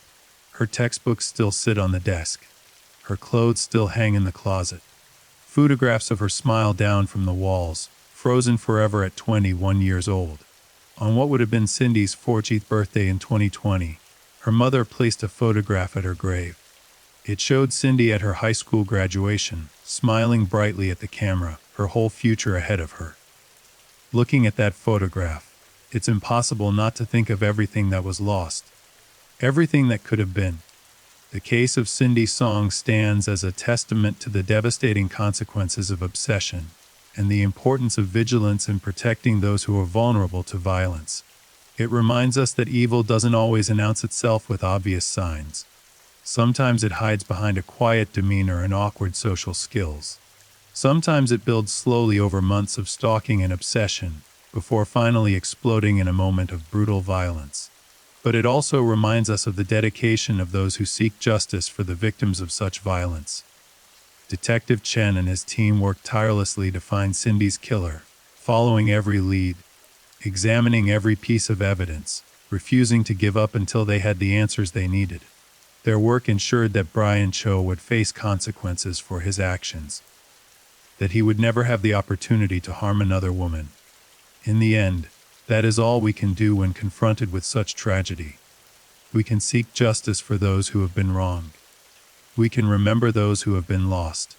Her textbooks still sit on the desk. Her clothes still hang in the closet. Photographs of her smile down from the walls, frozen forever at 21 years old. On what would have been Cindy's 40th birthday in 2020, her mother placed a photograph at her grave. It showed Cindy at her high school graduation, smiling brightly at the camera, her whole future ahead of her. Looking at that photograph, it's impossible not to think of everything that was lost, everything that could have been. The case of Cindy's song stands as a testament to the devastating consequences of obsession and the importance of vigilance in protecting those who are vulnerable to violence. It reminds us that evil doesn't always announce itself with obvious signs. Sometimes it hides behind a quiet demeanor and awkward social skills. Sometimes it builds slowly over months of stalking and obsession, before finally exploding in a moment of brutal violence. But it also reminds us of the dedication of those who seek justice for the victims of such violence. Detective Chen and his team worked tirelessly to find Cindy's killer, following every lead, examining every piece of evidence, refusing to give up until they had the answers they needed. Their work ensured that Brian Cho would face consequences for his actions, that he would never have the opportunity to harm another woman. In the end, that is all we can do when confronted with such tragedy. We can seek justice for those who have been wronged. We can remember those who have been lost.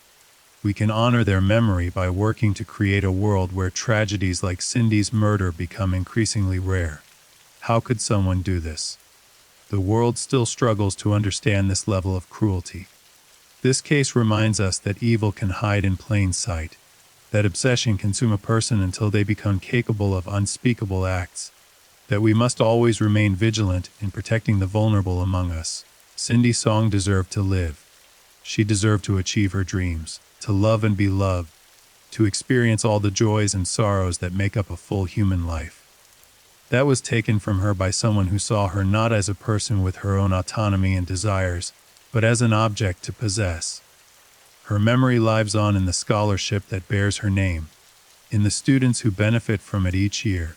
We can honor their memory by working to create a world where tragedies like Cindy's murder become increasingly rare. How could someone do this? The world still struggles to understand this level of cruelty. This case reminds us that evil can hide in plain sight, that obsession can consume a person until they become capable of unspeakable acts, that we must always remain vigilant in protecting the vulnerable among us. Cindy's song deserved to live. She deserved to achieve her dreams, to love and be loved, to experience all the joys and sorrows that make up a full human life. That was taken from her by someone who saw her not as a person with her own autonomy and desires, but as an object to possess. Her memory lives on in the scholarship that bears her name, in the students who benefit from it each year,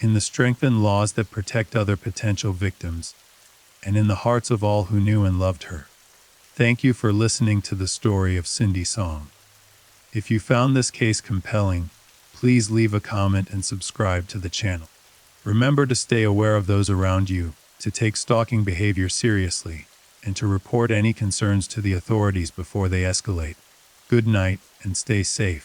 in the strengthened laws that protect other potential victims, and in the hearts of all who knew and loved her. Thank you for listening to the story of Cindy Song. If you found this case compelling, please leave a comment and subscribe to the channel. Remember to stay aware of those around you, to take stalking behavior seriously, and to report any concerns to the authorities before they escalate. Good night, and stay safe.